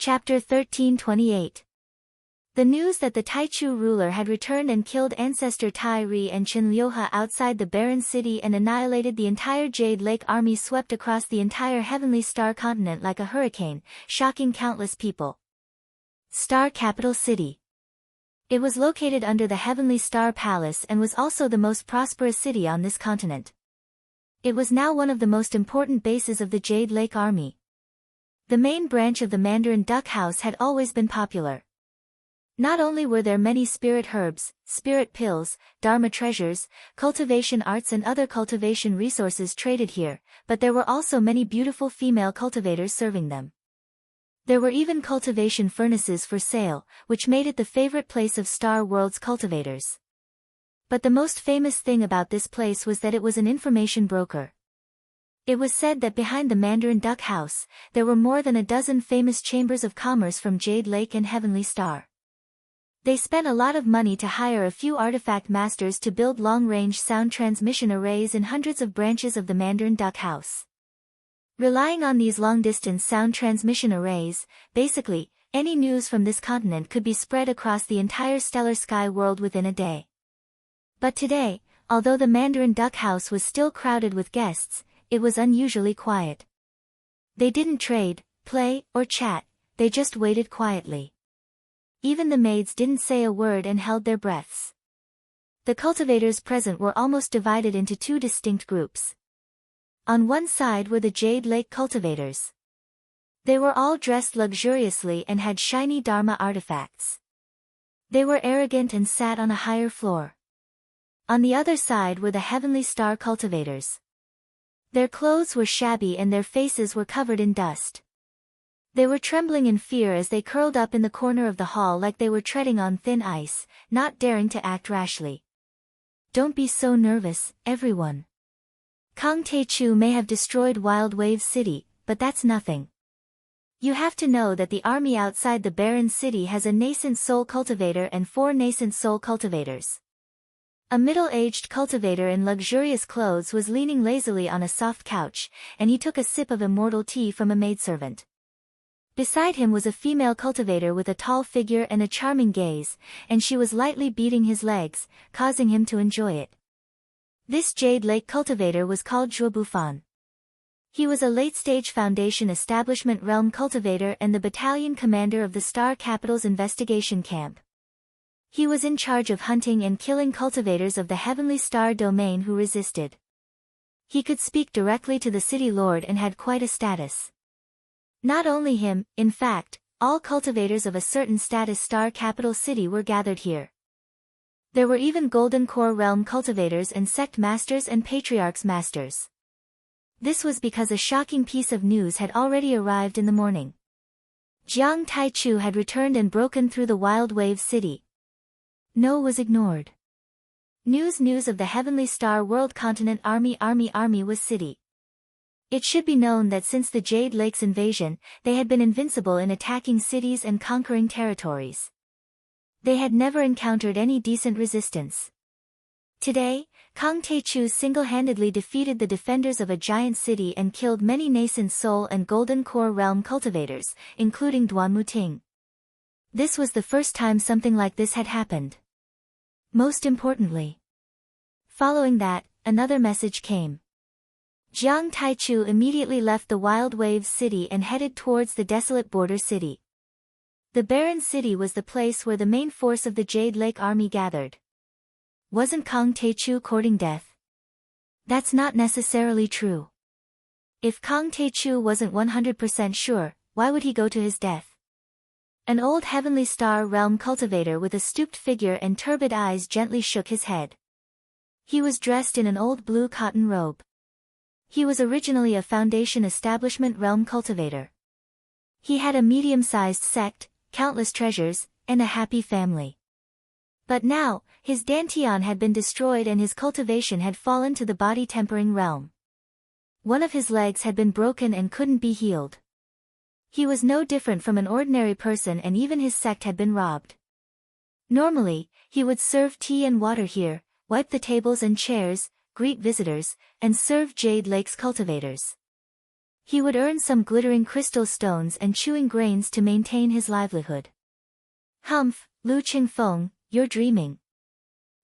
Chapter 1328. The news that the Taichu ruler had returned and killed ancestor Tai Ri and Qin Liuhe outside the barren city and annihilated the entire Jade Lake army swept across the entire Heavenly Star continent like a hurricane, shocking countless people. Star Capital City. It was located under the Heavenly Star Palace and was also the most prosperous city on this continent. It was now one of the most important bases of the Jade Lake Army. The main branch of the Mandarin Duck House had always been popular. Not only were there many spirit herbs, spirit pills, dharma treasures, cultivation arts and other cultivation resources traded here, but there were also many beautiful female cultivators serving them. There were even cultivation furnaces for sale, which made it the favorite place of Star World's cultivators. But the most famous thing about this place was that it was an information broker. It was said that behind the Mandarin Duck House, there were more than a dozen famous chambers of commerce from Jade Lake and Heavenly Star. They spent a lot of money to hire a few artifact masters to build long-range sound transmission arrays in hundreds of branches of the Mandarin Duck House. Relying on these long-distance sound transmission arrays, basically, any news from this continent could be spread across the entire stellar sky world within a day. But today, although the Mandarin Duck House was still crowded with guests, it was unusually quiet. They didn't trade, play, or chat, they just waited quietly. Even the maids didn't say a word and held their breaths. The cultivators present were almost divided into two distinct groups. On one side were the Jade Lake cultivators. They were all dressed luxuriously and had shiny Dharma artifacts. They were arrogant and sat on a higher floor. On the other side were the Heavenly Star cultivators. Their clothes were shabby and their faces were covered in dust. They were trembling in fear as they curled up in the corner of the hall like they were treading on thin ice, not daring to act rashly. Don't be so nervous, everyone. Kong Taechu may have destroyed Wild Wave City, but that's nothing. You have to know that the army outside the barren city has a nascent soul cultivator and 4 nascent soul cultivators. A middle-aged cultivator in luxurious clothes was leaning lazily on a soft couch, and he took a sip of immortal tea from a maidservant. Beside him was a female cultivator with a tall figure and a charming gaze, and she was lightly beating his legs, causing him to enjoy it. This Jade Lake cultivator was called Zhuo Bufan. He was a late-stage Foundation Establishment Realm cultivator and the battalion commander of the Star Capital's investigation camp. He was in charge of hunting and killing cultivators of the Heavenly Star domain who resisted. He could speak directly to the city lord and had quite a status. Not only him, in fact, all cultivators of a certain status Star Capital City were gathered here. There were even Golden Core Realm cultivators and sect masters and patriarchs masters. This was because a shocking piece of news had already arrived in the morning. Jiang Taichu had returned and broken through the Wild Wave City. No was ignored. News of the Heavenly Star World Continent Army was city. It should be known that since the Jade Lake's invasion, they had been invincible in attacking cities and conquering territories. They had never encountered any decent resistance. Today, Kong Taechu single-handedly defeated the defenders of a giant city and killed many nascent soul and golden core realm cultivators, including Duan Muting. This was the first time something like this had happened. Most importantly. Following that, another message came. Jiang Taichu immediately left the Wild Wave City and headed towards the desolate border city. The barren city was the place where the main force of the Jade Lake army gathered. Wasn't Kong Taechu courting death? That's not necessarily true. If Kong Taechu wasn't 100% sure, why would he go to his death? An old Heavenly Star Realm cultivator with a stooped figure and turbid eyes gently shook his head. He was dressed in an old blue cotton robe. He was originally a Foundation Establishment Realm cultivator. He had a medium-sized sect, countless treasures, and a happy family. But now, his Dantian had been destroyed and his cultivation had fallen to the body-tempering realm. One of his legs had been broken and couldn't be healed. He was no different from an ordinary person and even his sect had been robbed. Normally, he would serve tea and water here, wipe the tables and chairs, greet visitors, and serve Jade Lake's cultivators. He would earn some glittering crystal stones and chewing grains to maintain his livelihood. Humph, Lu Qingfeng, you're dreaming.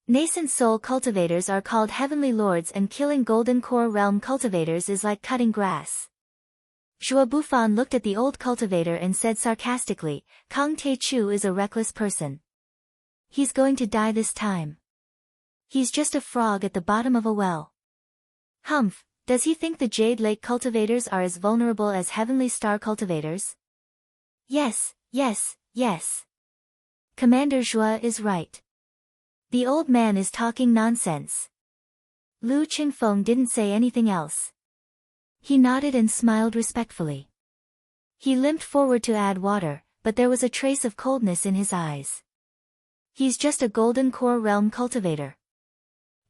Nascent soul cultivators are called heavenly lords, and killing golden core realm cultivators is like cutting grass. Zhuo Bufan looked at the old cultivator and said sarcastically, Kang Taichu is a reckless person. He's going to die this time. He's just a frog at the bottom of a well. Humph, does he think the Jade Lake cultivators are as vulnerable as Heavenly Star cultivators? Yes, yes, yes. Commander Zhuo is right. The old man is talking nonsense. Lu Qingfeng didn't say anything else. He nodded and smiled respectfully. He limped forward to add water, but there was a trace of coldness in his eyes. He's just a golden core realm cultivator.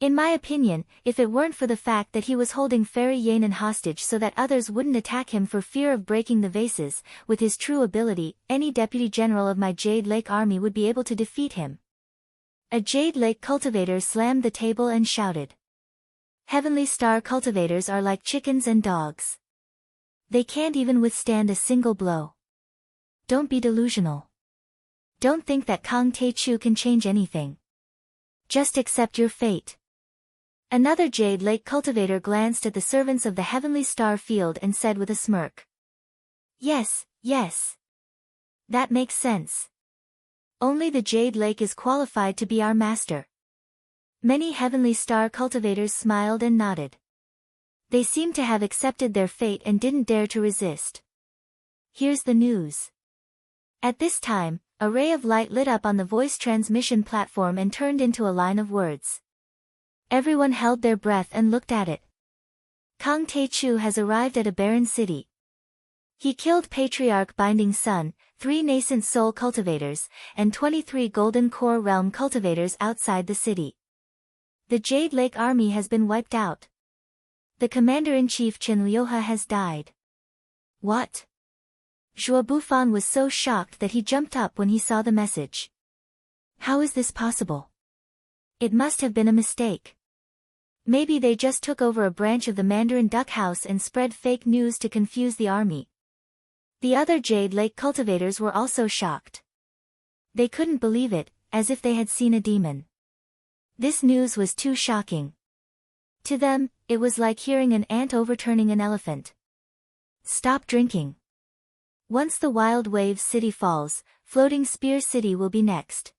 In my opinion, if it weren't for the fact that he was holding Fairy Yanan hostage so that others wouldn't attack him for fear of breaking the vases, with his true ability, any deputy general of my Jade Lake army would be able to defeat him. A Jade Lake cultivator slammed the table and shouted. Heavenly Star cultivators are like chickens and dogs. They can't even withstand a single blow. Don't be delusional. Don't think that Kang Taichu can change anything. Just accept your fate. Another Jade Lake cultivator glanced at the servants of the Heavenly Star Field and said with a smirk. Yes, yes. That makes sense. Only the Jade Lake is qualified to be our master. Many Heavenly Star cultivators smiled and nodded. They seemed to have accepted their fate and didn't dare to resist. Here's the news. At this time, a ray of light lit up on the voice transmission platform and turned into a line of words. Everyone held their breath and looked at it. Kang Taichu has arrived at a barren city. He killed Patriarch Binding Sun, 3 nascent soul cultivators, and 23 golden core realm cultivators outside the city. The Jade Lake army has been wiped out. The commander-in-chief Chen Liuhe has died. What? Zhuo Bufan was so shocked that he jumped up when he saw the message. How is this possible? It must have been a mistake. Maybe they just took over a branch of the Mandarin Duck House and spread fake news to confuse the army. The other Jade Lake cultivators were also shocked. They couldn't believe it, as if they had seen a demon. This news was too shocking. To them, it was like hearing an ant overturning an elephant. Stop drinking. Once the Wild Waves city falls, Floating Spear City will be next.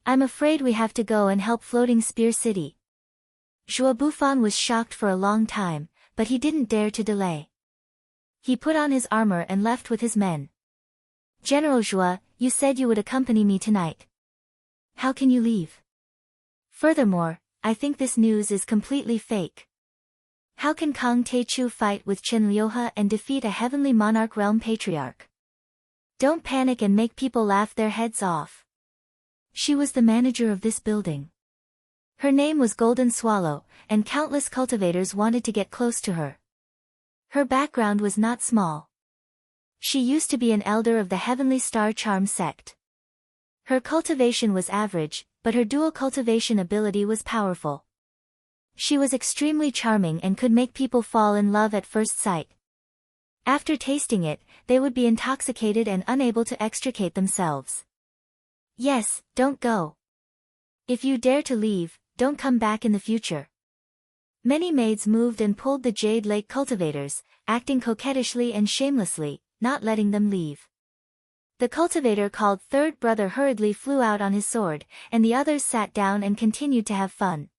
I'm afraid we have to go and help Floating Spear City. Zhuo Bufan was shocked for a long time, but he didn't dare to delay. He put on his armor and left with his men. General Zhuo, you said you would accompany me tonight. How can you leave? Furthermore, I think this news is completely fake. How can Kang Taichu fight with Chen Liuhe and defeat a heavenly monarch realm patriarch? Don't panic and make people laugh their heads off. She was the manager of this building. Her name was Golden Swallow, and countless cultivators wanted to get close to her. Her background was not small. She used to be an elder of the Heavenly Star Charm sect. Her cultivation was average, but her dual cultivation ability was powerful. She was extremely charming and could make people fall in love at first sight. After tasting it, they would be intoxicated and unable to extricate themselves. Yes, don't go. If you dare to leave, don't come back in the future. Many maids moved and pulled the Jade Lake cultivators, acting coquettishly and shamelessly, not letting them leave. The cultivator called Third Brother hurriedly flew out on his sword, and the others sat down and continued to have fun.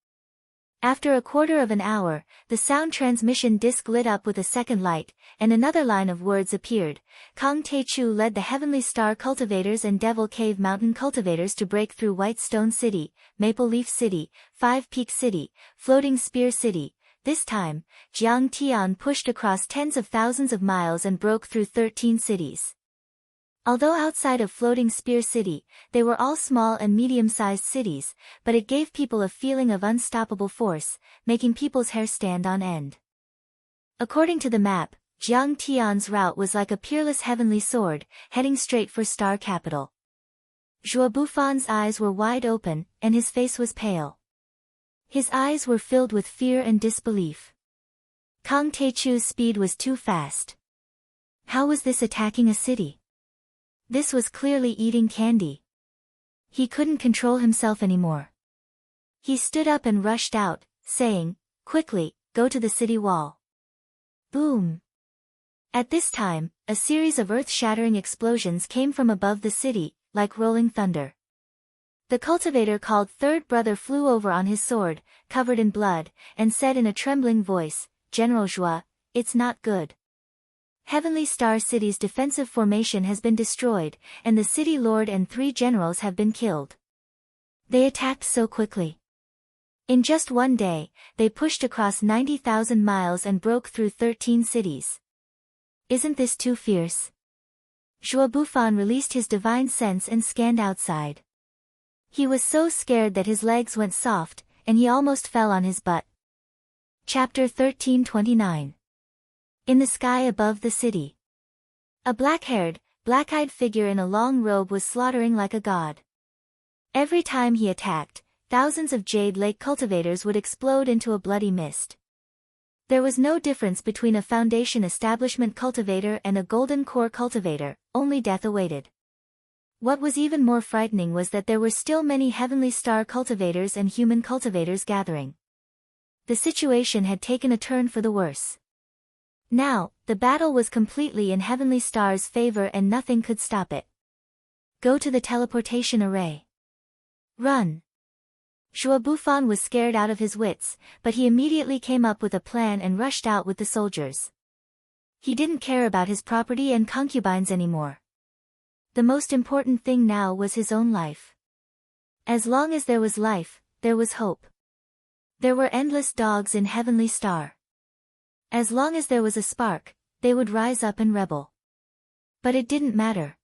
After a quarter of an hour, the sound transmission disc lit up with a second light, and another line of words appeared. Kang Taichu led the Heavenly Star cultivators and Devil Cave Mountain cultivators to break through White Stone City, Maple Leaf City, Five Peak City, Floating Spear City. This time, Jiang Tian pushed across tens of thousands of miles and broke through 13 cities. Although outside of Floating Spear City, they were all small and medium-sized cities, but it gave people a feeling of unstoppable force, making people's hair stand on end. According to the map, Jiang Tian's route was like a peerless heavenly sword, heading straight for Star Capital. Zhuo Bufan's eyes were wide open, and his face was pale. His eyes were filled with fear and disbelief. Kang Taechu's speed was too fast. How was this attacking a city? This was clearly eating candy. He couldn't control himself anymore. He stood up and rushed out, saying, "Quickly, go to the city wall." Boom! At this time, a series of earth-shattering explosions came from above the city, like rolling thunder. The cultivator called third brother flew over on his sword, covered in blood, and said in a trembling voice, "General Joie, it's not good. Heavenly Star City's defensive formation has been destroyed, and the city lord and 3 generals have been killed. They attacked so quickly. In just one day, they pushed across 90,000 miles and broke through 13 cities. Isn't this too fierce?" Joie Bufan released his divine sense and scanned outside. He was so scared that his legs went soft, and he almost fell on his butt. Chapter 1329. In the sky above the city. A black-haired, black-eyed figure in a long robe was slaughtering like a god. Every time he attacked, thousands of Jade Lake cultivators would explode into a bloody mist. There was no difference between a Foundation Establishment cultivator and a Golden Core cultivator, only death awaited. What was even more frightening was that there were still many Heavenly Star cultivators and human cultivators gathering. The situation had taken a turn for the worse. Now, the battle was completely in Heavenly Star's favor and nothing could stop it. Go to the teleportation array. Run. Joie Bufan was scared out of his wits, but he immediately came up with a plan and rushed out with the soldiers. He didn't care about his property and concubines anymore. The most important thing now was his own life. As long as there was life, there was hope. There were endless dogs in Heavenly Star. As long as there was a spark, they would rise up and rebel. But it didn't matter.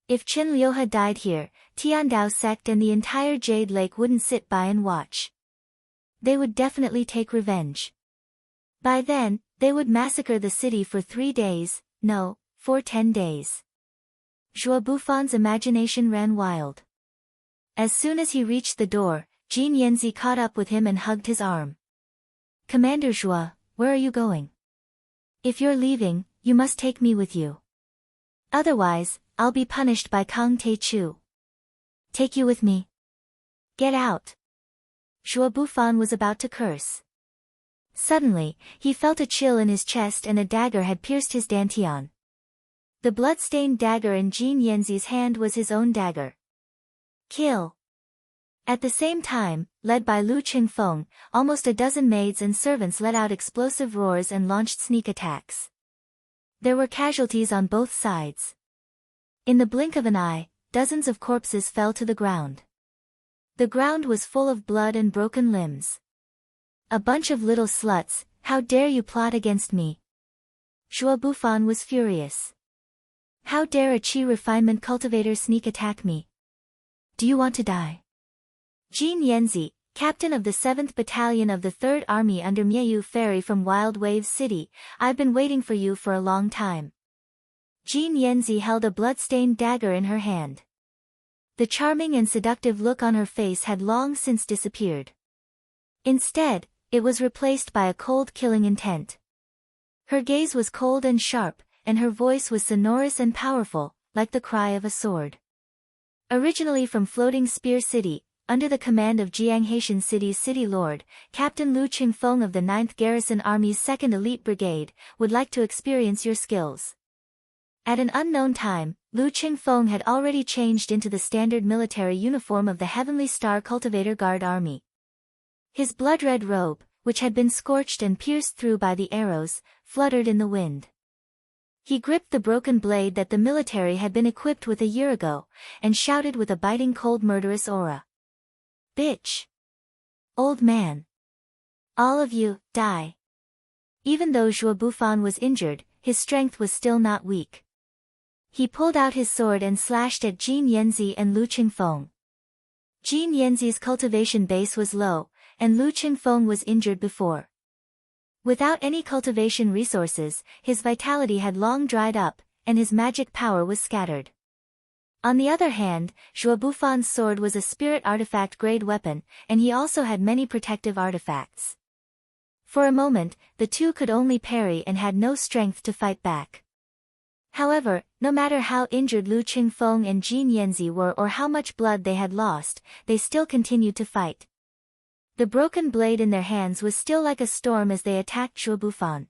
If Qin Liuhe died here, Tiandao sect and the entire Jade Lake wouldn't sit by and watch. They would definitely take revenge. By then, they would massacre the city for 3 days, no, for 10 days. Joie Bufan's imagination ran wild. As soon as he reached the door, Jin Yanzi caught up with him and hugged his arm. "Commander Joie, where are you going? If you're leaving, you must take me with you. Otherwise, I'll be punished by Kang Taechu." "Take you with me? Get out." Joie Bufan was about to curse. Suddenly, he felt a chill in his chest and a dagger had pierced his dantian. The blood-stained dagger in Jin Yanzi's hand was his own dagger. Kill. At the same time, led by Lu Qingfeng, almost a dozen maids and servants let out explosive roars and launched sneak attacks. There were casualties on both sides. In the blink of an eye, dozens of corpses fell to the ground. The ground was full of blood and broken limbs. "A bunch of little sluts, how dare you plot against me?" Joie Bufan was furious. "How dare a Qi refinement cultivator sneak attack me? Do you want to die?" Jin Yanzi, captain of the 7th Battalion of the 3rd Army under Mieyu Ferry from Wild Wave City, "I've been waiting for you for a long time." Jin Yanzi held a blood-stained dagger in her hand. The charming and seductive look on her face had long since disappeared. Instead, it was replaced by a cold killing intent. Her gaze was cold and sharp, and her voice was sonorous and powerful, like the cry of a sword. Originally from Floating Spear City, under the command of Jianghaishan City's city lord, Captain Lu Qingfeng of the 9th Garrison Army's 2nd Elite Brigade, would like to experience your skills. At an unknown time, Lu Qingfeng had already changed into the standard military uniform of the Heavenly Star Cultivator Guard Army. His blood-red robe, which had been scorched and pierced through by the arrows, fluttered in the wind. He gripped the broken blade that the military had been equipped with a year ago, and shouted with a biting cold murderous aura. "Bitch! Old man! All of you, die!" Even though Joie Bufan was injured, his strength was still not weak. He pulled out his sword and slashed at Jin Yanzi and Lu Qingfeng. Jin Yanzi's cultivation base was low, and Lu Qingfeng was injured before. Without any cultivation resources, his vitality had long dried up, and his magic power was scattered. On the other hand, Joie Bufan's sword was a spirit artifact-grade weapon, and he also had many protective artifacts. For a moment, the two could only parry and had no strength to fight back. However, no matter how injured Lu Qingfeng and Jin Yanzi were or how much blood they had lost, they still continued to fight. The broken blade in their hands was still like a storm as they attacked Zhuo Bufan.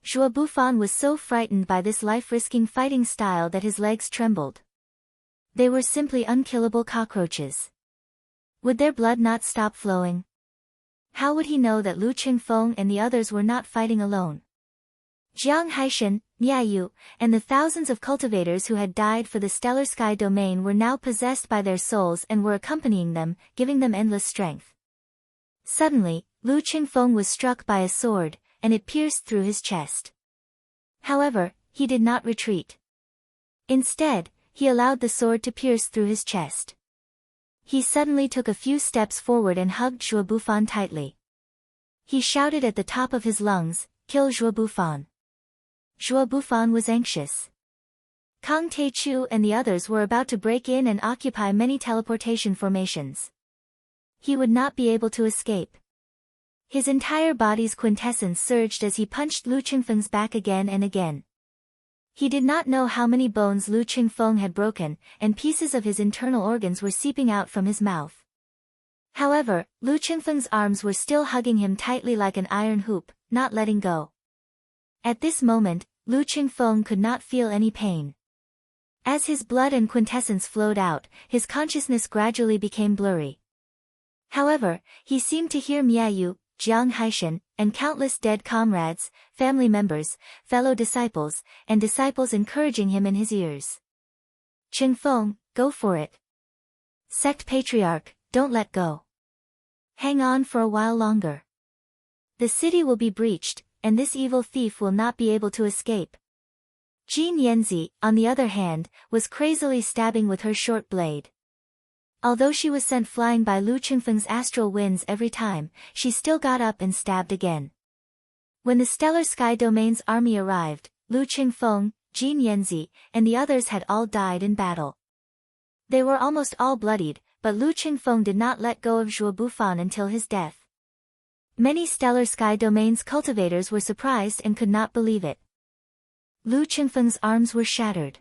Zhuo Bufan was so frightened by this life-risking fighting style that his legs trembled. They were simply unkillable cockroaches. Would their blood not stop flowing? How would he know that Lu Qingfeng and the others were not fighting alone? Jiang Haishan, Niayu, and the thousands of cultivators who had died for the stellar sky domain were now possessed by their souls and were accompanying them, giving them endless strength. Suddenly, Lu Qingfeng was struck by a sword, and it pierced through his chest. However, he did not retreat. Instead, he allowed the sword to pierce through his chest. He suddenly took a few steps forward and hugged Zhuo Bufan tightly. He shouted at the top of his lungs, "Kill Zhuo Bufan." Zhuo Bufan was anxious. Kang Taichu and the others were about to break in and occupy many teleportation formations. He would not be able to escape. His entire body's quintessence surged as he punched Lu Qingfeng's back again and again. He did not know how many bones Lu Qingfeng had broken, and pieces of his internal organs were seeping out from his mouth. However, Lu Qingfeng's arms were still hugging him tightly like an iron hoop, not letting go. At this moment, Lu Qingfeng could not feel any pain. As his blood and quintessence flowed out, his consciousness gradually became blurry. However, he seemed to hear Miayu, Jiang Haishan, and countless dead comrades, family members, fellow disciples, and disciples encouraging him in his ears. "Qingfeng, go for it. Sect Patriarch, don't let go. Hang on for a while longer. The city will be breached, and this evil thief will not be able to escape." Jin Yanzi, on the other hand, was crazily stabbing with her short blade. Although she was sent flying by Lu Qingfeng's astral winds every time, she still got up and stabbed again. When the stellar sky domain's army arrived, Lu Qingfeng, Jin Yanzi, and the others had all died in battle. They were almost all bloodied, but Lu Qingfeng did not let go of Zhuo Bufan until his death. Many stellar sky domain's cultivators were surprised and could not believe it. Lu Qingfeng's arms were shattered.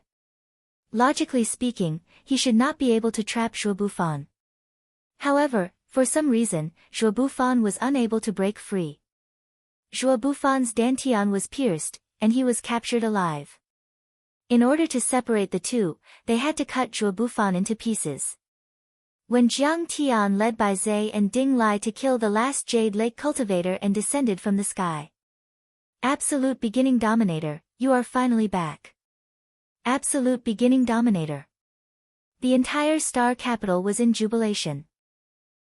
Logically speaking, he should not be able to trap Zhuo Bufan. However, for some reason, Zhuo Bufan was unable to break free. Zhuo Bufan's dantian was pierced, and he was captured alive. In order to separate the two, they had to cut Zhuo Bufan into pieces. When Jiang Tian led Bai Zhe and Ding Lai to kill the last Jade Lake cultivator and descended from the sky. "Absolute beginning dominator, you are finally back. Absolute beginning dominator." The entire star capital was in jubilation.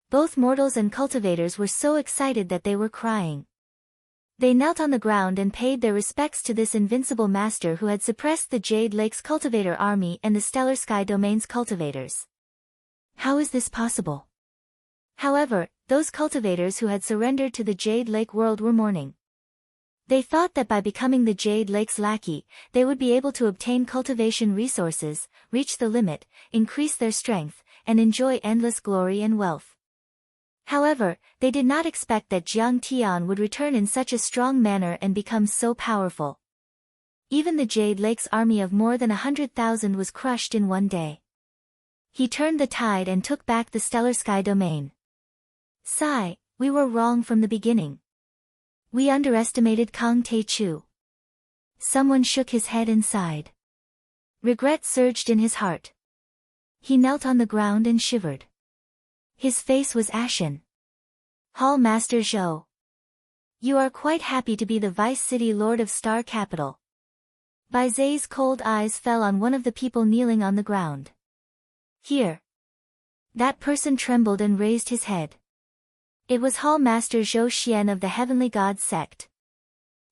Both mortals and cultivators were so excited that they were crying. They knelt on the ground and paid their respects to this invincible master who had suppressed the Jade Lake's cultivator army and the Stellar Sky Domain's cultivators. How is this possible? However, those cultivators who had surrendered to the Jade Lake world were mourning. They thought that by becoming the Jade Lake's lackey, they would be able to obtain cultivation resources, reach the limit, increase their strength, and enjoy endless glory and wealth. However, they did not expect that Jiang Tian would return in such a strong manner and become so powerful. Even the Jade Lake's army of more than 100,000 was crushed in one day. He turned the tide and took back the Stellar Sky Domain. Sigh, we were wrong from the beginning. We underestimated Kang Taichu. Someone shook his head and sighed. Regret surged in his heart. He knelt on the ground and shivered. His face was ashen. Hall Master Zhou. You are quite happy to be the Vice City Lord of Star Capital. Bai Zhe's cold eyes fell on one of the people kneeling on the ground. Here. That person trembled and raised his head. It was Hall Master Zhou Xian of the Heavenly God sect.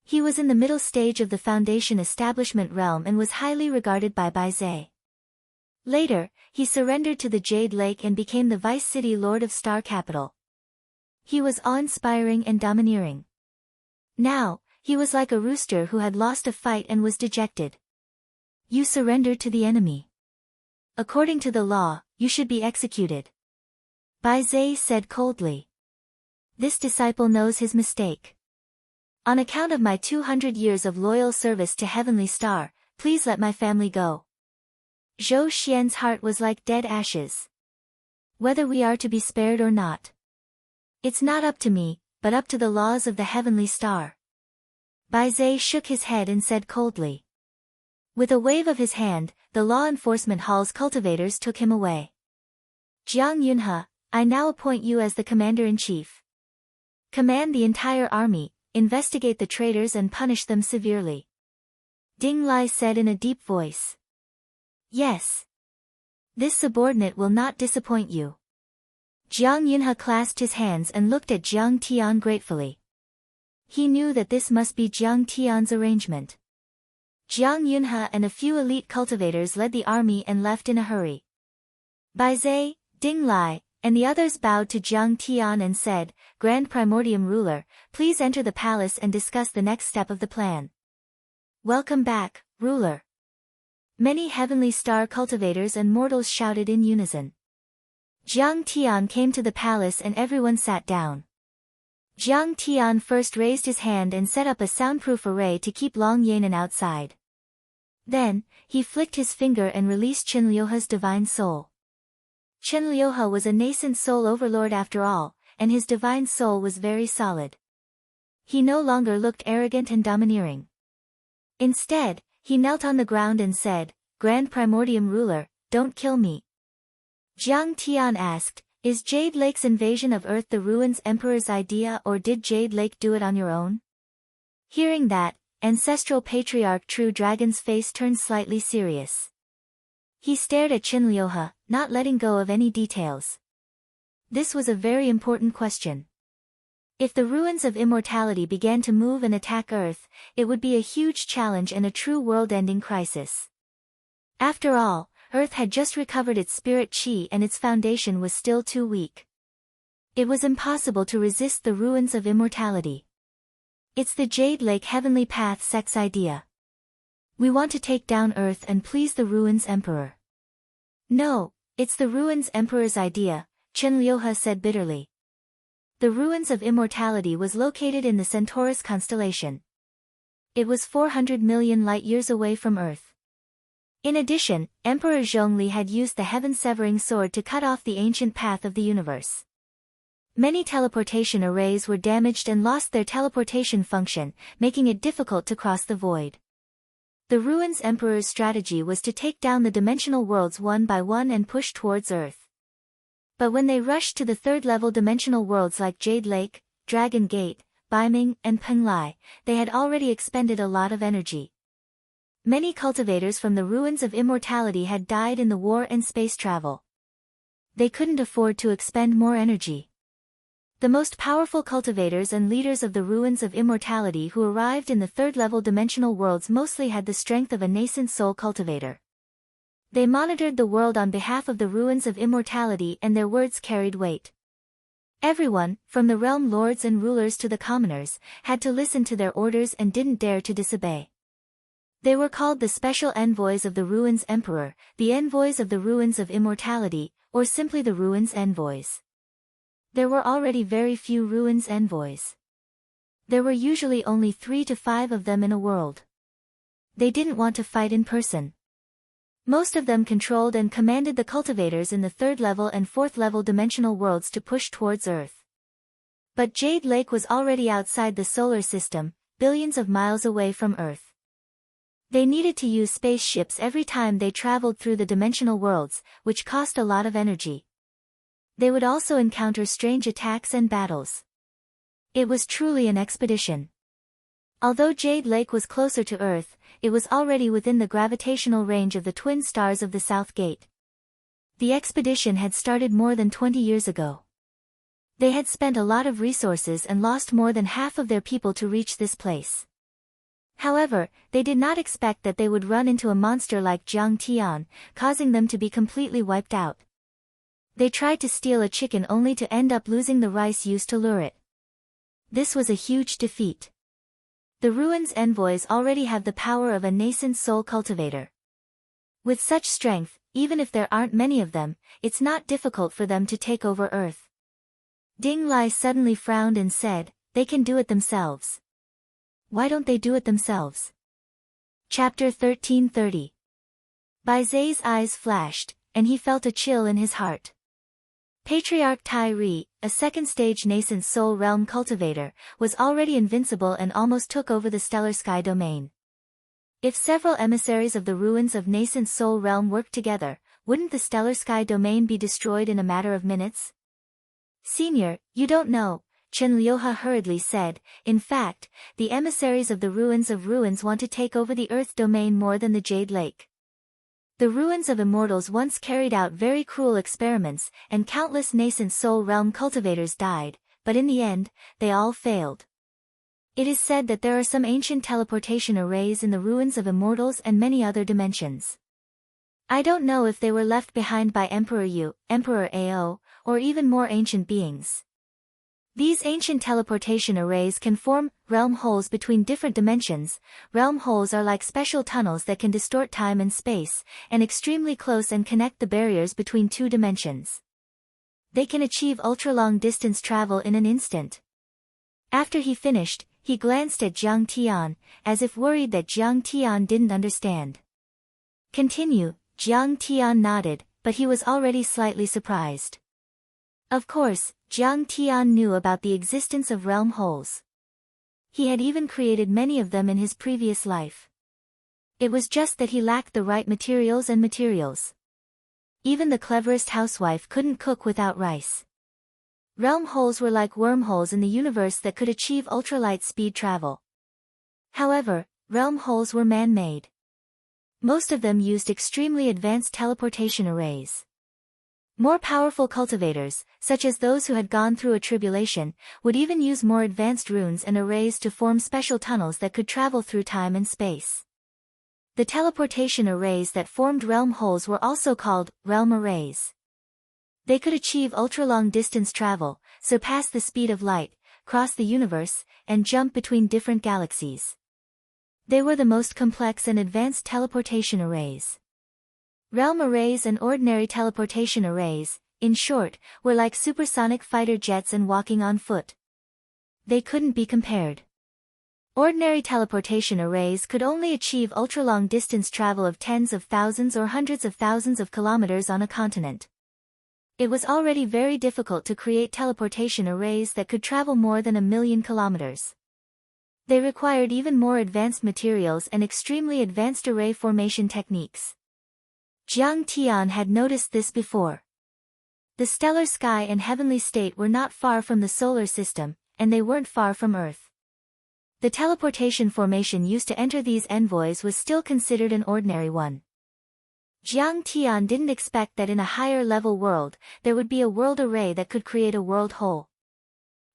He was in the middle stage of the Foundation establishment realm and was highly regarded by Bai Zhe. Later, he surrendered to the Jade Lake and became the Vice City Lord of Star Capital. He was awe-inspiring and domineering. Now, he was like a rooster who had lost a fight and was dejected. You surrendered to the enemy. According to the law, you should be executed. Bai Zhe said coldly. This disciple knows his mistake. On account of my 200 years of loyal service to Heavenly Star, please let my family go. Zhou Xian's heart was like dead ashes. Whether we are to be spared or not. It's not up to me, but up to the laws of the Heavenly Star. Bai Zai shook his head and said coldly. With a wave of his hand, the law enforcement hall's cultivators took him away. Jiang Yunhe, I now appoint you as the commander-in-chief. Command the entire army, investigate the traitors and punish them severely. Ding Lai said in a deep voice. Yes. This subordinate will not disappoint you. Jiang Yunhe clasped his hands and looked at Jiang Tian gratefully. He knew that this must be Jiang Tian's arrangement. Jiang Yunhe and a few elite cultivators led the army and left in a hurry. Bai Zai, Ding Lai, and the others bowed to Jiang Tian and said, Grand Primordium Ruler, please enter the palace and discuss the next step of the plan. Welcome back, Ruler. Many Heavenly Star cultivators and mortals shouted in unison. Jiang Tian came to the palace and everyone sat down. Jiang Tian first raised his hand and set up a soundproof array to keep Long Yanan outside. Then, he flicked his finger and released Qinliuhe's divine soul. Qinliuhe was a nascent soul overlord after all, and his divine soul was very solid. He no longer looked arrogant and domineering. Instead, he knelt on the ground and said, Grand Primordium Ruler, don't kill me. Jiang Tian asked, Is Jade Lake's invasion of Earth the Ruins Emperor's idea or did Jade Lake do it on your own? Hearing that, Ancestral Patriarch True Dragon's face turned slightly serious. He stared at Qinliuhe, not letting go of any details. This was a very important question. If the ruins of immortality began to move and attack Earth, it would be a huge challenge and a true world-ending crisis. After all, Earth had just recovered its spirit chi and its foundation was still too weak. It was impossible to resist the ruins of immortality. It's the Jade Lake Heavenly Path sect's idea. We want to take down Earth and please the Ruins Emperor. No, it's the Ruins Emperor's idea, Qinliuhe said bitterly. The Ruins of Immortality was located in the Centaurus constellation. It was 400 million light-years away from Earth. In addition, Emperor Zhongli had used the heaven-severing sword to cut off the ancient path of the universe. Many teleportation arrays were damaged and lost their teleportation function, making it difficult to cross the void. The Ruins Emperor's strategy was to take down the dimensional worlds one by one and push towards Earth. But when they rushed to the third-level dimensional worlds like Jade Lake, Dragon Gate, Baiming, and Penglai, they had already expended a lot of energy. Many cultivators from the Ruins of Immortality had died in the war and space travel. They couldn't afford to expend more energy. The most powerful cultivators and leaders of the Ruins of Immortality who arrived in the third-level dimensional worlds mostly had the strength of a nascent soul cultivator. They monitored the world on behalf of the Ruins of Immortality and their words carried weight. Everyone, from the realm lords and rulers to the commoners, had to listen to their orders and didn't dare to disobey. They were called the Special Envoys of the Ruins Emperor, the Envoys of the Ruins of Immortality, or simply the Ruins Envoys. There were already very few Ruins Envoys. There were usually only 3 to 5 of them in a world. They didn't want to fight in person. Most of them controlled and commanded the cultivators in the third-level and fourth-level dimensional worlds to push towards Earth. But Jade Lake was already outside the solar system, billions of miles away from Earth. They needed to use spaceships every time they traveled through the dimensional worlds, which cost a lot of energy. They would also encounter strange attacks and battles. It was truly an expedition. Although Jade Lake was closer to Earth, it was already within the gravitational range of the twin stars of the South Gate. The expedition had started more than 20 years ago. They had spent a lot of resources and lost more than half of their people to reach this place. However, they did not expect that they would run into a monster like Jiang Tian, causing them to be completely wiped out. They tried to steal a chicken only to end up losing the rice used to lure it. This was a huge defeat. The Ruins Envoys already have the power of a nascent soul cultivator. With such strength, even if there aren't many of them, it's not difficult for them to take over Earth. Ding Lai suddenly frowned and said, They can do it themselves. why don't they do it themselves? Chapter 1330. Bai Zai's eyes flashed, and he felt a chill in his heart. Patriarch Tai Ri, a second-stage nascent soul realm cultivator, was already invincible and almost took over the stellar sky domain. If several emissaries of the ruins of nascent soul realm worked together, wouldn't the stellar sky domain be destroyed in a matter of minutes? Senior, you don't know, Chen Liuhe hurriedly said. In fact, the emissaries of the ruins of ruins want to take over the earth domain more than the Jade Lake. The ruins of immortals once carried out very cruel experiments, and countless nascent soul realm cultivators died, but in the end, they all failed. It is said that there are some ancient teleportation arrays in the ruins of immortals and many other dimensions. I don't know if they were left behind by Emperor Yu, Emperor Ao, or even more ancient beings. These ancient teleportation arrays can form realm holes between different dimensions. Realm holes are like special tunnels that can distort time and space, and extremely close and connect the barriers between two dimensions. They can achieve ultra-long distance travel in an instant. After he finished, he glanced at Jiang Tian, as if worried that Jiang Tian didn't understand. Continue, Jiang Tian nodded, but he was already slightly surprised. Of course, Jiang Tian knew about the existence of realm holes. He had even created many of them in his previous life. It was just that he lacked the right materials. Even the cleverest housewife couldn't cook without rice. Realm holes were like wormholes in the universe that could achieve ultralight speed travel. However, realm holes were man-made. Most of them used extremely advanced teleportation arrays. More powerful cultivators, such as those who had gone through a tribulation, would even use more advanced runes and arrays to form special tunnels that could travel through time and space. The teleportation arrays that formed realm holes were also called realm arrays. They could achieve ultra-long distance travel, surpass the speed of light, cross the universe, and jump between different galaxies. They were the most complex and advanced teleportation arrays. Realm arrays and ordinary teleportation arrays, in short, were like supersonic fighter jets and walking on foot. They couldn't be compared. Ordinary teleportation arrays could only achieve ultra-long distance travel of tens of thousands or hundreds of thousands of kilometers on a continent. It was already very difficult to create teleportation arrays that could travel more than 1,000,000 kilometers. They required even more advanced materials and extremely advanced array formation techniques. Jiang Tian had noticed this before. The stellar sky and heavenly state were not far from the solar system, and they weren't far from Earth. The teleportation formation used to enter these envoys was still considered an ordinary one. Jiang Tian didn't expect that in a higher-level world, there would be a world array that could create a world hole.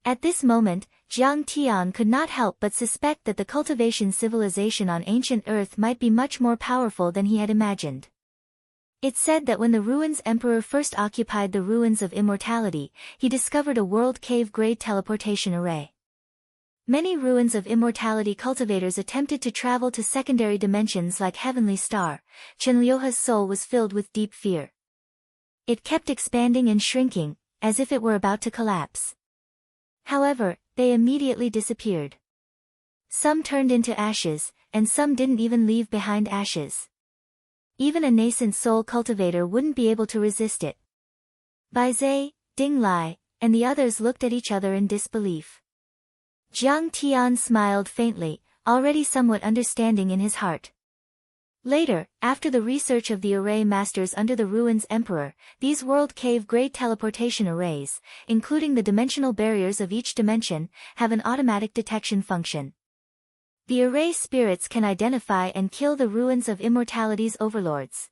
At this moment, Jiang Tian could not help but suspect that the cultivation civilization on ancient Earth might be much more powerful than he had imagined. It's said that when the Ruins Emperor first occupied the ruins of immortality, he discovered a world cave-grade teleportation array. Many ruins of immortality cultivators attempted to travel to secondary dimensions like Heavenly Star. Chen Liuhe's soul was filled with deep fear. It kept expanding and shrinking, as if it were about to collapse. However, they immediately disappeared. Some turned into ashes, and some didn't even leave behind ashes. Even a nascent soul cultivator wouldn't be able to resist it. Bai Zai, Ding Lai, and the others looked at each other in disbelief. Jiang Tian smiled faintly, already somewhat understanding in his heart. Later, after the research of the array masters under the Ruins Emperor, these world cave-grade teleportation arrays, including the dimensional barriers of each dimension, have an automatic detection function. The array spirits can identify and kill the ruins of immortality's overlords.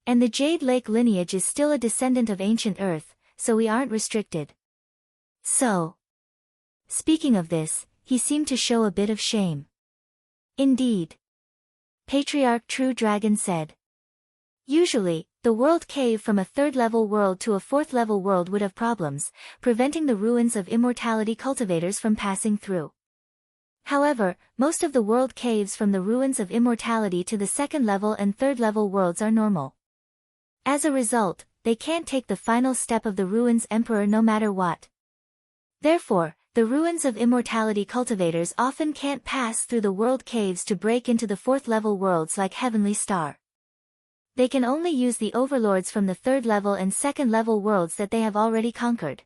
And the Jade Lake lineage is still a descendant of ancient Earth, so we aren't restricted. So. Speaking of this, he seemed to show a bit of shame. Indeed. Patriarch True Dragon said. Usually, the world cave from a third-level world to a fourth-level world would have problems, preventing the ruins of immortality cultivators from passing through. However, most of the world caves from the ruins of immortality to the second-level and third-level worlds are normal. As a result, they can't take the final step of the Ruins Emperor no matter what. Therefore, the ruins of immortality cultivators often can't pass through the world caves to break into the fourth-level worlds like Heavenly Star. They can only use the overlords from the third-level and second-level worlds that they have already conquered.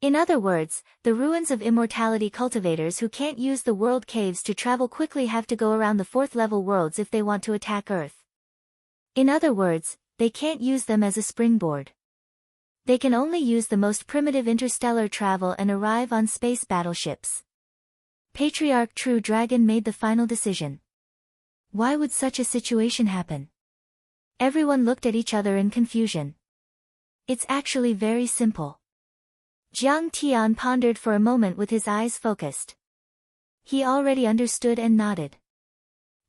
In other words, the ruins of immortality cultivators who can't use the world caves to travel quickly have to go around the fourth-level worlds if they want to attack Earth. In other words, they can't use them as a springboard. They can only use the most primitive interstellar travel and arrive on space battleships. Patriarch True Dragon made the final decision. Why would such a situation happen? Everyone looked at each other in confusion. It's actually very simple. Jiang Tian pondered for a moment with his eyes focused. He already understood and nodded.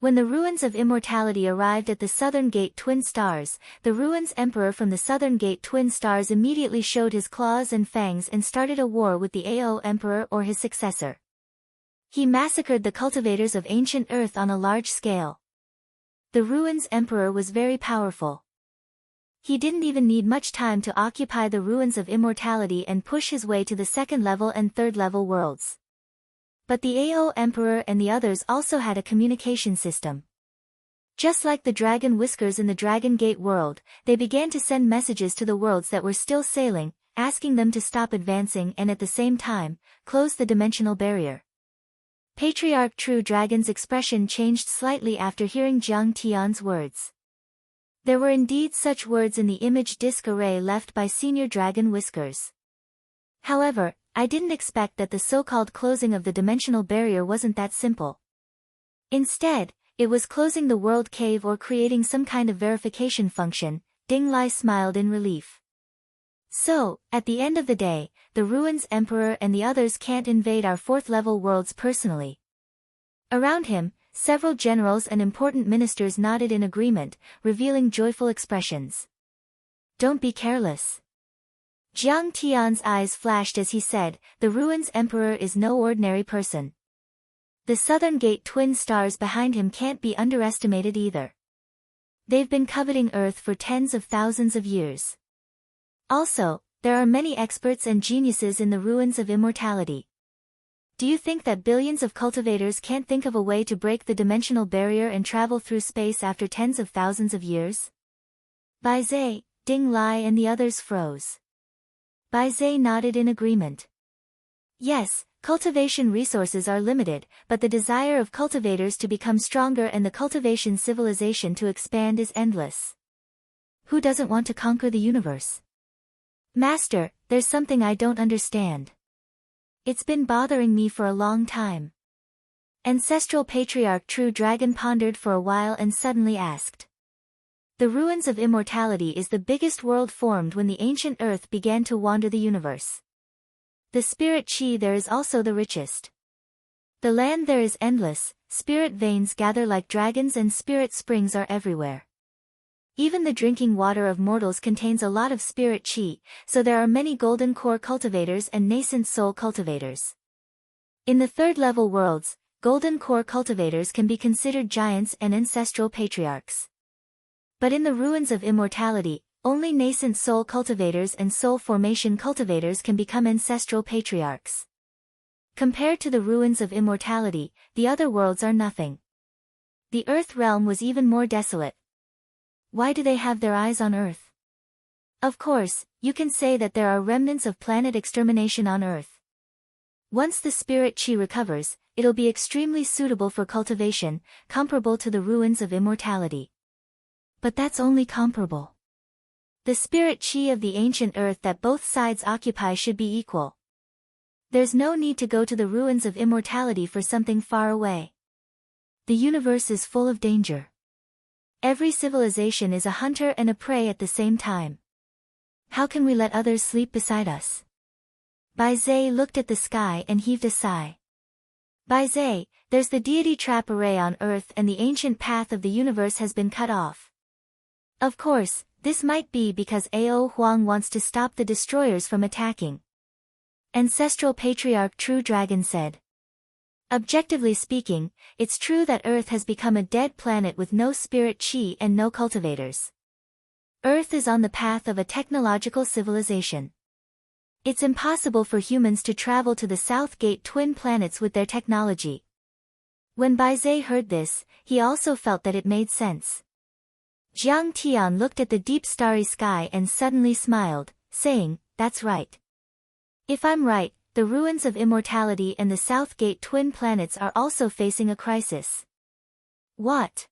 When the ruins of immortality arrived at the Southern Gate Twin Stars, the ruins Emperor from the Southern Gate Twin Stars immediately showed his claws and fangs and started a war with the AO Emperor or his successor. He massacred the cultivators of ancient Earth on a large scale. The ruins Emperor was very powerful. He didn't even need much time to occupy the ruins of immortality and push his way to the second-level and third-level worlds. But the AO Emperor and the others also had a communication system. Just like the dragon whiskers in the Dragon Gate world, they began to send messages to the worlds that were still sailing, asking them to stop advancing and at the same time, close the dimensional barrier. Patriarch True Dragon's expression changed slightly after hearing Jiang Tian's words. There were indeed such words in the image disk array left by Senior Dragon Whiskers. However, I didn't expect that the so-called closing of the dimensional barrier wasn't that simple. Instead, it was closing the world cave or creating some kind of verification function. Ding Lai smiled in relief. So, at the end of the day, the ruins Emperor and the others can't invade our fourth-level worlds personally. Around him, several generals and important ministers nodded in agreement, revealing joyful expressions. Don't be careless. Jiang Tian's eyes flashed as he said, the ruins Emperor is no ordinary person. The Southern Gate Twin Stars behind him can't be underestimated either. They've been coveting Earth for tens of thousands of years. Also, there are many experts and geniuses in the ruins of immortality. Do you think that billions of cultivators can't think of a way to break the dimensional barrier and travel through space after tens of thousands of years? Bai Zhe, Ding Lai and the others froze. Bai Zhe nodded in agreement. Yes, cultivation resources are limited, but the desire of cultivators to become stronger and the cultivation civilization to expand is endless. Who doesn't want to conquer the universe? Master, there's something I don't understand. It's been bothering me for a long time. Ancestral Patriarch True Dragon pondered for a while and suddenly asked. The ruins of immortality is the biggest world formed when the ancient Earth began to wander the universe. The spirit chi there is also the richest. The land there is endless, spirit veins gather like dragons and spirit springs are everywhere. Even the drinking water of mortals contains a lot of spirit chi, so there are many golden core cultivators and nascent soul cultivators. In the third-level worlds, golden core cultivators can be considered giants and ancestral patriarchs. But in the ruins of immortality, only nascent soul cultivators and soul formation cultivators can become ancestral patriarchs. Compared to the ruins of immortality, the other worlds are nothing. The Earth realm was even more desolate. Why do they have their eyes on Earth? Of course, you can say that there are remnants of planet extermination on Earth. Once the spirit chi recovers, it'll be extremely suitable for cultivation, comparable to the ruins of immortality. But that's only comparable. The spirit chi of the ancient Earth that both sides occupy should be equal. There's no need to go to the ruins of immortality for something far away. The universe is full of danger. Every civilization is a hunter and a prey at the same time. How can we let others sleep beside us? Bai Zhe looked at the sky and heaved a sigh. Bai Zhe, there's the deity trap array on Earth and the ancient path of the universe has been cut off. Of course, this might be because Ao Huang wants to stop the destroyers from attacking. Ancestral Patriarch True Dragon said. Objectively speaking, it's true that Earth has become a dead planet with no spirit chi and no cultivators. Earth is on the path of a technological civilization. It's impossible for humans to travel to the South Gate twin planets with their technology. When Baizé heard this, he also felt that it made sense. Jiang Tian looked at the deep starry sky and suddenly smiled, saying, "That's right. If I'm right, the ruins of immortality and the South Gate twin planets are also facing a crisis." What?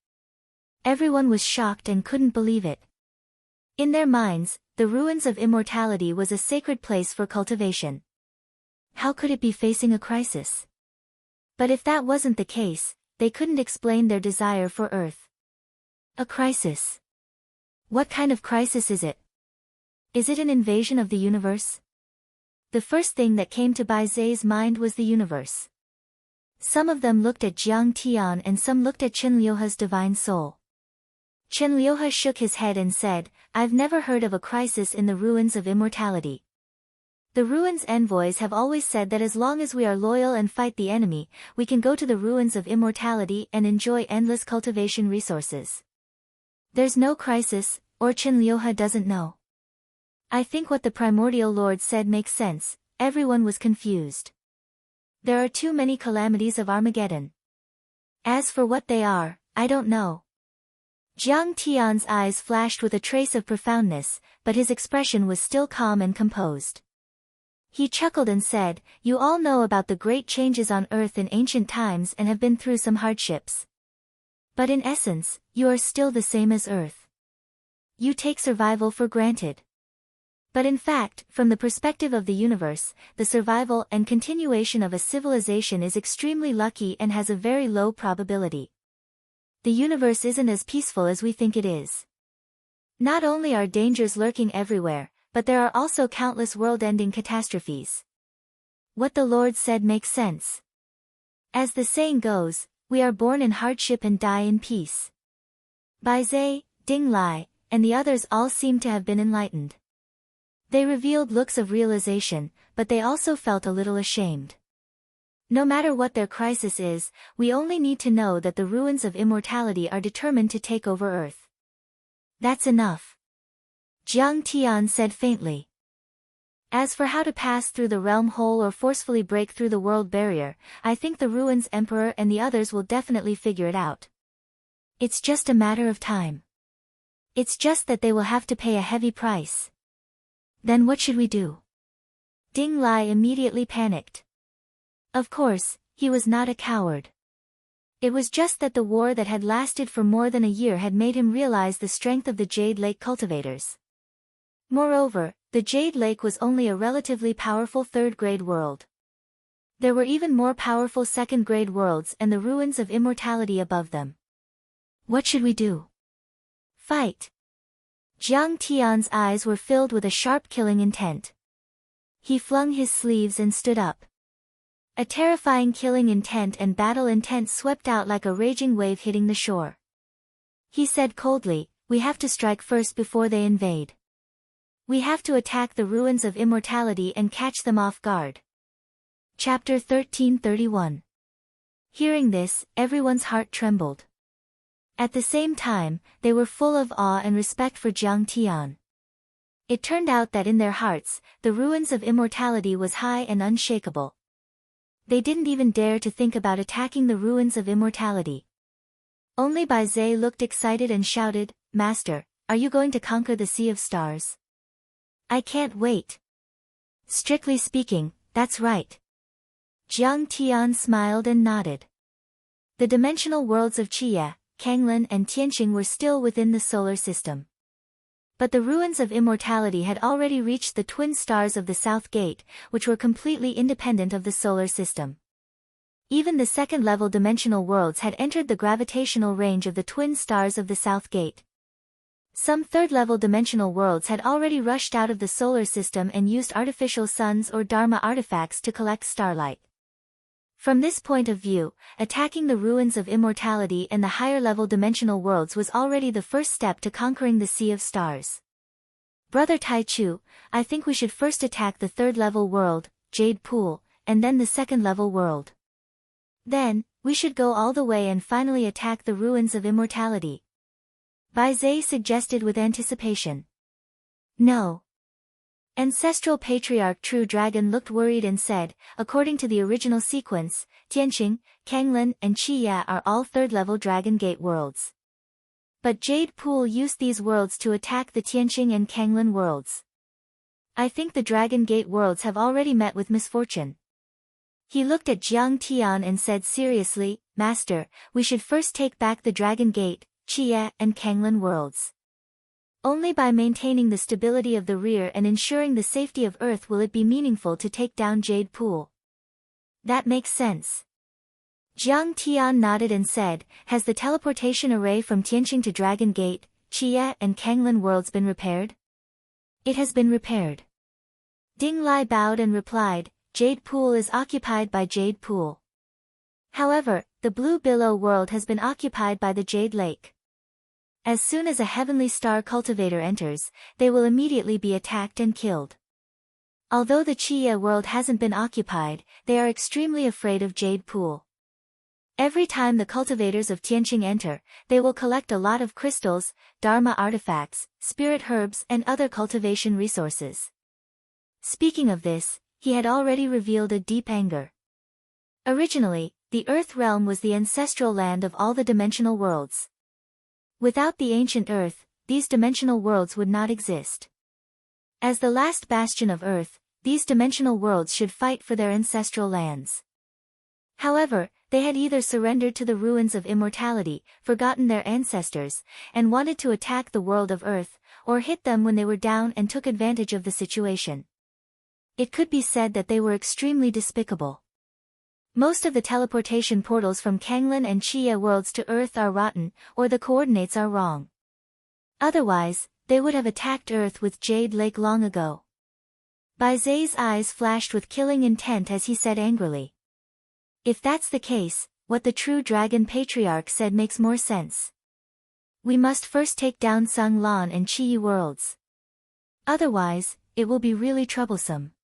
Everyone was shocked and couldn't believe it. In their minds, the ruins of immortality was a sacred place for cultivation. How could it be facing a crisis? But if that wasn't the case, they couldn't explain their desire for Earth. A crisis. What kind of crisis is it? Is it an invasion of the universe? The first thing that came to Baizé's mind was the universe. Some of them looked at Jiang Tian and some looked at Chenliuha's divine soul. Chenliuha shook his head and said, "I've never heard of a crisis in the ruins of immortality. The ruins envoys have always said that as long as we are loyal and fight the enemy, we can go to the ruins of immortality and enjoy endless cultivation resources. There's no crisis, or Chenliuha doesn't know." I think what the primordial lord said makes sense. Everyone was confused. There are too many calamities of Armageddon. As for what they are, I don't know. Jiang Tian's eyes flashed with a trace of profoundness, but his expression was still calm and composed. He chuckled and said, "You all know about the great changes on Earth in ancient times and have been through some hardships. But in essence, you are still the same as Earth. You take survival for granted. But in fact, from the perspective of the universe, the survival and continuation of a civilization is extremely lucky and has a very low probability. The universe isn't as peaceful as we think it is. Not only are dangers lurking everywhere, but there are also countless world-ending catastrophes. What the Lord said makes sense. As the saying goes, we are born in hardship and die in peace." Baizé, Ding Lai, and the others all seemed to have been enlightened. They revealed looks of realization, but they also felt a little ashamed. No matter what their crisis is, we only need to know that the ruins of immortality are determined to take over Earth. That's enough. Jiang Tian said faintly. As for how to pass through the realm hole or forcefully break through the world barrier, I think the ruins emperor and the others will definitely figure it out. It's just a matter of time. It's just that they will have to pay a heavy price. Then what should we do? Ding Lai immediately panicked. Of course, he was not a coward. It was just that the war that had lasted for more than a year had made him realize the strength of the Jade Lake cultivators. Moreover, the Jade Lake was only a relatively powerful third-grade world. There were even more powerful second-grade worlds and the ruins of immortality above them. What should we do? Fight. Jiang Tian's eyes were filled with a sharp killing intent. He flung his sleeves and stood up. A terrifying killing intent and battle intent swept out like a raging wave hitting the shore. He said coldly, "We have to strike first before they invade. We have to attack the ruins of immortality and catch them off guard." Chapter 1331. Hearing this, everyone's heart trembled. At the same time, they were full of awe and respect for Jiang Tian. It turned out that in their hearts, the ruins of immortality was high and unshakable. They didn't even dare to think about attacking the ruins of immortality. Only Baizé looked excited and shouted, "Master, are you going to conquer the Sea of Stars?" "I can't wait." "Strictly speaking, that's right." Jiang Tian smiled and nodded. The dimensional worlds of Qie, Kanglin and Tianqing were still within the solar system. But the ruins of immortality had already reached the twin stars of the South Gate, which were completely independent of the solar system. Even the second-level dimensional worlds had entered the gravitational range of the twin stars of the South Gate. Some third-level dimensional worlds had already rushed out of the solar system and used artificial suns or Dharma artifacts to collect starlight. From this point of view, attacking the ruins of immortality and the higher-level dimensional worlds was already the first step to conquering the Sea of Stars. "Brother Taichu, I think we should first attack the third-level world, Jade Pool, and then the second-level world. Then, we should go all the way and finally attack the ruins of immortality," Baizé suggested with anticipation. "No. Ancestral Patriarch True Dragon looked worried and said, according to the original sequence, Tianqing, Kanglan and Chiya are all third-level Dragon Gate worlds. But Jade Pool used these worlds to attack the Tianqing and Kanglan worlds. I think the Dragon Gate worlds have already met with misfortune. He looked at Jiang Tian and said seriously, Master, we should first take back the Dragon Gate, Chiya and Kanglan worlds. Only by maintaining the stability of the rear and ensuring the safety of Earth will it be meaningful to take down Jade Pool. That makes sense. Jiang Tian nodded and said, has the teleportation array from Tianqing to Dragon Gate, Chiya and Kanglan worlds been repaired? It has been repaired. Ding Lai bowed and replied, Jade Pool is occupied by Jade Pool. However, the Blue Billow world has been occupied by the Jade Lake. As soon as a heavenly star cultivator enters, they will immediately be attacked and killed. Although the Chiya world hasn't been occupied, they are extremely afraid of Jade Pool. Every time the cultivators of Tianqing enter, they will collect a lot of crystals, dharma artifacts, spirit herbs and other cultivation resources. Speaking of this, he had already revealed a deep anger. Originally, the Earth realm was the ancestral land of all the dimensional worlds. Without the ancient Earth, these dimensional worlds would not exist. As the last bastion of Earth, these dimensional worlds should fight for their ancestral lands. However, they had either surrendered to the ruins of immortality, forgotten their ancestors, and wanted to attack the world of Earth, or hit them when they were down and took advantage of the situation. It could be said that they were extremely despicable. Most of the teleportation portals from Kanglan and Chiya worlds to Earth are rotten, or the coordinates are wrong. Otherwise, they would have attacked Earth with Jade Lake long ago. Bai Zai's eyes flashed with killing intent as he said angrily. If that's the case, what the True Dragon Patriarch said makes more sense. We must first take down Sung Lan and Chi worlds. Otherwise, it will be really troublesome.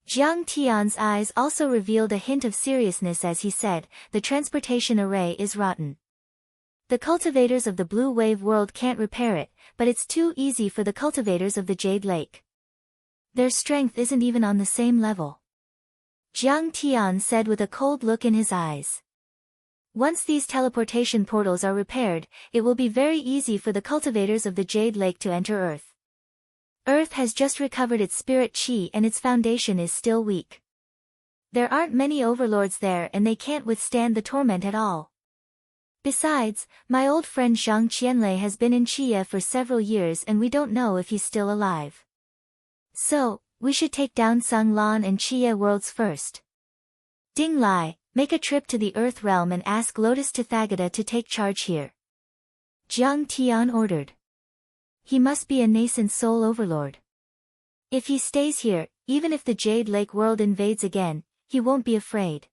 Jiang Tian's eyes also revealed a hint of seriousness as he said, the transportation array is rotten. The cultivators of the Blue Wave world can't repair it, but it's too easy for the cultivators of the Jade Lake. Their strength isn't even on the same level. Jiang Tian said with a cold look in his eyes. Once these teleportation portals are repaired, it will be very easy for the cultivators of the Jade Lake to enter Earth. Earth has just recovered its spirit chi and its foundation is still weak. There aren't many overlords there and they can't withstand the torment at all. Besides, my old friend Zhang Qianlei has been in Chiya for several years and we don't know if he's still alive. So, we should take down Sung Lan and Chiya worlds first. Ding Lai, make a trip to the Earth realm and ask Lotus Tathagata to take charge here. Jiang Tian ordered. He must be a nascent soul overlord. If he stays here, even if the Jade Lake world invades again, he won't be afraid.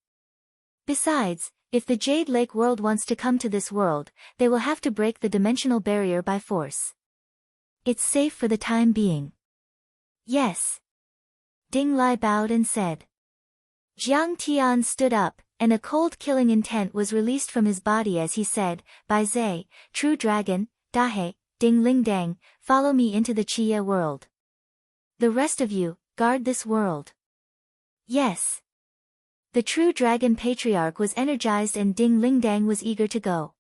Besides, if the Jade Lake world wants to come to this world, they will have to break the dimensional barrier by force. It's safe for the time being. Yes. Ding Lai bowed and said. Jiang Tian stood up, and a cold killing intent was released from his body as he said, Bai Zai, True Dragon, Dahe, Ding Lingdang, follow me into the Chiya world. The rest of you, guard this world. Yes. The True Dragon Patriarch was energized and Ding Lingdang was eager to go.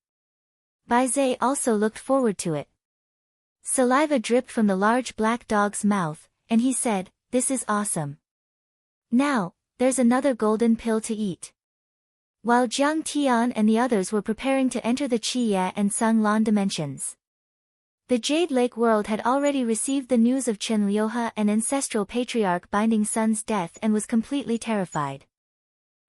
Bai Zai also looked forward to it. Saliva dripped from the large black dog's mouth, and he said, this is awesome. Now, there's another golden pill to eat. While Jiang Tian and the others were preparing to enter the Chiya and Sung Lan dimensions, the Jade Lake world had already received the news of Chen Liuhe and Ancestral Patriarch Binding Sun's death and was completely terrified.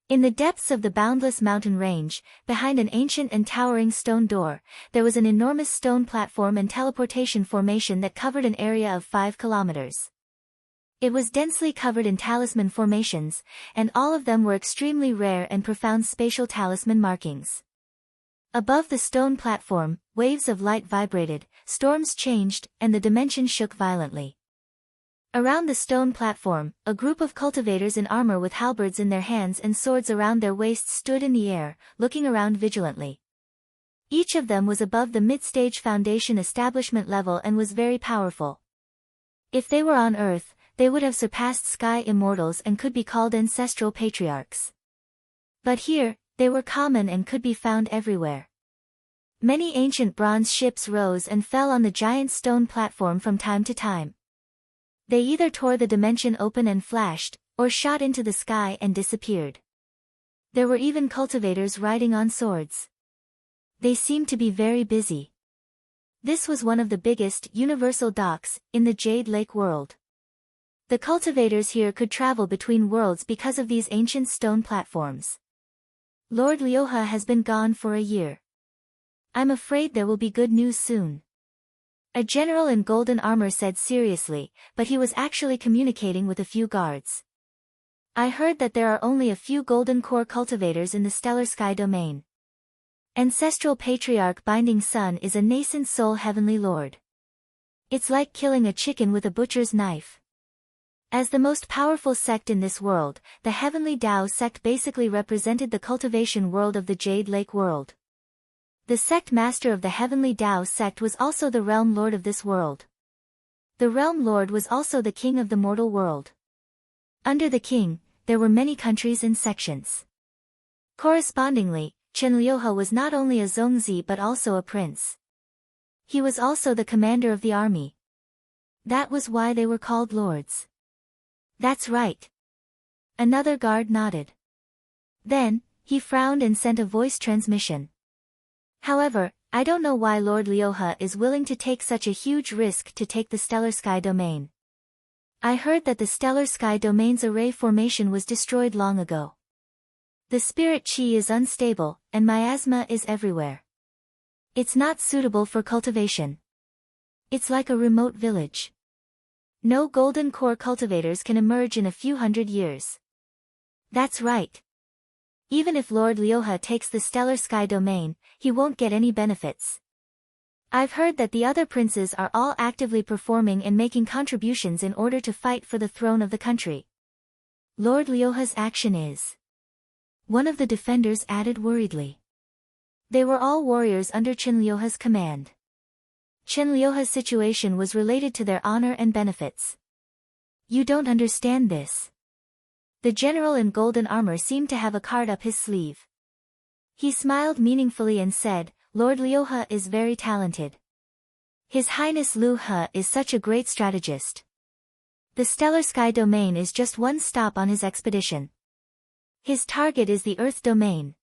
In the depths of the boundless mountain range, behind an ancient and towering stone door, there was an enormous stone platform and teleportation formation that covered an area of 5 kilometers. It was densely covered in talisman formations, and all of them were extremely rare and profound spatial talisman markings. Above the stone platform, waves of light vibrated, storms changed, and the dimension shook violently. Around the stone platform, a group of cultivators in armor with halberds in their hands and swords around their waists stood in the air, looking around vigilantly. Each of them was above the mid-stage foundation establishment level and was very powerful. If they were on Earth, they would have surpassed sky immortals and could be called ancestral patriarchs. But here, they were common and could be found everywhere. Many ancient bronze ships rose and fell on the giant stone platform from time to time. They either tore the dimension open and flashed, or shot into the sky and disappeared. There were even cultivators riding on swords. They seemed to be very busy. This was one of the biggest universal docks in the Jade Lake world. The cultivators here could travel between worlds because of these ancient stone platforms. Lord Lyoha has been gone for a year. I'm afraid there will be good news soon. A general in golden armor said seriously, but he was actually communicating with a few guards. I heard that there are only a few golden core cultivators in the stellar sky domain. Ancestral patriarch Binding Sun is a nascent soul heavenly lord. It's like killing a chicken with a butcher's knife. As the most powerful sect in this world, the Heavenly Tao sect basically represented the cultivation world of the Jade Lake world. The sect master of the Heavenly Tao sect was also the realm lord of this world. The realm lord was also the king of the mortal world. Under the king, there were many countries and sections. Correspondingly, Chen Lyoha was not only a Zongzi but also a prince. He was also the commander of the army. That was why they were called lords. That's right. Another guard nodded. Then, he frowned and sent a voice transmission. However, I don't know why Lord Lyoha is willing to take such a huge risk to take the stellar sky domain. I heard that the stellar sky domain's array formation was destroyed long ago. The spirit chi is unstable, and miasma is everywhere. It's not suitable for cultivation. It's like a remote village. No golden core cultivators can emerge in a few hundred years. That's right. Even if Lord Lyoha takes the stellar sky domain, he won't get any benefits. I've heard that the other princes are all actively performing and making contributions in order to fight for the throne of the country. Lord Lyoha's action is. One of the defenders added worriedly. They were all warriors under Chen Lyoha's command. Chen Lyoha's situation was related to their honor and benefits. You don't understand this. The general in golden armor seemed to have a card up his sleeve. He smiled meaningfully and said, Lord Lyoha is very talented. His Highness Lu He is such a great strategist. The stellar sky domain is just one stop on his expedition. His target is the Earth domain.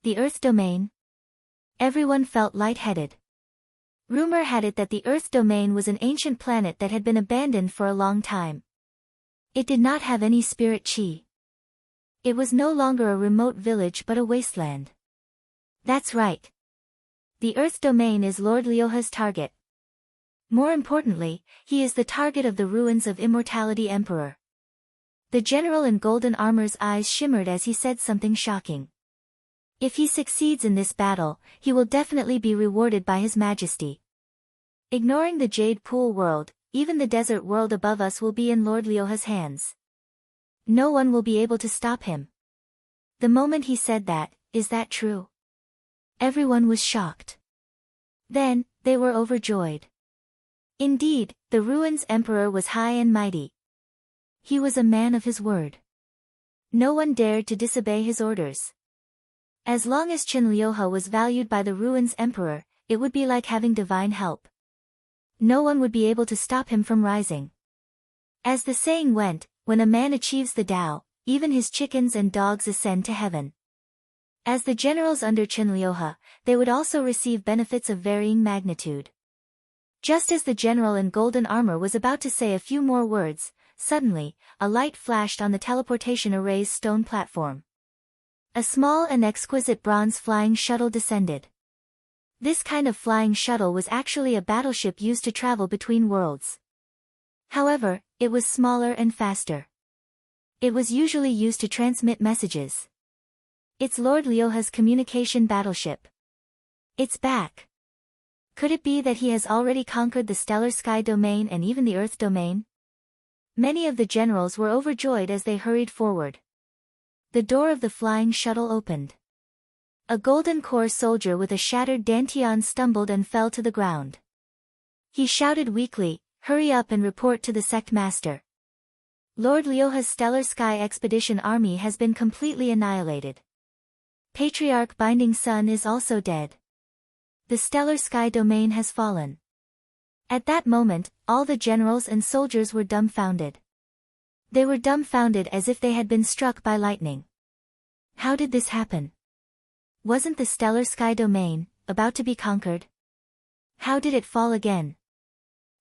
The Earth domain? Everyone felt lightheaded. Rumor had it that the Earth domain was an ancient planet that had been abandoned for a long time. It did not have any spirit chi. It was no longer a remote village but a wasteland. That's right. The Earth domain is Lord Lyoha's target. More importantly, he is the target of the ruins of Immortality Emperor. The general in golden armor's eyes shimmered as he said something shocking. If he succeeds in this battle, he will definitely be rewarded by His Majesty. Ignoring the Jade Pool world, even the desert world above us will be in Lord Lyoha's hands. No one will be able to stop him. The moment he said that, is that true? Everyone was shocked. Then, they were overjoyed. Indeed, the ruins emperor was high and mighty. He was a man of his word. No one dared to disobey his orders. As long as Chen Lyoha was valued by the ruins emperor, it would be like having divine help. No one would be able to stop him from rising. As the saying went, when a man achieves the Tao, even his chickens and dogs ascend to heaven. As the generals under Chen Lyoha, they would also receive benefits of varying magnitude. Just as the general in golden armor was about to say a few more words, suddenly, a light flashed on the teleportation array's stone platform. A small and exquisite bronze flying shuttle descended. This kind of flying shuttle was actually a battleship used to travel between worlds. However, it was smaller and faster. It was usually used to transmit messages. It's Lord Lyoha's communication battleship. It's back. Could it be that he has already conquered the stellar sky domain and even the Earth domain? Many of the generals were overjoyed as they hurried forward. The door of the flying shuttle opened. A golden core soldier with a shattered dantian stumbled and fell to the ground. He shouted weakly, "Hurry up and report to the sect master." Lord Lyoha's Stellar Sky Expedition army has been completely annihilated. Patriarch Binding Sun is also dead. The Stellar Sky domain has fallen. At that moment, all the generals and soldiers were dumbfounded. They were dumbfounded as if they had been struck by lightning. How did this happen? Wasn't the Stellar Sky domain about to be conquered? How did it fall again?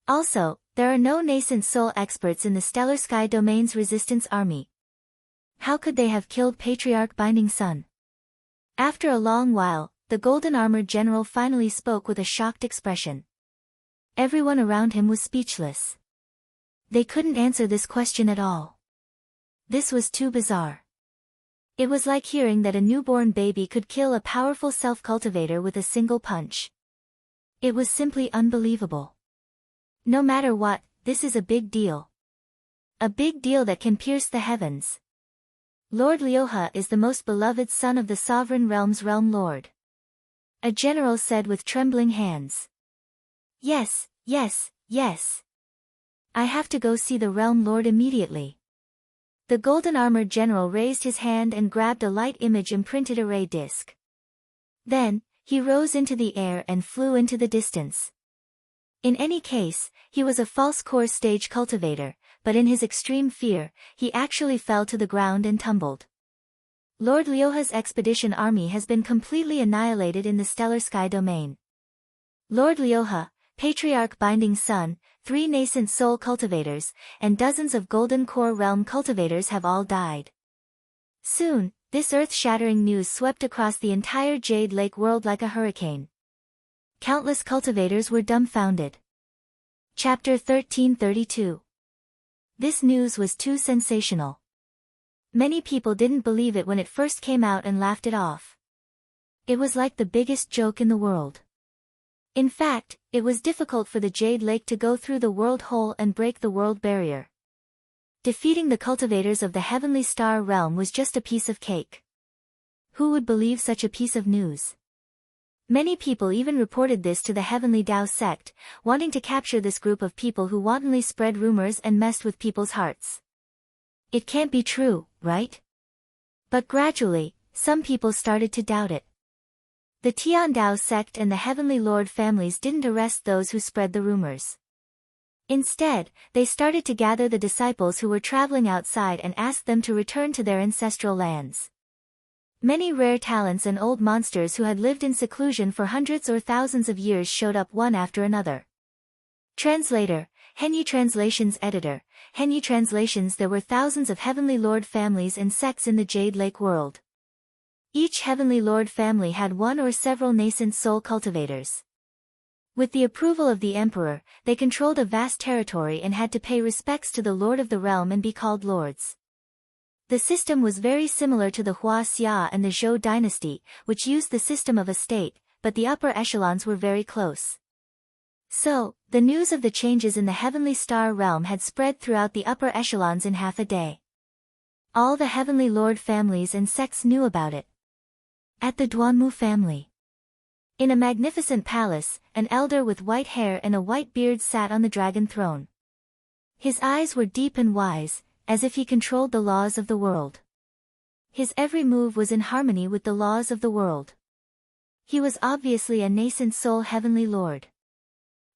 Also, there are no nascent soul experts in the Stellar Sky domain's resistance army. How could they have killed Patriarch Binding Sun? After a long while, the golden-armored general finally spoke with a shocked expression. Everyone around him was speechless. They couldn't answer this question at all. This was too bizarre. It was like hearing that a newborn baby could kill a powerful self-cultivator with a single punch. It was simply unbelievable. No matter what, this is a big deal. A big deal that can pierce the heavens. Lord Lyoha is the most beloved son of the Sovereign Realm's Realm Lord. A general said with trembling hands. Yes, yes, yes. I have to go see the Realm Lord immediately. The golden-armored general raised his hand and grabbed a light image imprinted array disc. Then, he rose into the air and flew into the distance. In any case, he was a false core stage cultivator, but in his extreme fear, he actually fell to the ground and tumbled. Lord Lyoha's expedition army has been completely annihilated in the Stellar Sky domain. Lord Lyoha, Patriarch Binding Sun, 3 nascent soul cultivators, and dozens of golden core realm cultivators have all died. Soon, this earth-shattering news swept across the entire Jade Lake world like a hurricane. Countless cultivators were dumbfounded. Chapter 1332. This news was too sensational. Many people didn't believe it when it first came out and laughed it off. It was like the biggest joke in the world. In fact, it was difficult for the Jade Lake to go through the world hole and break the world barrier. Defeating the cultivators of the Heavenly Star Realm was just a piece of cake. Who would believe such a piece of news? Many people even reported this to the Heavenly Tao sect, wanting to capture this group of people who wantonly spread rumors and messed with people's hearts. It can't be true, right? But gradually, some people started to doubt it. The Tian Dao sect and the Heavenly Lord families didn't arrest those who spread the rumors. Instead, they started to gather the disciples who were traveling outside and asked them to return to their ancestral lands. Many rare talents and old monsters who had lived in seclusion for hundreds or thousands of years showed up one after another. Translator, Henyi Translations Editor, Henyi Translations. There were thousands of Heavenly Lord families and sects in the Jade Lake world. Each Heavenly Lord family had one or several nascent soul cultivators. With the approval of the Emperor, they controlled a vast territory and had to pay respects to the Lord of the Realm and be called lords. The system was very similar to the Hua Xia and the Zhou dynasty, which used the system of a state, but the upper echelons were very close. So, the news of the changes in the Heavenly Star Realm had spread throughout the upper echelons in half a day. All the Heavenly Lord families and sects knew about it. At the Duanmu family. In a magnificent palace, an elder with white hair and a white beard sat on the dragon throne. His eyes were deep and wise, as if he controlled the laws of the world. His every move was in harmony with the laws of the world. He was obviously a nascent soul Heavenly Lord.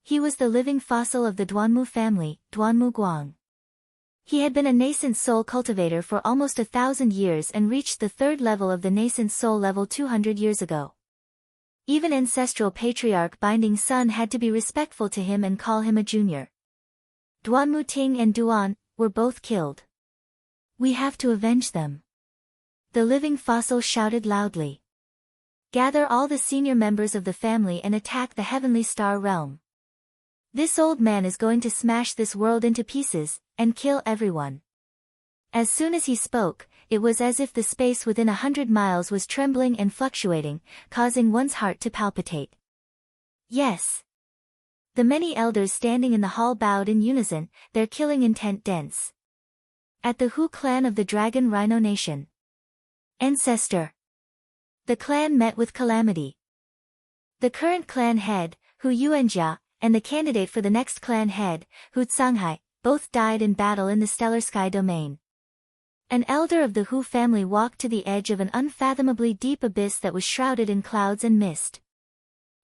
He was the living fossil of the Duanmu family, Duanmu Guang. He had been a nascent soul cultivator for almost 1,000 years and reached the 3rd level of the nascent soul level 200 years ago. Even ancestral Patriarch Binding Sun had to be respectful to him and call him a junior. Duanmu Ting and Duan were both killed. We have to avenge them. The living fossil shouted loudly. Gather all the senior members of the family and attack the Heavenly Star Realm. This old man is going to smash this world into pieces, and kill everyone. As soon as he spoke, it was as if the space within 100 miles was trembling and fluctuating, causing one's heart to palpitate. Yes. The many elders standing in the hall bowed in unison, their killing intent dense. At the Hu clan of the Dragon Rhino Nation. Ancestor. The clan met with calamity. The current clan head, Hu Yuanjia, and the candidate for the next clan head, Hu Canghai, both died in battle in the stellar sky domain. An elder of the Hu family walked to the edge of an unfathomably deep abyss that was shrouded in clouds and mist.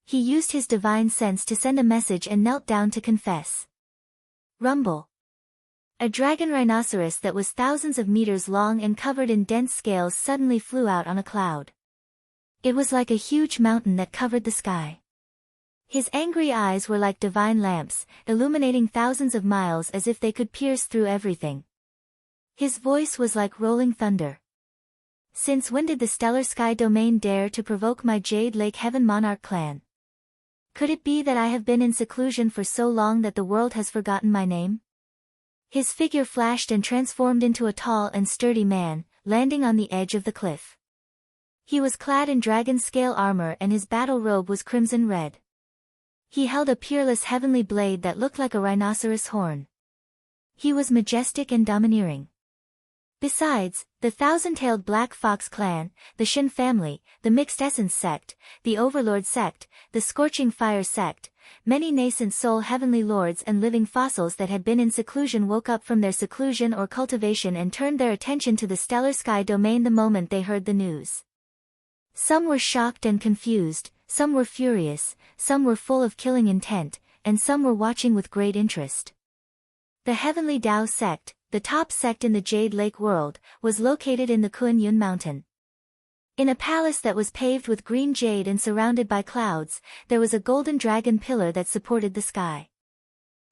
He used his divine sense to send a message and knelt down to confess. Rumble. A dragon rhinoceros that was thousands of meters long and covered in dense scales suddenly flew out on a cloud. It was like a huge mountain that covered the sky. His angry eyes were like divine lamps, illuminating thousands of miles as if they could pierce through everything. His voice was like rolling thunder. Since when did the stellar sky domain dare to provoke my Jade Lake Heaven Monarch clan? Could it be that I have been in seclusion for so long that the world has forgotten my name? His figure flashed and transformed into a tall and sturdy man, landing on the edge of the cliff. He was clad in dragon-scale armor and his battle robe was crimson red. He held a peerless heavenly blade that looked like a rhinoceros horn. He was majestic and domineering. Besides, the thousand-tailed Black Fox clan, the Shin family, the Mixed Essence sect, the Overlord sect, the Scorching Fire sect, many nascent soul heavenly lords and living fossils that had been in seclusion woke up from their seclusion or cultivation and turned their attention to the stellar sky domain the moment they heard the news. Some were shocked and confused, some were furious, some were full of killing intent, and some were watching with great interest. The Heavenly Tao sect, the top sect in the Jade Lake world, was located in the Kuan-Yun mountain. In a palace that was paved with green jade and surrounded by clouds, there was a golden dragon pillar that supported the sky.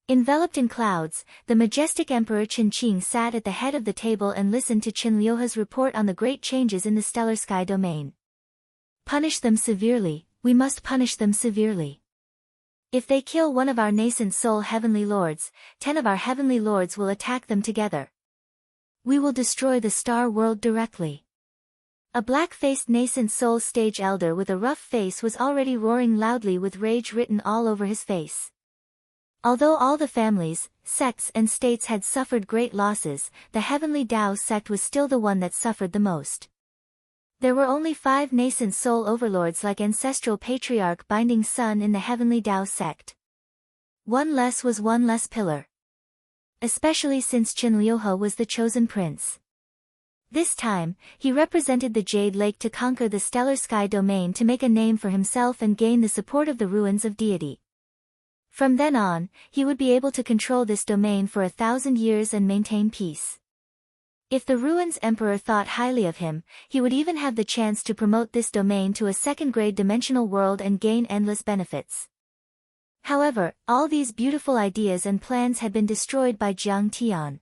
Enveloped in clouds, the majestic Emperor Qin sat at the head of the table and listened to Qin Liuhe's report on the great changes in the stellar sky domain. Punish them severely, we must punish them severely. If they kill one of our nascent soul heavenly lords, 10 of our heavenly lords will attack them together. We will destroy the star world directly. A black-faced nascent soul stage elder with a rough face was already roaring loudly with rage written all over his face. Although all the families, sects and states had suffered great losses, the Heavenly Tao sect was still the one that suffered the most. There were only 5 nascent soul overlords like ancestral patriarch Binding Sun in the Heavenly Tao sect. One less was one less pillar. Especially since Qin Liuhe was the chosen prince. This time, he represented the Jade Lake to conquer the stellar sky domain to make a name for himself and gain the support of the ruins of deity. From then on, he would be able to control this domain for 1,000 years and maintain peace. If the Ruins Emperor thought highly of him, he would even have the chance to promote this domain to a second-grade dimensional world and gain endless benefits. However, all these beautiful ideas and plans had been destroyed by Jiang Tian.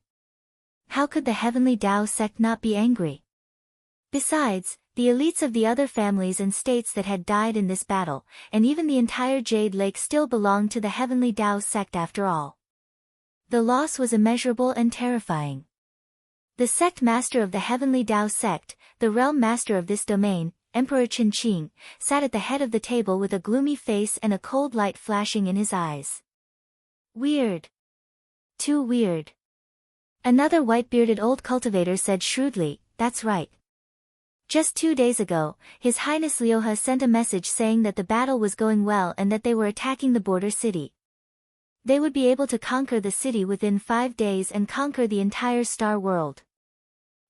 How could the Heavenly Tao sect not be angry? Besides, the elites of the other families and states that had died in this battle, and even the entire Jade Lake still belonged to the Heavenly Tao sect after all. The loss was immeasurable and terrifying. The sect master of the Heavenly Tao sect, the realm master of this domain, Emperor Qin, sat at the head of the table with a gloomy face and a cold light flashing in his eyes. Weird. Too weird. Another white-bearded old cultivator said shrewdly, that's right. Just 2 days ago, His Highness Liuhe sent a message saying that the battle was going well and that they were attacking the border city. They would be able to conquer the city within 5 days and conquer the entire star world.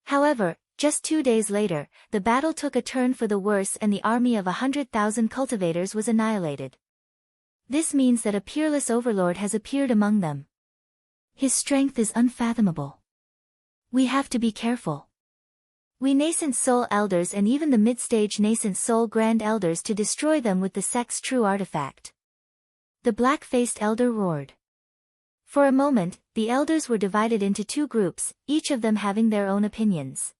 However, just 2 days later, the battle took a turn for the worse and the army of 100,000 cultivators was annihilated. This means that a peerless overlord has appeared among them. His strength is unfathomable. We have to be careful. We nascent soul elders and even the mid-stage nascent soul grand elders to destroy them with the sect's true artifact. The black-faced elder roared. For a moment, the elders were divided into 2 groups, each of them having their own opinions.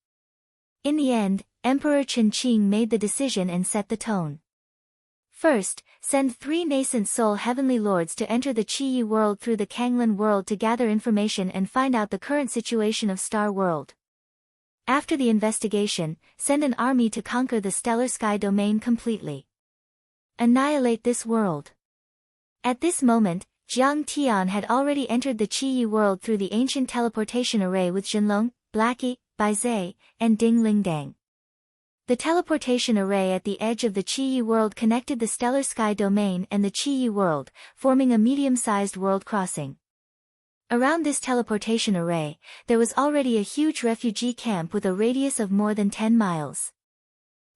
In the end, Emperor Qin made the decision and set the tone. First, send 3 nascent soul heavenly lords to enter the Qi world through the Kanglan world to gather information and find out the current situation of Star World. After the investigation, send an army to conquer the stellar sky domain completely. Annihilate this world. At this moment, Jiang Tian had already entered the Qi world through the ancient teleportation array with Jinlong, Blackie, Baizhe, and Ding Lingdang. The teleportation array at the edge of the Qi world connected the stellar sky domain and the Qi world, forming a medium-sized world crossing. Around this teleportation array, there was already a huge refugee camp with a radius of more than 10 miles.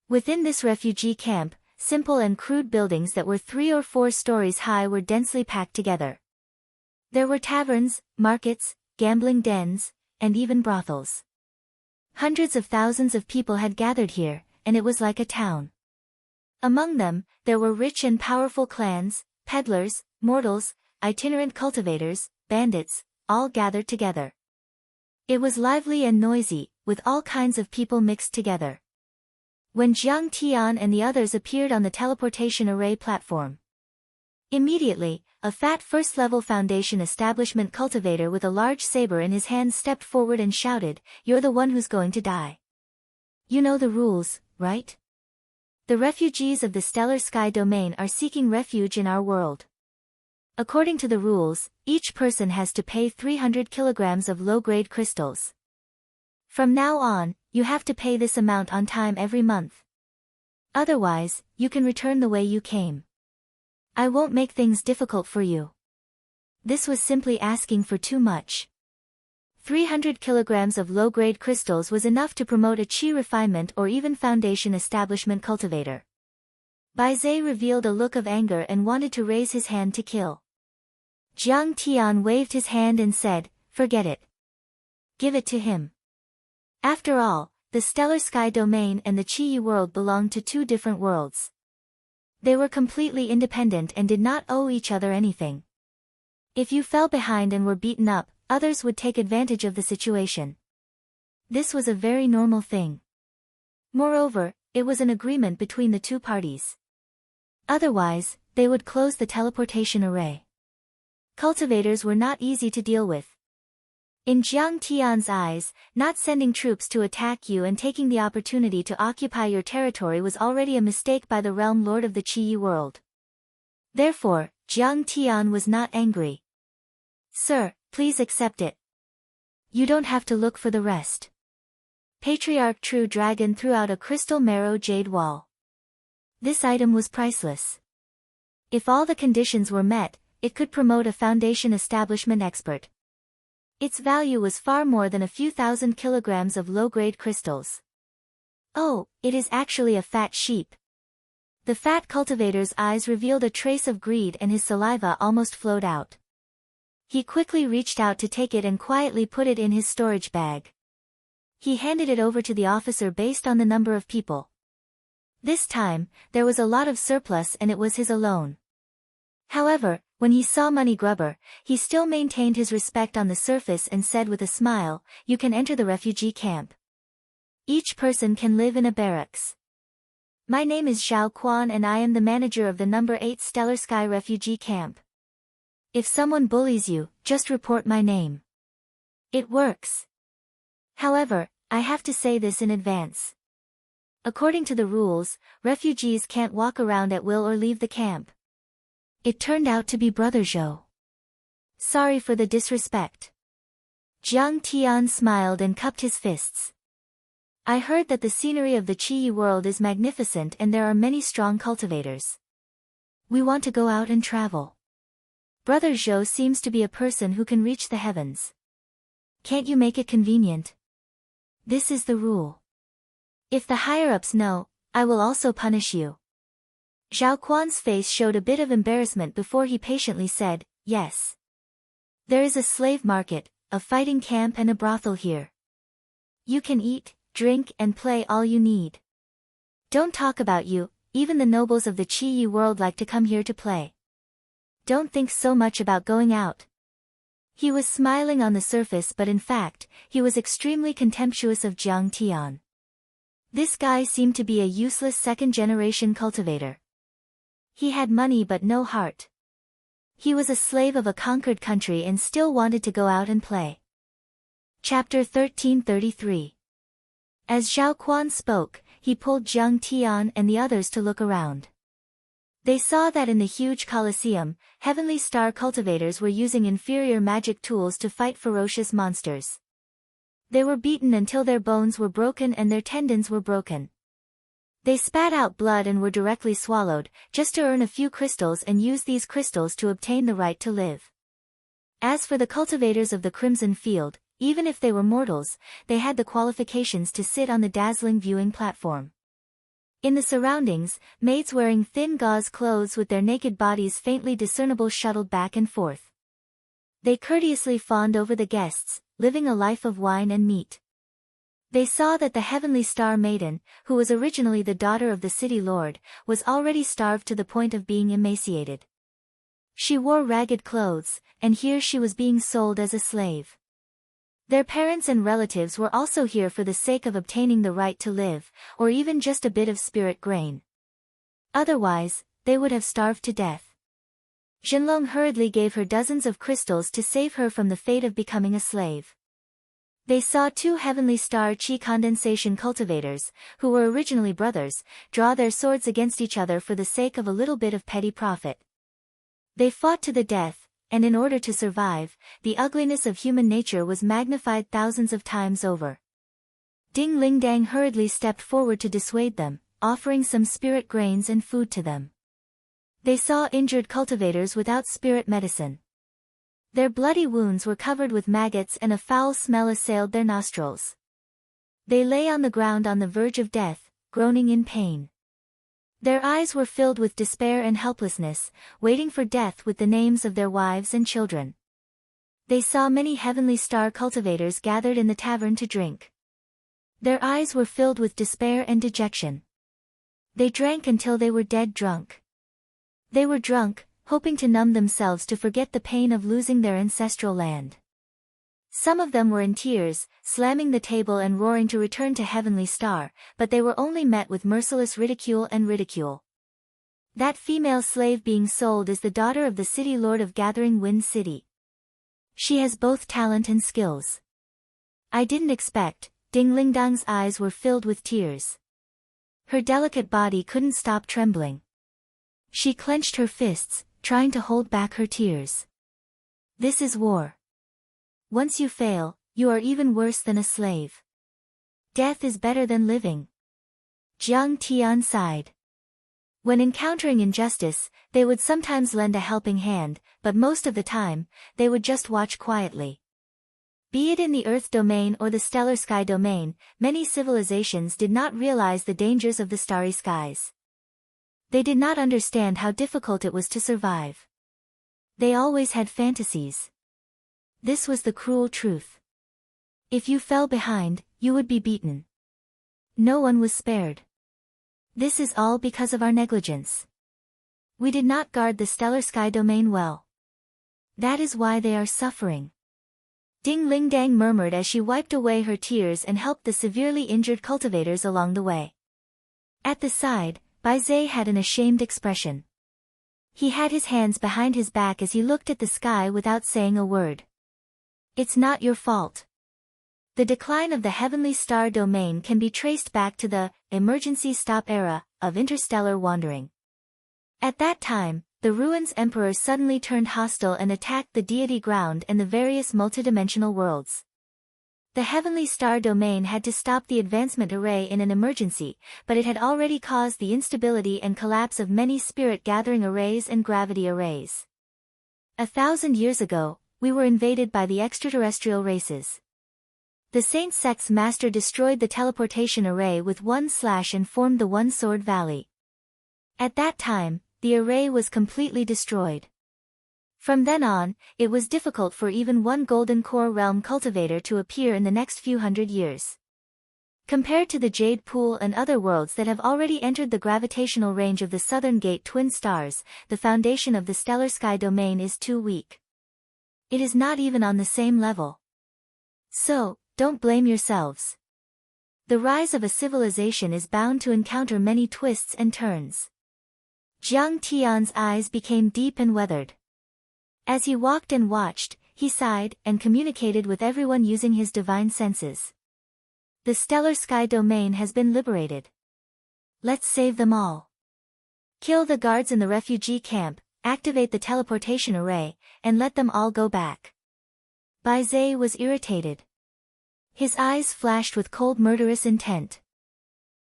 Within this refugee camp, simple and crude buildings that were 3 or 4 stories high were densely packed together. There were taverns, markets, gambling dens, and even brothels. Hundreds of thousands of people had gathered here, and it was like a town. Among them, there were rich and powerful clans, peddlers, mortals, itinerant cultivators, bandits, all gathered together. It was lively and noisy, with all kinds of people mixed together. When Jiang Tian and the others appeared on the teleportation array platform, immediately, a fat first-level foundation establishment cultivator with a large saber in his hand stepped forward and shouted, "You're the one who's going to die. You know the rules, right? The refugees of the Stellar Sky Domain are seeking refuge in our world. According to the rules, each person has to pay 300 kilograms of low-grade crystals. From now on, you have to pay this amount on time every month. Otherwise, you can return the way you came. I won't make things difficult for you." This was simply asking for too much. 300 kilograms of low-grade crystals was enough to promote a chi refinement or even foundation establishment cultivator. Baizé revealed a look of anger and wanted to raise his hand to kill. Jiang Tian waved his hand and said, "Forget it. Give it to him." After all, the Stellar Sky Domain and the Chi world belonged to 2 different worlds. They were completely independent and did not owe each other anything. If you fell behind and were beaten up, others would take advantage of the situation. This was a very normal thing. Moreover, it was an agreement between the 2 parties. Otherwise, they would close the teleportation array. Cultivators were not easy to deal with. In Jiang Tian's eyes, not sending troops to attack you and taking the opportunity to occupy your territory was already a mistake by the realm lord of the Qi world. Therefore, Jiang Tian was not angry. "Sir, please accept it. You don't have to look for the rest." Patriarch True Dragon threw out a crystal marrow jade wall. This item was priceless. If all the conditions were met, it could promote a foundation establishment expert. Its value was far more than a few thousand kilograms of low-grade crystals. "Oh, it is actually a fat sheep." The fat cultivator's eyes revealed a trace of greed and his saliva almost flowed out. He quickly reached out to take it and quietly put it in his storage bag. He handed it over to the officer based on the number of people. This time, there was a lot of surplus and it was his alone. However, when he saw Money Grubber, he still maintained his respect on the surface and said with a smile, "You can enter the refugee camp. Each person can live in a barracks. My name is Zhao Quan and I am the manager of the number 8 Stellar Sky Refugee Camp. If someone bullies you, just report my name. It works. However, I have to say this in advance. According to the rules, refugees can't walk around at will or leave the camp." It turned out to be Brother Zhou. "Sorry for the disrespect." Jiang Tian smiled and cupped his fists. "I heard that the scenery of the Qi world is magnificent and there are many strong cultivators. We want to go out and travel. Brother Zhou seems to be a person who can reach the heavens. Can't you make it convenient? This is the rule. If the higher-ups know, I will also punish you." Zhao Quan's face showed a bit of embarrassment before he patiently said, "Yes. There is a slave market, a fighting camp and a brothel here. You can eat, drink and play all you need. Don't talk about you, even the nobles of the Qi world like to come here to play. Don't think so much about going out." He was smiling on the surface but in fact, he was extremely contemptuous of Jiang Tian. This guy seemed to be a useless second-generation cultivator. He had money but no heart. He was a slave of a conquered country and still wanted to go out and play. Chapter 1333. As Zhao Quan spoke, he pulled Jiang Tian and the others to look around. They saw that in the huge Colosseum, Heavenly Star cultivators were using inferior magic tools to fight ferocious monsters. They were beaten until their bones were broken and their tendons were broken. They spat out blood and were directly swallowed, just to earn a few crystals and use these crystals to obtain the right to live. As for the cultivators of the Crimson Field, even if they were mortals, they had the qualifications to sit on the dazzling viewing platform. In the surroundings, maids wearing thin gauze clothes with their naked bodies faintly discernible shuttled back and forth. They courteously fawned over the guests, living a life of wine and meat. They saw that the heavenly star maiden, who was originally the daughter of the city lord, was already starved to the point of being emaciated. She wore ragged clothes, and here she was being sold as a slave. Their parents and relatives were also here for the sake of obtaining the right to live, or even just a bit of spirit grain. Otherwise, they would have starved to death. Zhenlong hurriedly gave her dozens of crystals to save her from the fate of becoming a slave. They saw two heavenly star chi condensation cultivators, who were originally brothers, draw their swords against each other for the sake of a little bit of petty profit. They fought to the death, and in order to survive, the ugliness of human nature was magnified thousands of times over. Ding Lingdang hurriedly stepped forward to dissuade them, offering some spirit grains and food to them. They saw injured cultivators without spirit medicine. Their bloody wounds were covered with maggots and a foul smell assailed their nostrils. They lay on the ground on the verge of death, groaning in pain. Their eyes were filled with despair and helplessness, waiting for death with the names of their wives and children. They saw many heavenly star cultivators gathered in the tavern to drink. Their eyes were filled with despair and dejection. They drank until they were dead drunk. They were drunk, hoping to numb themselves to forget the pain of losing their ancestral land. Some of them were in tears, slamming the table and roaring to return to Heavenly Star, but they were only met with merciless ridicule and ridicule. That female slave being sold is the daughter of the city lord of Gathering Wind City. She has both talent and skills. I didn't expect. Ding Lingdang's eyes were filled with tears. Her delicate body couldn't stop trembling. She clenched her fists, trying to hold back her tears. This is war. Once you fail, you are even worse than a slave. Death is better than living. Jiang Tian sighed. When encountering injustice, they would sometimes lend a helping hand, but most of the time, they would just watch quietly. Be it in the Earth domain or the stellar sky domain, many civilizations did not realize the dangers of the starry skies. They did not understand how difficult it was to survive. They always had fantasies. This was the cruel truth. If you fell behind, you would be beaten. No one was spared. This is all because of our negligence. We did not guard the stellar sky domain well. That is why they are suffering. Ding Lingdang murmured as she wiped away her tears and helped the severely injured cultivators along the way. At the side, Bai Zhe had an ashamed expression. He had his hands behind his back as he looked at the sky without saying a word. It's not your fault. The decline of the heavenly star domain can be traced back to the emergency stop era of interstellar wandering. At that time, the Ruins Emperor suddenly turned hostile and attacked the deity ground and the various multidimensional worlds. The heavenly star domain had to stop the advancement array in an emergency, but it had already caused the instability and collapse of many spirit gathering arrays and gravity arrays. 1,000 years ago, we were invaded by the extraterrestrial races. The Saint Sect's master destroyed the teleportation array with one slash and formed the One Sword Valley. At that time, the array was completely destroyed. From then on, it was difficult for even one Golden Core Realm cultivator to appear in the next few hundred years. Compared to the Jade Pool and other worlds that have already entered the gravitational range of the Southern Gate twin stars, the foundation of the stellar sky domain is too weak. It is not even on the same level. So, don't blame yourselves. The rise of a civilization is bound to encounter many twists and turns. Jiang Tian's eyes became deep and weathered. As he walked and watched, he sighed and communicated with everyone using his divine senses. The stellar sky domain has been liberated. Let's save them all. Kill the guards in the refugee camp, activate the teleportation array, and let them all go back. Bai Zhe was irritated. His eyes flashed with cold murderous intent.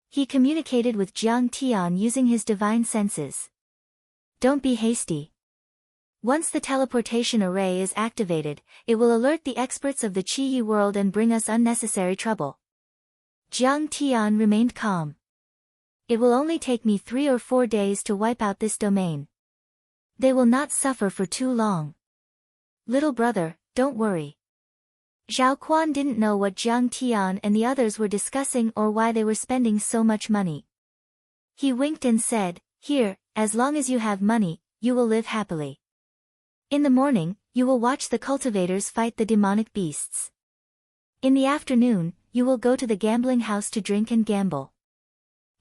He communicated with Jiang Tian using his divine senses. Don't be hasty. Once the teleportation array is activated, it will alert the experts of the Qi world and bring us unnecessary trouble. Jiang Tian remained calm. It will only take me 3 or 4 days to wipe out this domain. They will not suffer for too long. Little brother, don't worry. Zhao Quan didn't know what Jiang Tian and the others were discussing or why they were spending so much money. He winked and said, "Here, as long as you have money, you will live happily. In the morning, you will watch the cultivators fight the demonic beasts. In the afternoon, you will go to the gambling house to drink and gamble.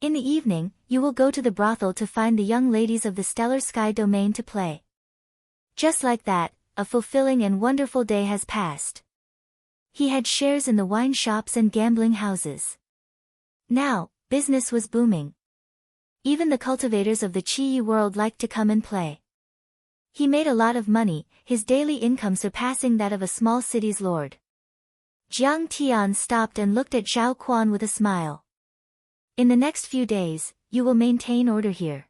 In the evening, you will go to the brothel to find the young ladies of the Stellar Sky domain to play." Just like that, a fulfilling and wonderful day has passed. He had shares in the wine shops and gambling houses. Now, business was booming. Even the cultivators of the Qi world liked to come and play. He made a lot of money, his daily income surpassing that of a small city's lord. Jiang Tian stopped and looked at Zhao Quan with a smile. "In the next few days, you will maintain order here.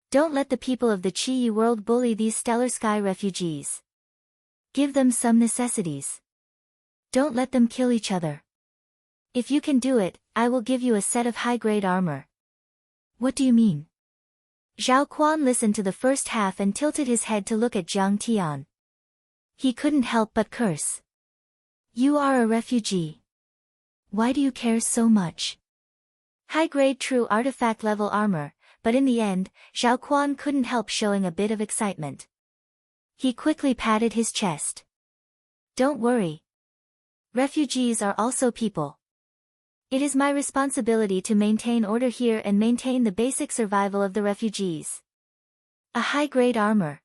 Don't let the people of the Qi world bully these Stellar Sky refugees. Give them some necessities. Don't let them kill each other. If you can do it, I will give you a set of high-grade armor." "What do you mean?" Zhao Quan listened to the first half and tilted his head to look at Jiang Tian. He couldn't help but curse. "You are a refugee. Why do you care so much?" High-grade true artifact-level armor, but in the end, Zhao Quan couldn't help showing a bit of excitement. He quickly patted his chest. "Don't worry. Refugees are also people. It is my responsibility to maintain order here and maintain the basic survival of the refugees." A high-grade armor.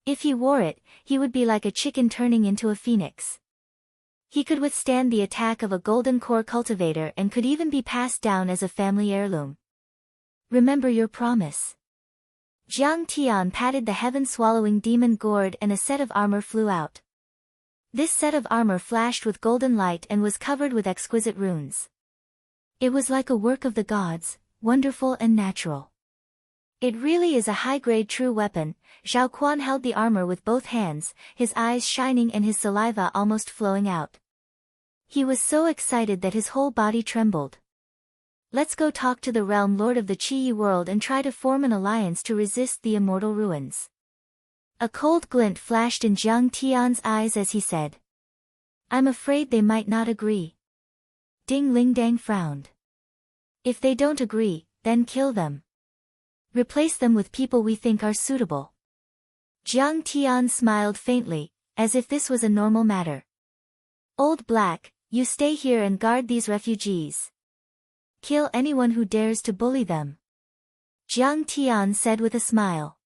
If he wore it, he would be like a chicken turning into a phoenix. He could withstand the attack of a golden core cultivator and could even be passed down as a family heirloom. "Remember your promise." Jiang Tian patted the heaven-swallowing demon gourd and a set of armor flew out. This set of armor flashed with golden light and was covered with exquisite runes. It was like a work of the gods, wonderful and natural. It really is a high-grade true weapon. Zhao Quan held the armor with both hands, his eyes shining and his saliva almost flowing out. He was so excited that his whole body trembled. "Let's go talk to the realm lord of the Qi world and try to form an alliance to resist the immortal ruins." A cold glint flashed in Jiang Tian's eyes as he said, "I'm afraid they might not agree." Ding Lingdang frowned. "If they don't agree, then kill them. Replace them with people we think are suitable." Jiang Tian smiled faintly, as if this was a normal matter. "Old Black, you stay here and guard these refugees. Kill anyone who dares to bully them," Jiang Tian said with a smile.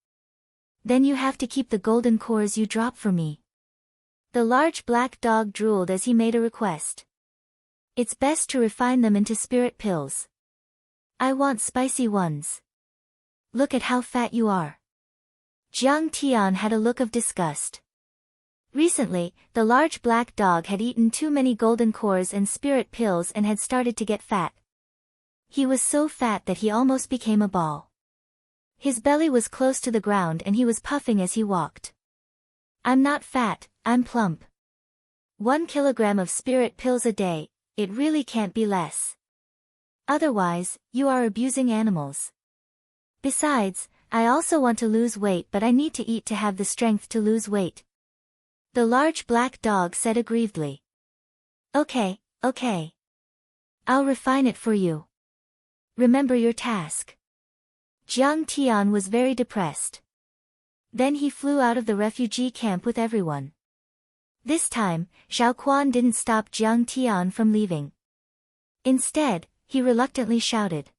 "Then you have to keep the golden cores you drop for me." The large black dog drooled as he made a request. "It's best to refine them into spirit pills. I want spicy ones. Look at how fat you are." Jiang Tian had a look of disgust. Recently, the large black dog had eaten too many golden cores and spirit pills and had started to get fat. He was so fat that he almost became a ball. His belly was close to the ground and he was puffing as he walked. "I'm not fat, I'm plump. 1 kilogram of spirit pills a day, it really can't be less. Otherwise, you are abusing animals. Besides, I also want to lose weight but I need to eat to have the strength to lose weight." The large black dog said aggrievedly. Okay. I'll refine it for you. Remember your task." Jiang Tian was very depressed. Then he flew out of the refugee camp with everyone. This time, Zhao Quan didn't stop Jiang Tian from leaving. Instead, he reluctantly shouted,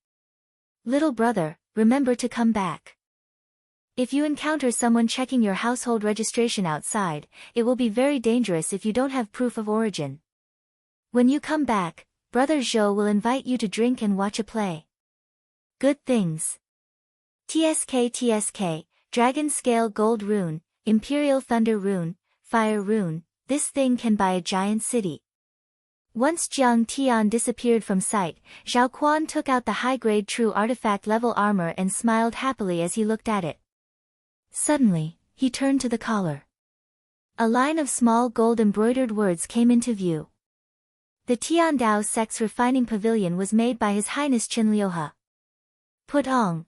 "Little brother, remember to come back. If you encounter someone checking your household registration outside, it will be very dangerous if you don't have proof of origin. When you come back, Brother Zhou will invite you to drink and watch a play. Good things. TSK, Dragon Scale Gold Rune, Imperial Thunder Rune, Fire Rune, this thing can buy a giant city." Once Jiang Tian disappeared from sight, Zhao Quan took out the high-grade true artifact level armor and smiled happily as he looked at it. Suddenly, He turned to the collar. A line of small gold-embroidered words came into view. The Tiandao Sex Refining Pavilion was made by His Highness Qinliuhe. Put on.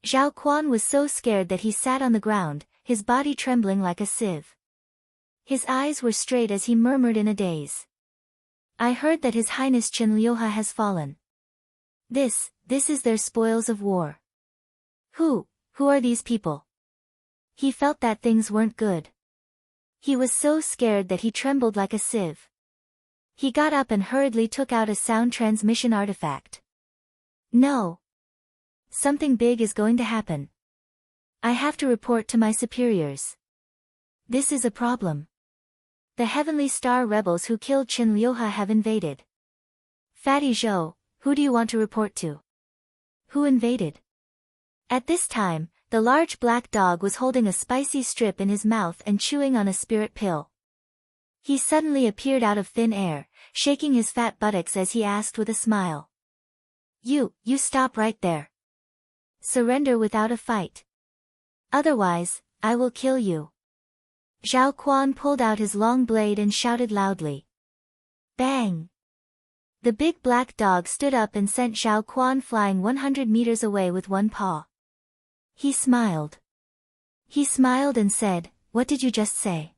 Zhao Quan was so scared that he sat on the ground, his body trembling like a sieve. His eyes were straight as he murmured in a daze. I heard that His Highness Qinliuhe has fallen. This is their spoils of war. Who are these people? He felt that things weren't good. He was so scared that he trembled like a sieve. He got up and hurriedly took out a sound transmission artifact. No. Something big is going to happen. I have to report to my superiors. This is a problem. The Heavenly Star rebels who killed Qinliuhe have invaded. Fatty Zhou, who do you want to report to? Who invaded? At this time, the large black dog was holding a spicy strip in his mouth and chewing on a spirit pill. He suddenly appeared out of thin air, shaking his fat buttocks as he asked with a smile. You stop right there. Surrender without a fight. Otherwise, I will kill you. Zhao Quan pulled out his long blade and shouted loudly. Bang! The big black dog stood up and sent Zhao Quan flying 100 meters away with one paw. He smiled. He smiled and said, What did you just say?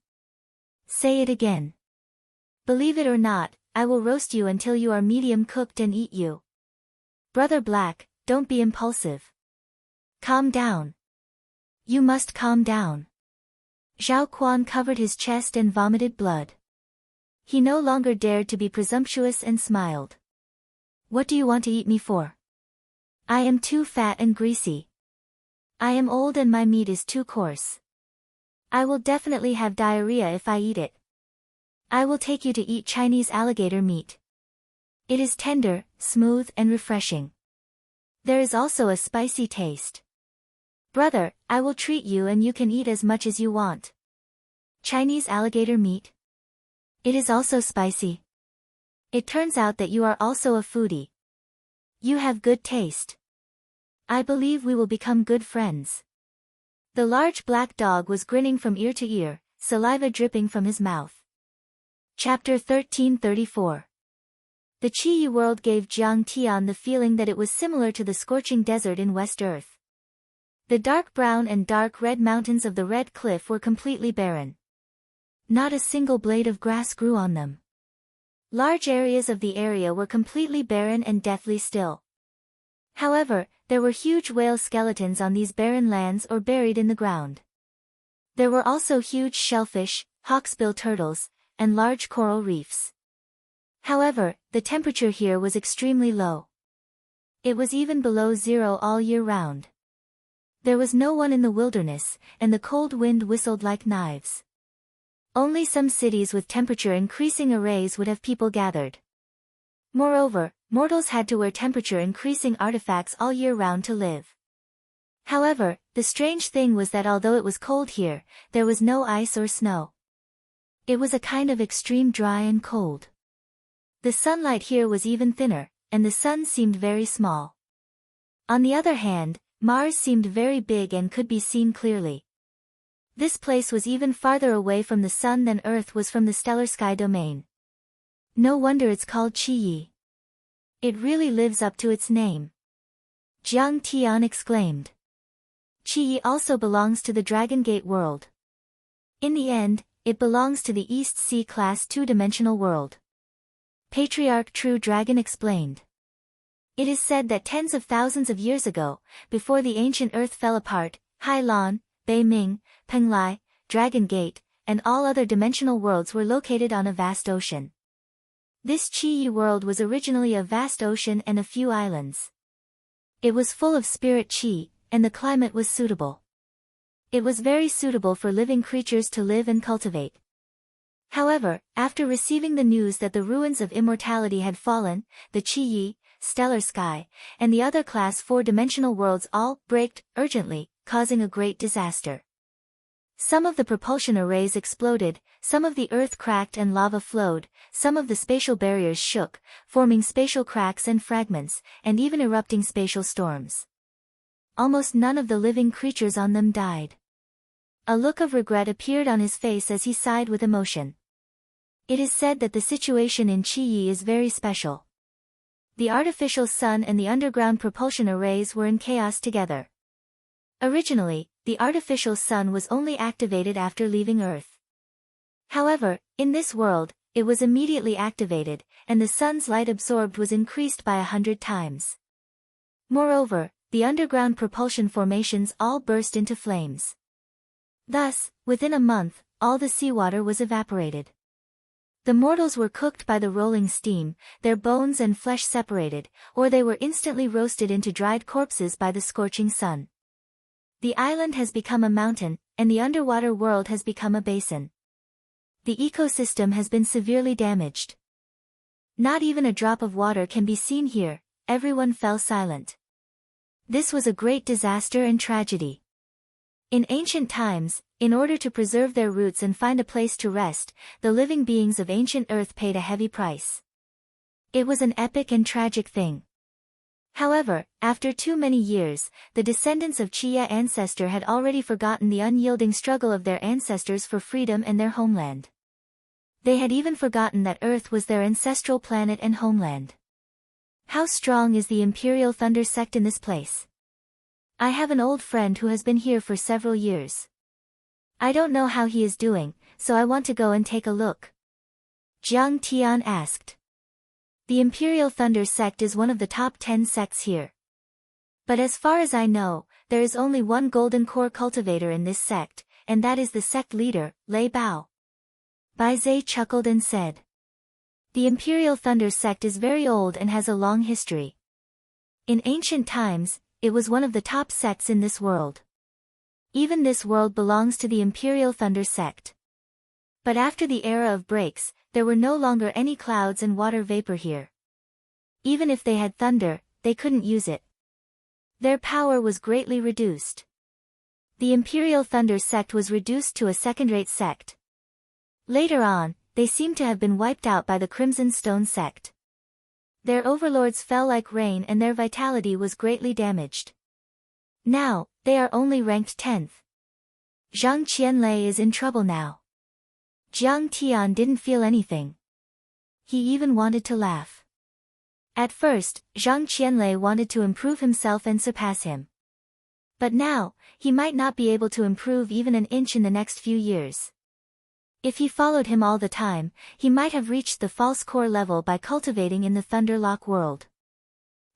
Say it again. Believe it or not, I will roast you until you are medium cooked and eat you. Brother Black, don't be impulsive. Calm down. You must calm down. Zhao Quan covered his chest and vomited blood. He no longer dared to be presumptuous and smiled. What do you want to eat me for? I am too fat and greasy. I am old and my meat is too coarse. I will definitely have diarrhea if I eat it. I will take you to eat Chinese alligator meat. It is tender, smooth and refreshing. There is also a spicy taste. Brother, I will treat you and you can eat as much as you want. Chinese alligator meat? It is also spicy. It turns out that you are also a foodie. You have good taste. I believe we will become good friends. The large black dog was grinning from ear to ear, saliva dripping from his mouth. Chapter 1334. The Qi world gave Jiang Tian the feeling that it was similar to the scorching desert in West Earth. The dark brown and dark red mountains of the Red Cliff were completely barren. Not a single blade of grass grew on them. Large areas of the area were completely barren and deathly still. However, there were huge whale skeletons on these barren lands or buried in the ground. There were also huge shellfish, hawksbill turtles, and large coral reefs. However, the temperature here was extremely low. It was even below zero all year round. There was no one in the wilderness, and the cold wind whistled like knives. Only some cities with temperature increasing arrays would have people gathered. Moreover, mortals had to wear temperature-increasing artifacts all year round to live. However, the strange thing was that although it was cold here, there was no ice or snow. It was a kind of extreme dry and cold. The sunlight here was even thinner, and the sun seemed very small. On the other hand, Mars seemed very big and could be seen clearly. This place was even farther away from the sun than Earth was from the stellar sky domain. No wonder it's called Qi. It really lives up to its name. Jiang Tian exclaimed. Qi also belongs to the Dragon Gate world. In the end, it belongs to the East Sea Class 2-dimensional world. Patriarch True Dragon explained. It is said that tens of thousands of years ago, before the ancient Earth fell apart, Hai Lan, Bei Ming, Penglai, Dragon Gate, and all other dimensional worlds were located on a vast ocean. This Qi world was originally a vast ocean and a few islands. It was full of spirit Qi, and the climate was suitable. It was very suitable for living creatures to live and cultivate. However, after receiving the news that the ruins of immortality had fallen, the Qi, stellar sky, and the other class 4-dimensional worlds all braked urgently, causing a great disaster. Some of the propulsion arrays exploded, some of the earth cracked and lava flowed, some of the spatial barriers shook, forming spatial cracks and fragments, and even erupting spatial storms. Almost none of the living creatures on them died. A look of regret appeared on his face as he sighed with emotion. It is said that the situation in Chiyi is very special. The artificial sun and the underground propulsion arrays were in chaos together. Originally, the artificial sun was only activated after leaving Earth. However, in this world, it was immediately activated, and the sun's light absorbed was increased by 100 times. Moreover, the underground propulsion formations all burst into flames. Thus, within a month, all the seawater was evaporated. The mortals were cooked by the rolling steam, their bones and flesh separated, or they were instantly roasted into dried corpses by the scorching sun. The island has become a mountain, and the underwater world has become a basin. The ecosystem has been severely damaged. Not even a drop of water can be seen here. Everyone fell silent. This was a great disaster and tragedy. In ancient times, in order to preserve their roots and find a place to rest, the living beings of ancient Earth paid a heavy price. It was an epic and tragic thing. However, after too many years, the descendants of Chiya ancestor had already forgotten the unyielding struggle of their ancestors for freedom and their homeland. They had even forgotten that Earth was their ancestral planet and homeland. How strong is the Imperial Thunder sect in this place? I have an old friend who has been here for several years. I don't know how he is doing, so I want to go and take a look. Jiang Tian asked. The Imperial Thunder sect is one of the top 10 sects here. But as far as I know, there is only one golden core cultivator in this sect, and that is the sect leader, Lei Bao. Bai Zhe chuckled and said. The Imperial Thunder sect is very old and has a long history. In ancient times, it was one of the top sects in this world. Even this world belongs to the Imperial Thunder sect. But after the era of breaks, there were no longer any clouds and water vapor here. Even if they had thunder, they couldn't use it. Their power was greatly reduced. The Imperial Thunder sect was reduced to a second-rate sect. Later on, they seem to have been wiped out by the Crimson Stone sect. Their overlords fell like rain and their vitality was greatly damaged. Now, they are only ranked 10th. Zhang Qianlei is in trouble now. Jiang Tian didn't feel anything. He even wanted to laugh. At first, Zhang Qianlei wanted to improve himself and surpass him. But now, he might not be able to improve even an inch in the next few years. If he followed him all the time, he might have reached the false core level by cultivating in the Thunderlock world.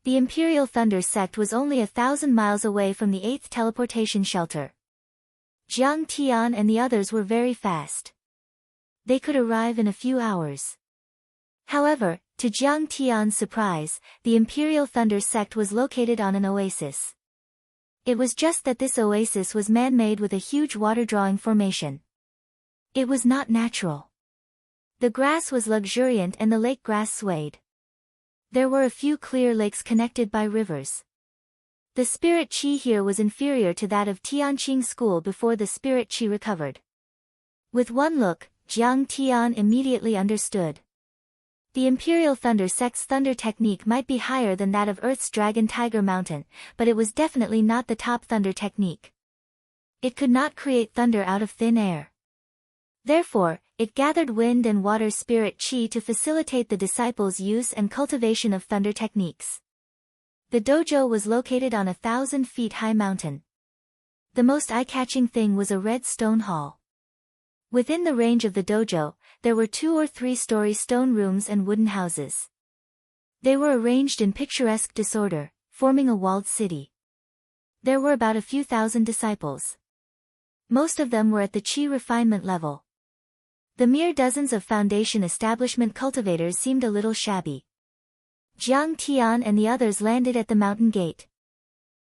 The Imperial Thunder sect was only 1,000 miles away from the 8th teleportation shelter. Jiang Tian and the others were very fast. They could arrive in a few hours. However, to Jiang Tian's surprise, the Imperial Thunder sect was located on an oasis. It was just that this oasis was man-made with a huge water-drawing formation. It was not natural. The grass was luxuriant and the lake grass swayed. There were a few clear lakes connected by rivers. The spirit chi here was inferior to that of Tianqing school before the spirit chi recovered. With one look, Jiang Tian immediately understood. The Imperial Thunder sect's thunder technique might be higher than that of Earth's Dragon Tiger Mountain, but it was definitely not the top thunder technique. It could not create thunder out of thin air. Therefore, it gathered wind and water spirit chi to facilitate the disciples' use and cultivation of thunder techniques. The dojo was located on a 1,000 feet high mountain. The most eye-catching thing was a red stone hall. Within the range of the dojo, there were 2 or 3-story stone rooms and wooden houses. They were arranged in picturesque disorder, forming a walled city. There were about a few thousand disciples. Most of them were at the chi refinement level. The mere dozens of foundation establishment cultivators seemed a little shabby. Jiang Tian and the others landed at the mountain gate.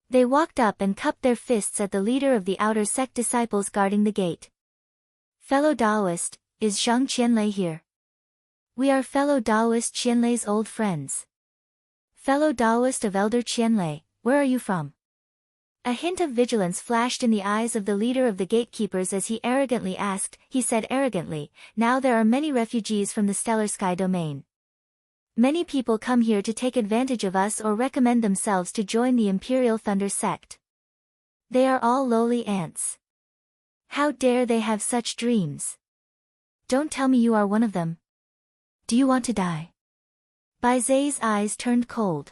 They walked up and cupped their fists at the leader of the outer sect disciples guarding the gate. Fellow Taoist, is Zhang Qianlei here? We are fellow Taoist Qianlei's old friends. Fellow Taoist of Elder Qianlei, where are you from? A hint of vigilance flashed in the eyes of the leader of the gatekeepers as he arrogantly asked. He said arrogantly, now there are many refugees from the Stellar Sky domain. Many people come here to take advantage of us or recommend themselves to join the Imperial Thunder sect. They are all lowly ants. How dare they have such dreams? Don't tell me you are one of them. Do you want to die? Bai Zai's eyes turned cold.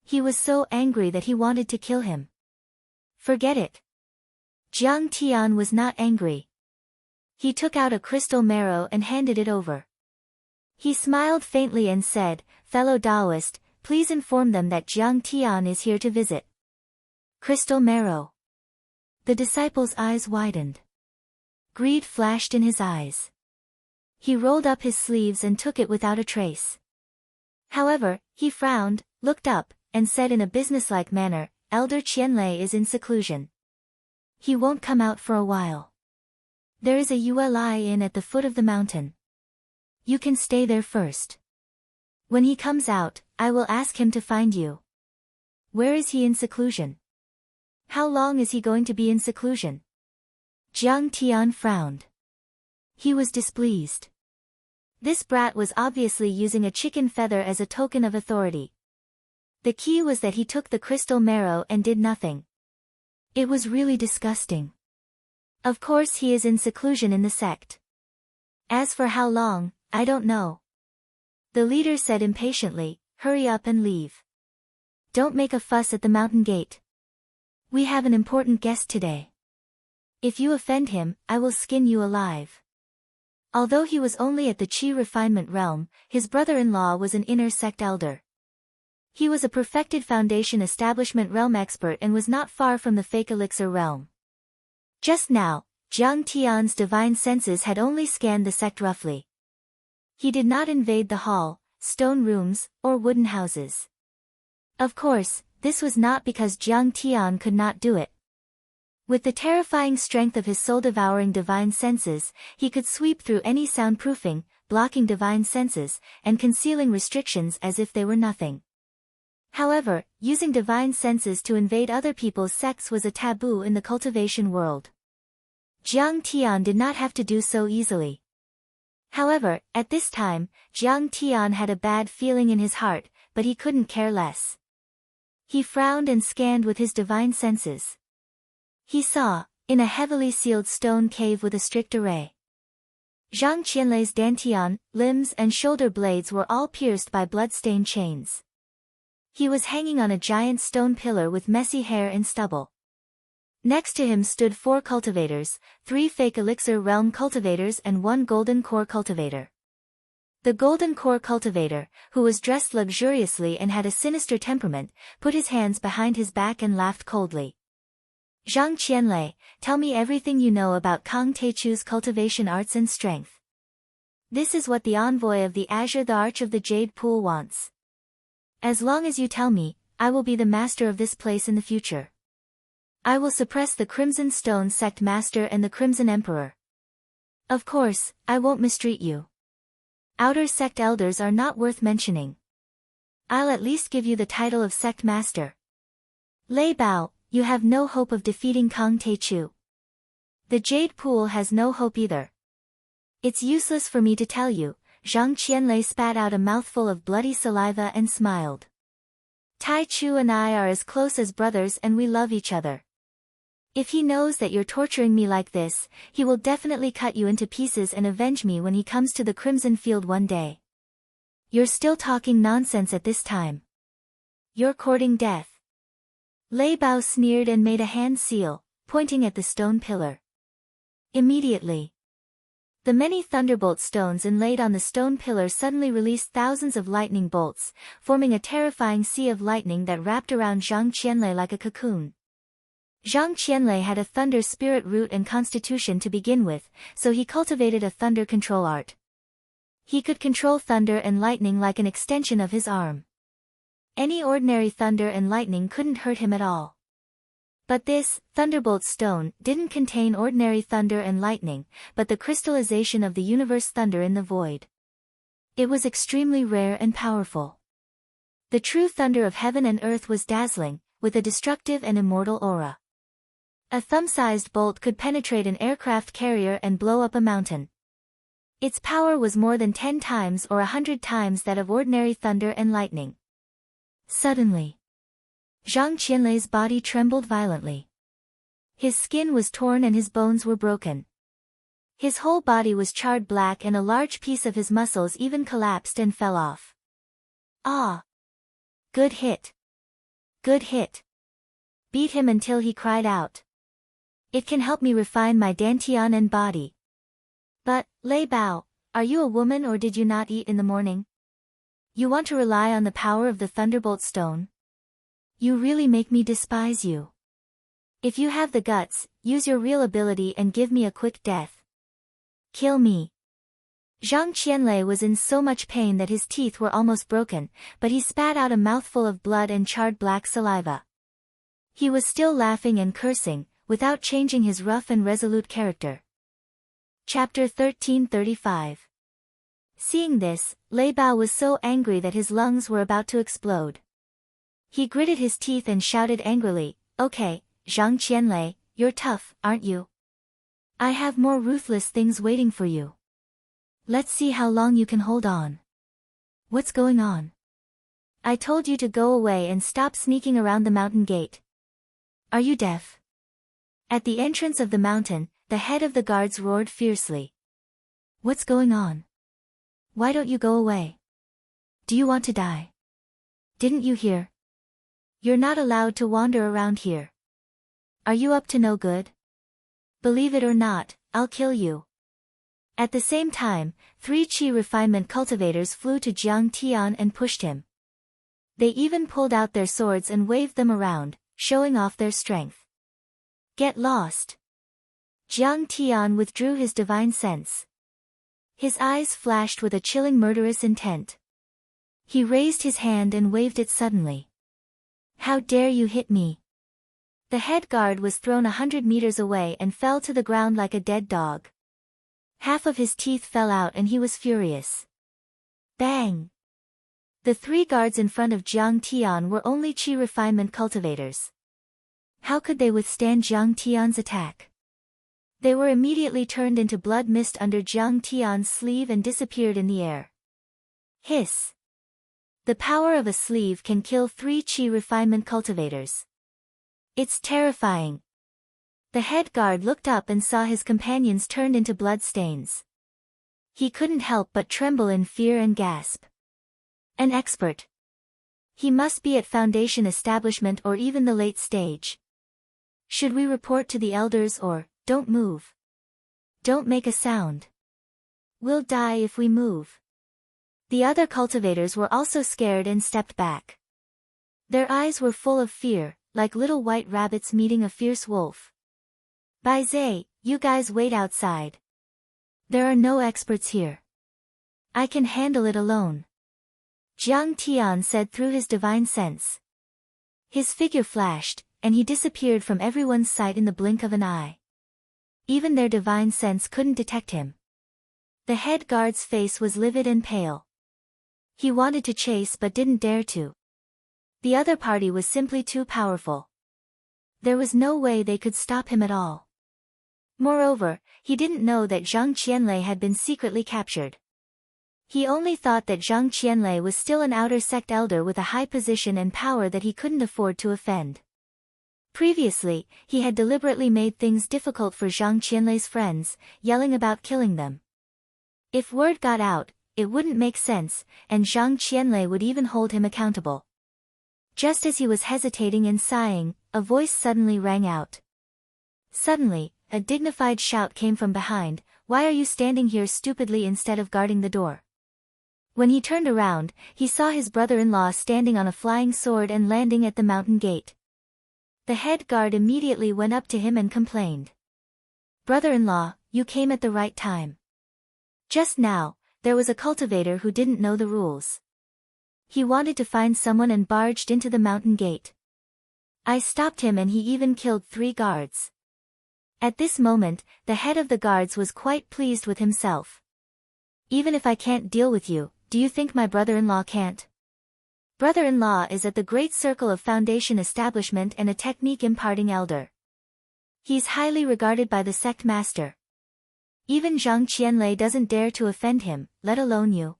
He was so angry that he wanted to kill him. Forget it. Jiang Tian was not angry. He took out a crystal marrow and handed it over. He smiled faintly and said, "Fellow Taoist, please inform them that Jiang Tian is here to visit." Crystal marrow. The disciple's eyes widened. Greed flashed in his eyes. He rolled up his sleeves and took it without a trace. However, he frowned, looked up, and said in a businesslike manner, "Elder Qianlei is in seclusion. He won't come out for a while. There is a Uli inn at the foot of the mountain. You can stay there first. When he comes out, I will ask him to find you." Where is he in seclusion? How long is he going to be in seclusion? Jiang Tian frowned. He was displeased. This brat was obviously using a chicken feather as a token of authority. The key was that he took the crystal marrow and did nothing. It was really disgusting. Of course he is in seclusion in the sect. As for how long, I don't know. The leader said impatiently, "Hurry up and leave. Don't make a fuss at the mountain gate. We have an important guest today. If you offend him, I will skin you alive." Although he was only at the Qi refinement realm, his brother-in-law was an inner sect elder. He was a perfected foundation establishment realm expert and was not far from the fake elixir realm. Just now, Jiang Tian's divine senses had only scanned the sect roughly. He did not invade the hall, stone rooms, or wooden houses. Of course, this was not because Jiang Tian could not do it. With the terrifying strength of his soul-devouring divine senses, he could sweep through any soundproofing, blocking divine senses, and concealing restrictions as if they were nothing. However, using divine senses to invade other people's sects was a taboo in the cultivation world. Jiang Tian did not have to do so easily. However, at this time, Jiang Tian had a bad feeling in his heart, but he couldn't care less. He frowned and scanned with his divine senses. He saw, in a heavily sealed stone cave with a strict array. Zhang Qianlei's dantian, limbs and shoulder blades were all pierced by blood-stained chains. He was hanging on a giant stone pillar with messy hair and stubble. Next to him stood 4 cultivators, 3 fake elixir realm cultivators and 1 golden core cultivator. The golden core cultivator, who was dressed luxuriously and had a sinister temperament, put his hands behind his back and laughed coldly. "Zhang Qianlei, tell me everything you know about Kang Teichu's cultivation arts and strength. This is what the envoy of the Azure, the Arch of the Jade Pool, wants. As long as you tell me, I will be the master of this place in the future. I will suppress the Crimson Stone Sect Master and the Crimson Emperor. Of course, I won't mistreat you. Outer sect elders are not worth mentioning. I'll at least give you the title of Sect Master. Lei Bao, you have no hope of defeating Kang Teichu. The Jade Pool has no hope either. It's useless for me to tell you." Zhang Qianlei spat out a mouthful of bloody saliva and smiled. "Tai Chu and I are as close as brothers and we love each other. If he knows that you're torturing me like this, he will definitely cut you into pieces and avenge me when he comes to the Crimson Field one day. You're still talking nonsense at this time. You're courting death." Lei Bao sneered and made a hand seal, pointing at the stone pillar. Immediately, the many thunderbolt stones inlaid on the stone pillar suddenly released thousands of lightning bolts, forming a terrifying sea of lightning that wrapped around Zhang Qianlei like a cocoon. Zhang Qianlei had a thunder spirit root and constitution to begin with, so he cultivated a thunder control art. He could control thunder and lightning like an extension of his arm. Any ordinary thunder and lightning couldn't hurt him at all. But this, Thunderbolt Stone, didn't contain ordinary thunder and lightning, but the crystallization of the universe thunder in the void. It was extremely rare and powerful. The true thunder of heaven and earth was dazzling, with a destructive and immortal aura. A thumb-sized bolt could penetrate an aircraft carrier and blow up a mountain. Its power was more than 10 times or 100 times that of ordinary thunder and lightning. Suddenly, Zhang Qianlei's body trembled violently. His skin was torn and his bones were broken. His whole body was charred black and a large piece of his muscles even collapsed and fell off. Ah! Good hit. Good hit. Beat him until he cried out. It can help me refine my dantian and body. But, Lei Bao, are you a woman or did you not eat in the morning? You want to rely on the power of the thunderbolt stone? You really make me despise you. If you have the guts, use your real ability and give me a quick death. Kill me. Zhang Qianlei was in so much pain that his teeth were almost broken, but he spat out a mouthful of blood and charred black saliva. He was still laughing and cursing, without changing his rough and resolute character. Chapter 1335. Seeing this, Lei Bao was so angry that his lungs were about to explode. He gritted his teeth and shouted angrily, "Okay, Zhang Qianlei, you're tough, aren't you? I have more ruthless things waiting for you. Let's see how long you can hold on. What's going on? I told you to go away and stop sneaking around the mountain gate. Are you deaf?" At the entrance of the mountain, the head of the guards roared fiercely. "What's going on? Why don't you go away? Do you want to die? Didn't you hear? You're not allowed to wander around here. Are you up to no good? Believe it or not, I'll kill you." At the same time, 3 Qi refinement cultivators flew to Jiang Tian and pushed him. They even pulled out their swords and waved them around, showing off their strength. "Get lost." Jiang Tian withdrew his divine sense. His eyes flashed with a chilling murderous intent. He raised his hand and waved it suddenly. "How dare you hit me?" The head guard was thrown 100 meters away and fell to the ground like a dead dog. Half of his teeth fell out and he was furious. Bang! The 3 guards in front of Jiang Tian were only Qi refinement cultivators. How could they withstand Jiang Tian's attack? They were immediately turned into blood mist under Jiang Tian's sleeve and disappeared in the air. Hiss! The power of a sleeve can kill 3 Qi refinement cultivators. It's terrifying. The head guard looked up and saw his companions turned into blood stains. He couldn't help but tremble in fear and gasp. An expert. He must be at Foundation establishment or even the late stage. Should we report to the elders or, don't move? Don't make a sound. We'll die if we move. The other cultivators were also scared and stepped back. Their eyes were full of fear, like little white rabbits meeting a fierce wolf. Bai Zai, you guys wait outside. There are no experts here. I can handle it alone. Jiang Tian said through his divine sense. His figure flashed, and he disappeared from everyone's sight in the blink of an eye. Even their divine sense couldn't detect him. The head guard's face was livid and pale. He wanted to chase but didn't dare to. The other party was simply too powerful. There was no way they could stop him at all. Moreover, he didn't know that Zhang Qianlei had been secretly captured. He only thought that Zhang Qianlei was still an outer sect elder with a high position and power that he couldn't afford to offend. Previously, he had deliberately made things difficult for Zhang Qianlei's friends, yelling about killing them. If word got out, it wouldn't make sense, and Zhang Qianlei would even hold him accountable. Just as he was hesitating and sighing, a voice suddenly rang out. Suddenly, a dignified shout came from behind, "Why are you standing here stupidly instead of guarding the door?" When he turned around, he saw his brother-in-law standing on a flying sword and landing at the mountain gate. The head guard immediately went up to him and complained. "Brother-in-law, you came at the right time. Just now, there was a cultivator who didn't know the rules. He wanted to find someone and barged into the mountain gate. I stopped him and he even killed 3 guards." At this moment, the head of the guards was quite pleased with himself. "Even if I can't deal with you, do you think my brother-in-law can't?" Brother-in-law is at the Great Circle of Foundation establishment and a technique imparting elder. He's highly regarded by the sect master. Even Zhang Qianlei doesn't dare to offend him, let alone you.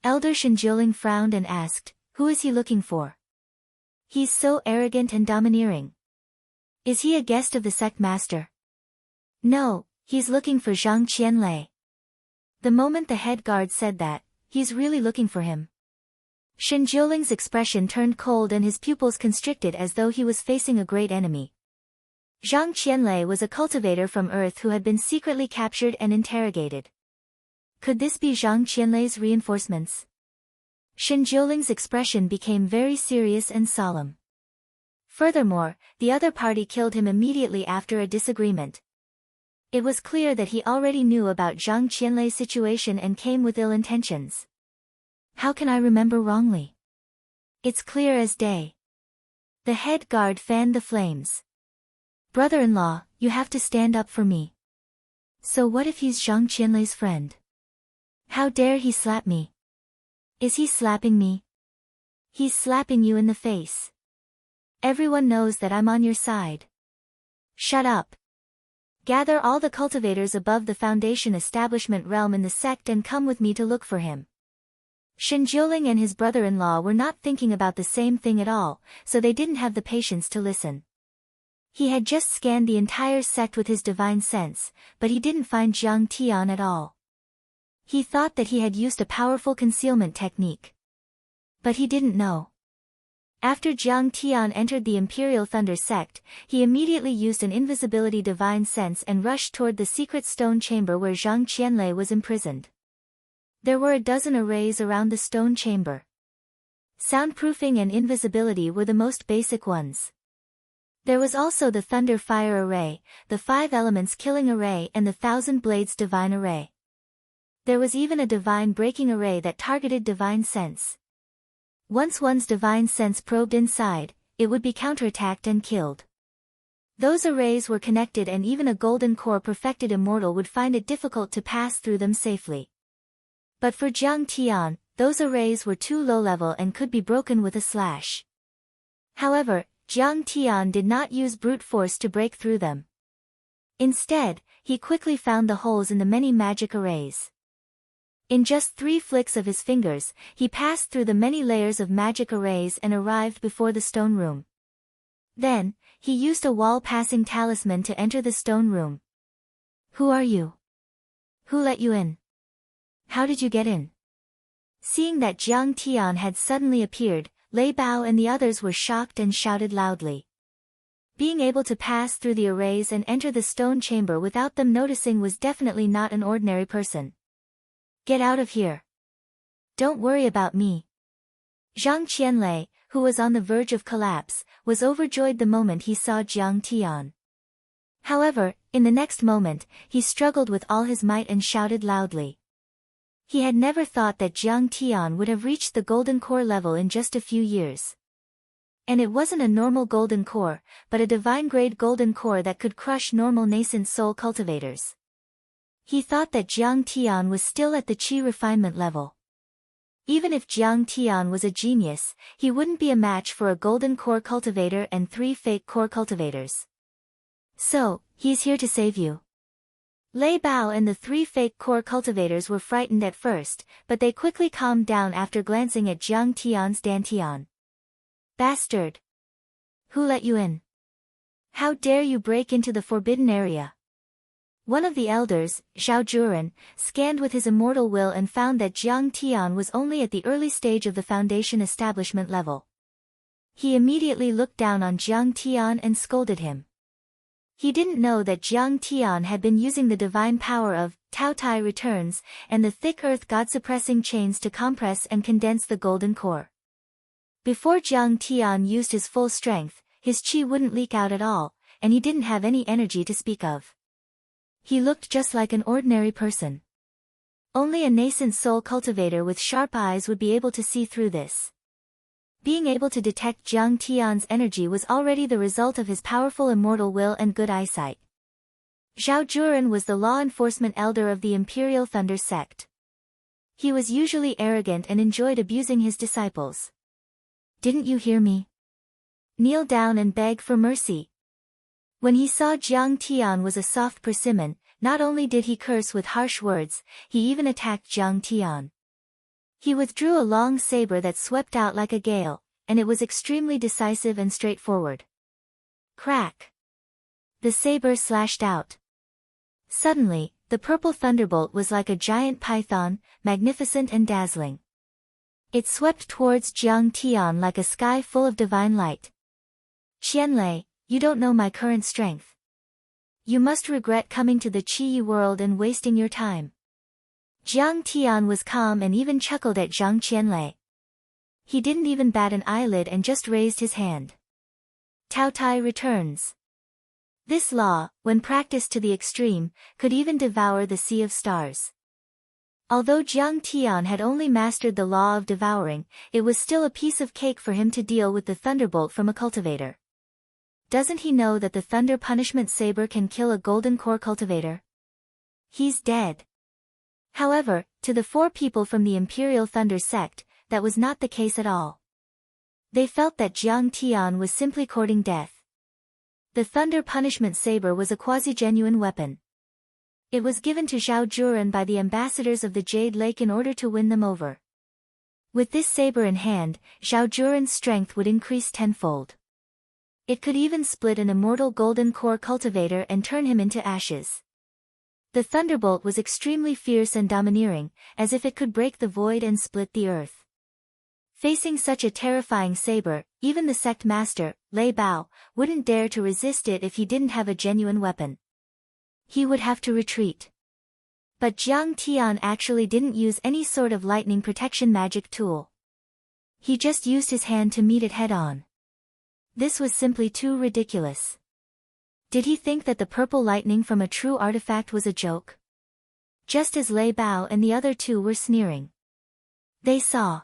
Elder Shenjiling frowned and asked, "Who is he looking for? He's so arrogant and domineering." Is he a guest of the sect master? No, he's looking for Zhang Qianlei. The moment the head guard said that, he's really looking for him. Shen Jiuling's expression turned cold and his pupils constricted as though he was facing a great enemy. Zhang Qianlei was a cultivator from Earth who had been secretly captured and interrogated. Could this be Zhang Qianlei's reinforcements? Shen Jiuling's expression became very serious and solemn. Furthermore, the other party killed him immediately after a disagreement. It was clear that he already knew about Zhang Qianlei's situation and came with ill intentions. How can I remember wrongly? It's clear as day. The head guard fanned the flames. Brother-in-law, you have to stand up for me. So what if he's Zhang Qianlei's friend? How dare he slap me? Is he slapping me? He's slapping you in the face. Everyone knows that I'm on your side. Shut up. Gather all the cultivators above the foundation establishment realm in the sect and come with me to look for him. Shen Jiuling and his brother-in-law were not thinking about the same thing at all, so they didn't have the patience to listen. He had just scanned the entire sect with his divine sense, but he didn't find Jiang Tian at all. He thought that he had used a powerful concealment technique. But he didn't know. After Jiang Tian entered the Imperial Thunder sect, he immediately used an invisibility divine sense and rushed toward the secret stone chamber where Zhang Qianlei was imprisoned. There were a dozen arrays around the stone chamber. Soundproofing and invisibility were the most basic ones. There was also the Thunder Fire Array, the 5 Elements Killing Array and the 1,000 Blades Divine Array. There was even a Divine Breaking Array that targeted Divine Sense. Once one's Divine Sense probed inside, it would be counterattacked and killed. Those arrays were connected and even a golden core perfected immortal would find it difficult to pass through them safely. But for Jiang Tian, those arrays were too low-level and could be broken with a slash. However, Jiang Tian did not use brute force to break through them. Instead, he quickly found the holes in the many magic arrays. In just 3 flicks of his fingers, he passed through the many layers of magic arrays and arrived before the stone room. Then, he used a wall-passing talisman to enter the stone room. Who are you? Who let you in? How did you get in? Seeing that Jiang Tian had suddenly appeared, Lei Bao and the others were shocked and shouted loudly. Being able to pass through the arrays and enter the stone chamber without them noticing was definitely not an ordinary person. Get out of here. Don't worry about me. Zhang Qianlei, who was on the verge of collapse, was overjoyed the moment he saw Jiang Tian. However, in the next moment, he struggled with all his might and shouted loudly. He had never thought that Jiang Tian would have reached the golden core level in just a few years. And it wasn't a normal golden core, but a divine-grade golden core that could crush normal nascent soul cultivators. He thought that Jiang Tian was still at the Qi refinement level. Even if Jiang Tian was a genius, he wouldn't be a match for a golden core cultivator and 3 fake core cultivators. So, he's here to save you. Lei Bao and the 3 fake core cultivators were frightened at first, but they quickly calmed down after glancing at Jiang Tian's dantian. Bastard! Who let you in? How dare you break into the forbidden area? One of the elders, Zhao Juren, scanned with his immortal will and found that Jiang Tian was only at the early stage of the foundation establishment level. He immediately looked down on Jiang Tian and scolded him. He didn't know that Jiang Tian had been using the divine power of Tao Tai returns and the thick earth god-suppressing chains to compress and condense the golden core. Before Jiang Tian used his full strength, his qi wouldn't leak out at all, and he didn't have any energy to speak of. He looked just like an ordinary person. Only a nascent soul cultivator with sharp eyes would be able to see through this. Being able to detect Jiang Tian's energy was already the result of his powerful immortal will and good eyesight. Zhao Juren was the law enforcement elder of the Imperial Thunder sect. He was usually arrogant and enjoyed abusing his disciples. Didn't you hear me? Kneel down and beg for mercy. When he saw Jiang Tian was a soft persimmon, not only did he curse with harsh words, he even attacked Jiang Tian. He withdrew a long saber that swept out like a gale, and it was extremely decisive and straightforward. Crack! The saber slashed out. Suddenly, the purple thunderbolt was like a giant python, magnificent and dazzling. It swept towards Jiang Tian like a sky full of divine light. Qianlei, you don't know my current strength. You must regret coming to the Qi world and wasting your time. Jiang Tian was calm and even chuckled at Zhang Qianlei. He didn't even bat an eyelid and just raised his hand. Taotai returns. This law, when practiced to the extreme, could even devour the sea of stars. Although Jiang Tian had only mastered the law of devouring, it was still a piece of cake for him to deal with the thunderbolt from a cultivator. Doesn't he know that the thunder punishment saber can kill a golden core cultivator? He's dead. However, to the 4 people from the Imperial Thunder sect, that was not the case at all. They felt that Jiang Tian was simply courting death. The thunder punishment saber was a quasi-genuine weapon. It was given to Zhao Juran by the ambassadors of the Jade Lake in order to win them over. With this saber in hand, Zhao Juran's strength would increase tenfold. It could even split an immortal golden core cultivator and turn him into ashes. The thunderbolt was extremely fierce and domineering, as if it could break the void and split the earth. Facing such a terrifying saber, even the sect master, Lei Bao, wouldn't dare to resist it if he didn't have a genuine weapon. He would have to retreat. But Jiang Tian actually didn't use any sort of lightning protection magic tool. He just used his hand to meet it head-on. This was simply too ridiculous. Did he think that the purple lightning from a true artifact was a joke? Just as Lei Bao and the other 2 were sneering. They saw.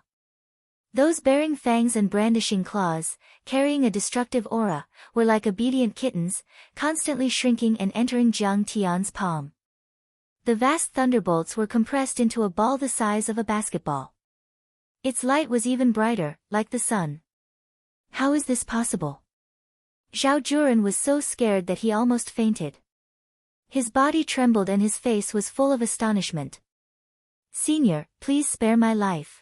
Those bearing fangs and brandishing claws, carrying a destructive aura, were like obedient kittens, constantly shrinking and entering Jiang Tian's palm. The vast thunderbolts were compressed into a ball the size of a basketball. Its light was even brighter, like the sun. How is this possible? Zhao Juran was so scared that he almost fainted. His body trembled and his face was full of astonishment. Senior, please spare my life.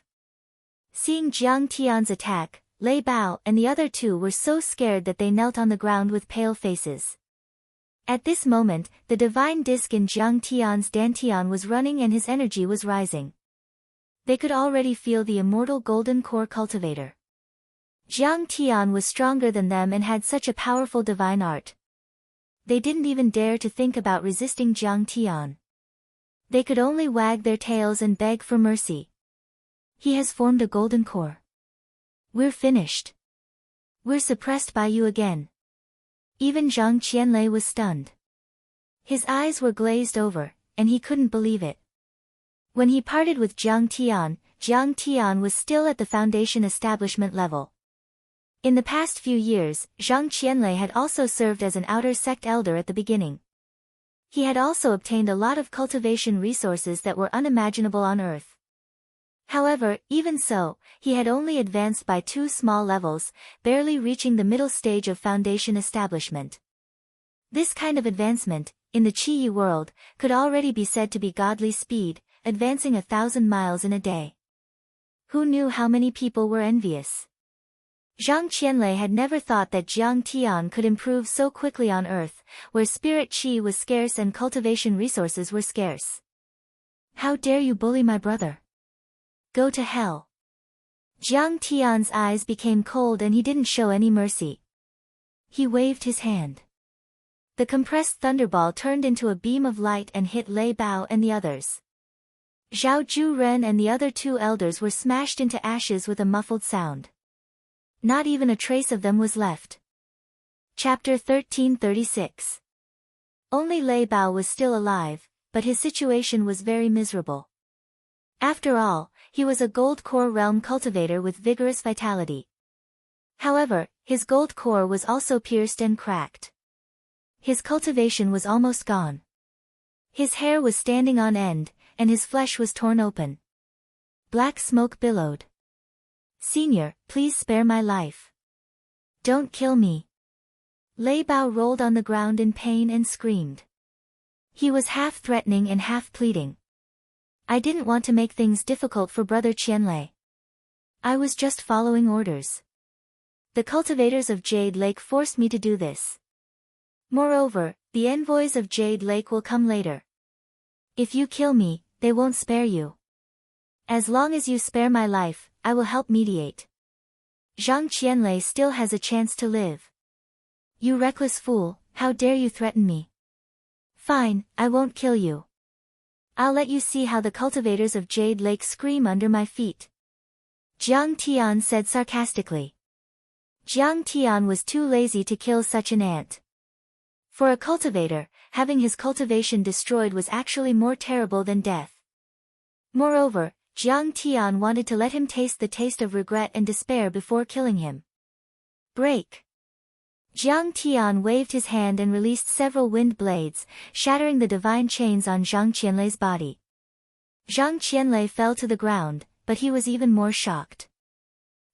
Seeing Jiang Tian's attack, Lei Bao and the other 2 were so scared that they knelt on the ground with pale faces. At this moment, the divine disc in Jiang Tian's dantian was running and his energy was rising. They could already feel the immortal golden core cultivator. Jiang Tian was stronger than them and had such a powerful divine art. They didn't even dare to think about resisting Jiang Tian. They could only wag their tails and beg for mercy. He has formed a golden core. We're finished. We're suppressed by you again. Even Zhang Qianlei was stunned. His eyes were glazed over, and he couldn't believe it. When he parted with Jiang Tian was still at the foundation establishment level. In the past few years, Zhang Qianlei had also served as an outer sect elder at the beginning. He had also obtained a lot of cultivation resources that were unimaginable on Earth. However, even so, he had only advanced by 2 small levels, barely reaching the middle stage of foundation establishment. This kind of advancement, in the Qi world, could already be said to be godly speed, advancing 1,000 miles in a day. Who knew how many people were envious? Zhang Qianlei had never thought that Jiang Tian could improve so quickly on Earth, where spirit qi was scarce and cultivation resources were scarce. How dare you bully my brother? Go to hell. Jiang Tian's eyes became cold and he didn't show any mercy. He waved his hand. The compressed thunderball turned into a beam of light and hit Lei Bao and the others. Zhao Juren and the other 2 elders were smashed into ashes with a muffled sound. Not even a trace of them was left. Chapter 1336. Only Lei Bao was still alive, but his situation was very miserable. After all, he was a gold core realm cultivator with vigorous vitality. However, his gold core was also pierced and cracked. His cultivation was almost gone. His hair was standing on end, and his flesh was torn open. Black smoke billowed. Senior, please spare my life. Don't kill me. Lei Bao rolled on the ground in pain and screamed. He was half threatening and half pleading. I didn't want to make things difficult for Brother Qianlei. I was just following orders. The cultivators of Jade Lake forced me to do this. Moreover, the envoys of Jade Lake will come later. If you kill me, they won't spare you. As long as you spare my life, I will help mediate. Zhang Qianlei still has a chance to live. You reckless fool, how dare you threaten me? Fine, I won't kill you. I'll let you see how the cultivators of Jade Lake scream under my feet. Jiang Tian said sarcastically. Jiang Tian was too lazy to kill such an ant. For a cultivator, having his cultivation destroyed was actually more terrible than death. Moreover, Jiang Tian wanted to let him taste the taste of regret and despair before killing him. Break! Jiang Tian waved his hand and released several wind blades, shattering the divine chains on Zhang Qianlei's body. Zhang Qianlei fell to the ground, but he was even more shocked.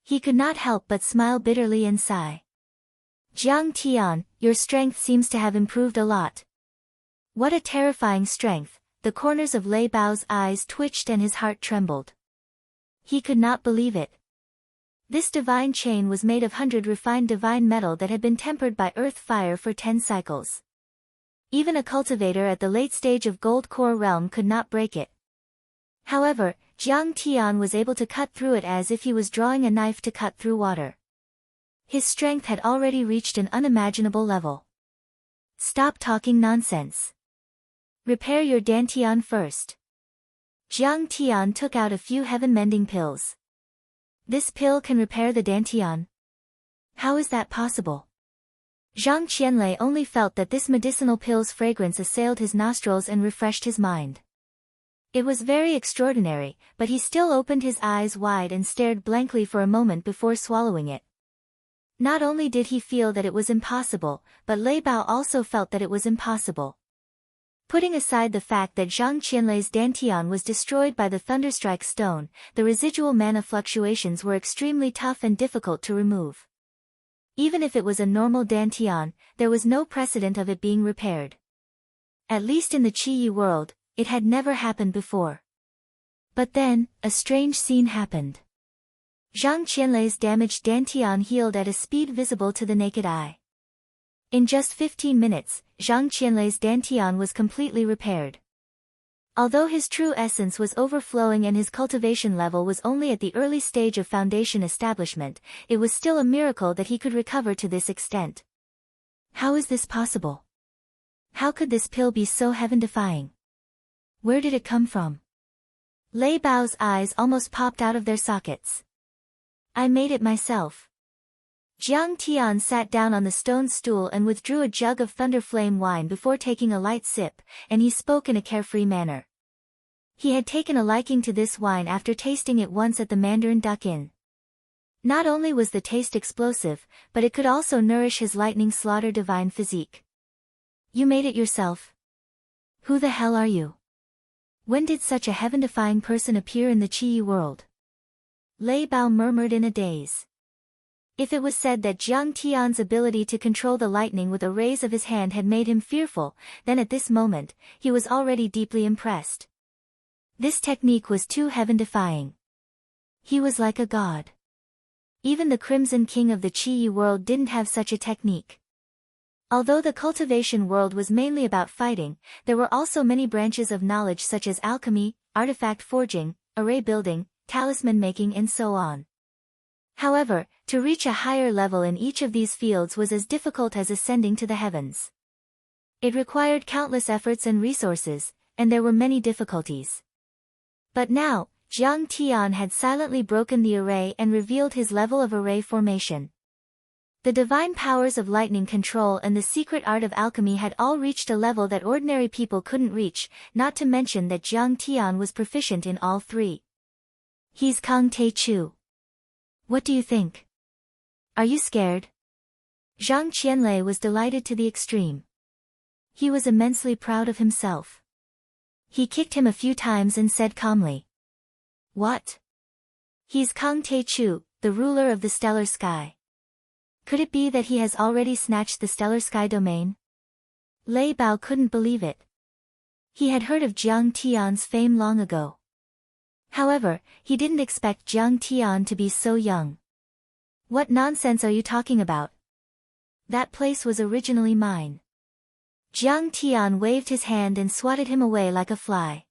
He could not help but smile bitterly and sigh. Jiang Tian, your strength seems to have improved a lot. What a terrifying strength, the corners of Lei Bao's eyes twitched and his heart trembled. He could not believe it. This divine chain was made of 100 refined divine metal that had been tempered by earth fire for 10 cycles. Even a cultivator at the late stage of Gold Core realm could not break it. However, Jiang Tian was able to cut through it as if he was drawing a knife to cut through water. His strength had already reached an unimaginable level. Stop talking nonsense. Repair your dantian first. Jiang Tian took out a few heaven-mending pills. This pill can repair the dantian. How is that possible? Zhang Qianlei only felt that this medicinal pill's fragrance assailed his nostrils and refreshed his mind. It was very extraordinary, but he still opened his eyes wide and stared blankly for a moment before swallowing it. Not only did he feel that it was impossible, but Lei Bao also felt that it was impossible. Putting aside the fact that Zhang Qianlei's dantian was destroyed by the Thunderstrike stone, the residual mana fluctuations were extremely tough and difficult to remove. Even if it was a normal dantian, there was no precedent of it being repaired. At least in the Qi world, it had never happened before. But then, a strange scene happened. Zhang Qianlei's damaged dantian healed at a speed visible to the naked eye. In just 15 minutes, Zhang Qianlei's dantian was completely repaired. Although his true essence was overflowing and his cultivation level was only at the early stage of foundation establishment, it was still a miracle that he could recover to this extent. How is this possible? How could this pill be so heaven-defying? Where did it come from? Lei Bao's eyes almost popped out of their sockets. I made it myself. Jiang Tian sat down on the stone stool and withdrew a jug of Thunderflame wine before taking a light sip, and he spoke in a carefree manner. He had taken a liking to this wine after tasting it once at the Mandarin Duck Inn. Not only was the taste explosive, but it could also nourish his lightning slaughter divine physique. You made it yourself? Who the hell are you? When did such a heaven-defying person appear in the Qi world? Lei Bao murmured in a daze. If it was said that Jiang Tian's ability to control the lightning with a raise of his hand had made him fearful, then at this moment, he was already deeply impressed. This technique was too heaven-defying. He was like a god. Even the Crimson King of the Qi world didn't have such a technique. Although the cultivation world was mainly about fighting, there were also many branches of knowledge such as alchemy, artifact forging, array building, talisman making and so on. However, to reach a higher level in each of these fields was as difficult as ascending to the heavens. It required countless efforts and resources, and there were many difficulties. But now, Jiang Tian had silently broken the array and revealed his level of array formation. The divine powers of lightning control and the secret art of alchemy had all reached a level that ordinary people couldn't reach, not to mention that Jiang Tian was proficient in all three. He's Kang Te Chu. What do you think? Are you scared? Zhang Qianlei was delighted to the extreme. He was immensely proud of himself. He kicked him a few times and said calmly. What? He's Kang Te Chu, the ruler of the stellar sky. Could it be that he has already snatched the stellar sky domain? Lei Bao couldn't believe it. He had heard of Jiang Tian's fame long ago. However, he didn't expect Jiang Tian to be so young. What nonsense are you talking about? That place was originally mine. Jiang Tian waved his hand and swatted him away like a fly.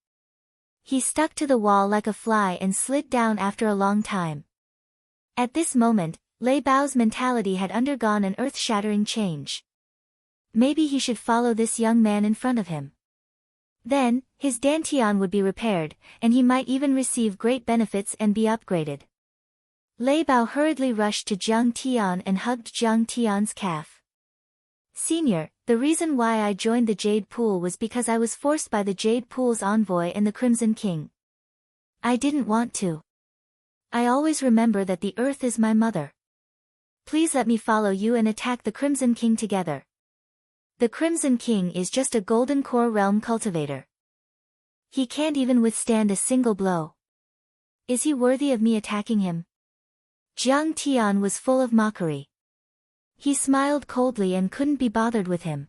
He stuck to the wall like a fly and slid down after a long time. At this moment, Lei Bao's mentality had undergone an earth-shattering change. Maybe he should follow this young man in front of him. Then, his dantian would be repaired, and he might even receive great benefits and be upgraded. Lei Bao hurriedly rushed to Jiang Tian and hugged Jiang Tian's calf. Senior, the reason why I joined the Jade Pool was because I was forced by the Jade Pool's envoy and the Crimson King. I didn't want to. I always remember that the earth is my mother. Please let me follow you and attack the Crimson King together. The Crimson King is just a Golden Core Realm cultivator. He can't even withstand a single blow. Is he worthy of me attacking him? Jiang Tian was full of mockery. He smiled coldly and couldn't be bothered with him.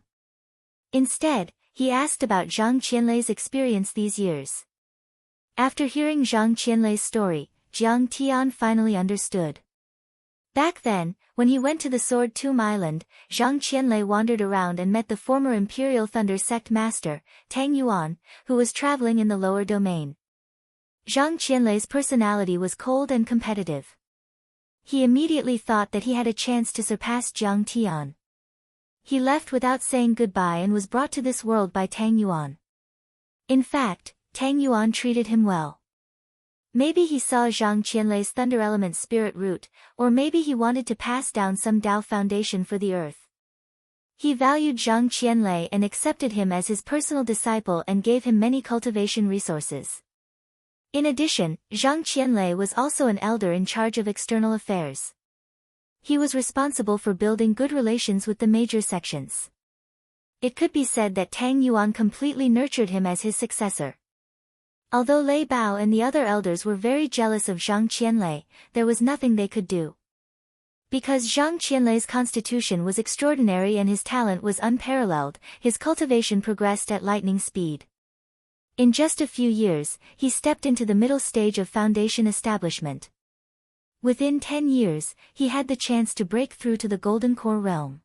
Instead, he asked about Zhang Qianlei's experience these years. After hearing Zhang Qianlei's story, Jiang Tian finally understood. Back then, when he went to the Sword Tomb Island, Zhang Qianlei wandered around and met the former Imperial Thunder Sect master, Tang Yuan, who was traveling in the lower domain. Zhang Qianlei's personality was cold and competitive. He immediately thought that he had a chance to surpass Jiang Tian. He left without saying goodbye and was brought to this world by Tang Yuan. In fact, Tang Yuan treated him well. Maybe he saw Zhang Qianlei's thunder element spirit root, or maybe he wanted to pass down some Dao foundation for the earth. He valued Zhang Qianlei and accepted him as his personal disciple and gave him many cultivation resources. In addition, Zhang Qianlei was also an elder in charge of external affairs. He was responsible for building good relations with the major sections. It could be said that Tang Yuan completely nurtured him as his successor. Although Lei Bao and the other elders were very jealous of Zhang Qianlei, there was nothing they could do. Because Zhang Qianlei's constitution was extraordinary and his talent was unparalleled, his cultivation progressed at lightning speed. In just a few years, he stepped into the middle stage of foundation establishment. Within 10 years, he had the chance to break through to the Golden Core realm.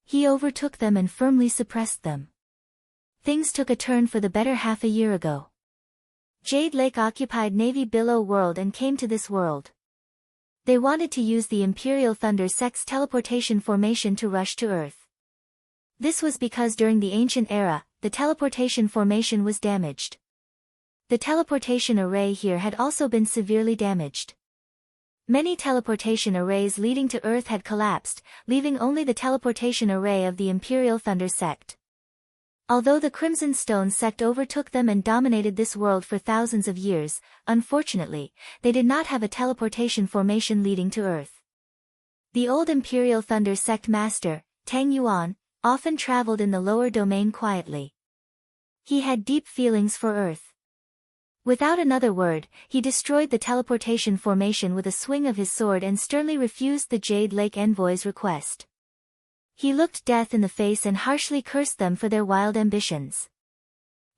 He overtook them and firmly suppressed them. Things took a turn for the better half a year ago. Jade Lake occupied Navy Below world and came to this world. They wanted to use the Imperial Thunder Sect's teleportation formation to rush to Earth. This was because during the ancient era, the teleportation formation was damaged. The teleportation array here had also been severely damaged. Many teleportation arrays leading to Earth had collapsed, leaving only the teleportation array of the Imperial Thunder Sect. Although the Crimson Stone Sect overtook them and dominated this world for thousands of years, unfortunately, they did not have a teleportation formation leading to Earth. The old Imperial Thunder Sect master, Tang Yuan, often traveled in the lower domain quietly. He had deep feelings for Earth. Without another word, he destroyed the teleportation formation with a swing of his sword and sternly refused the Jade Lake Envoy's request. He looked death in the face and harshly cursed them for their wild ambitions.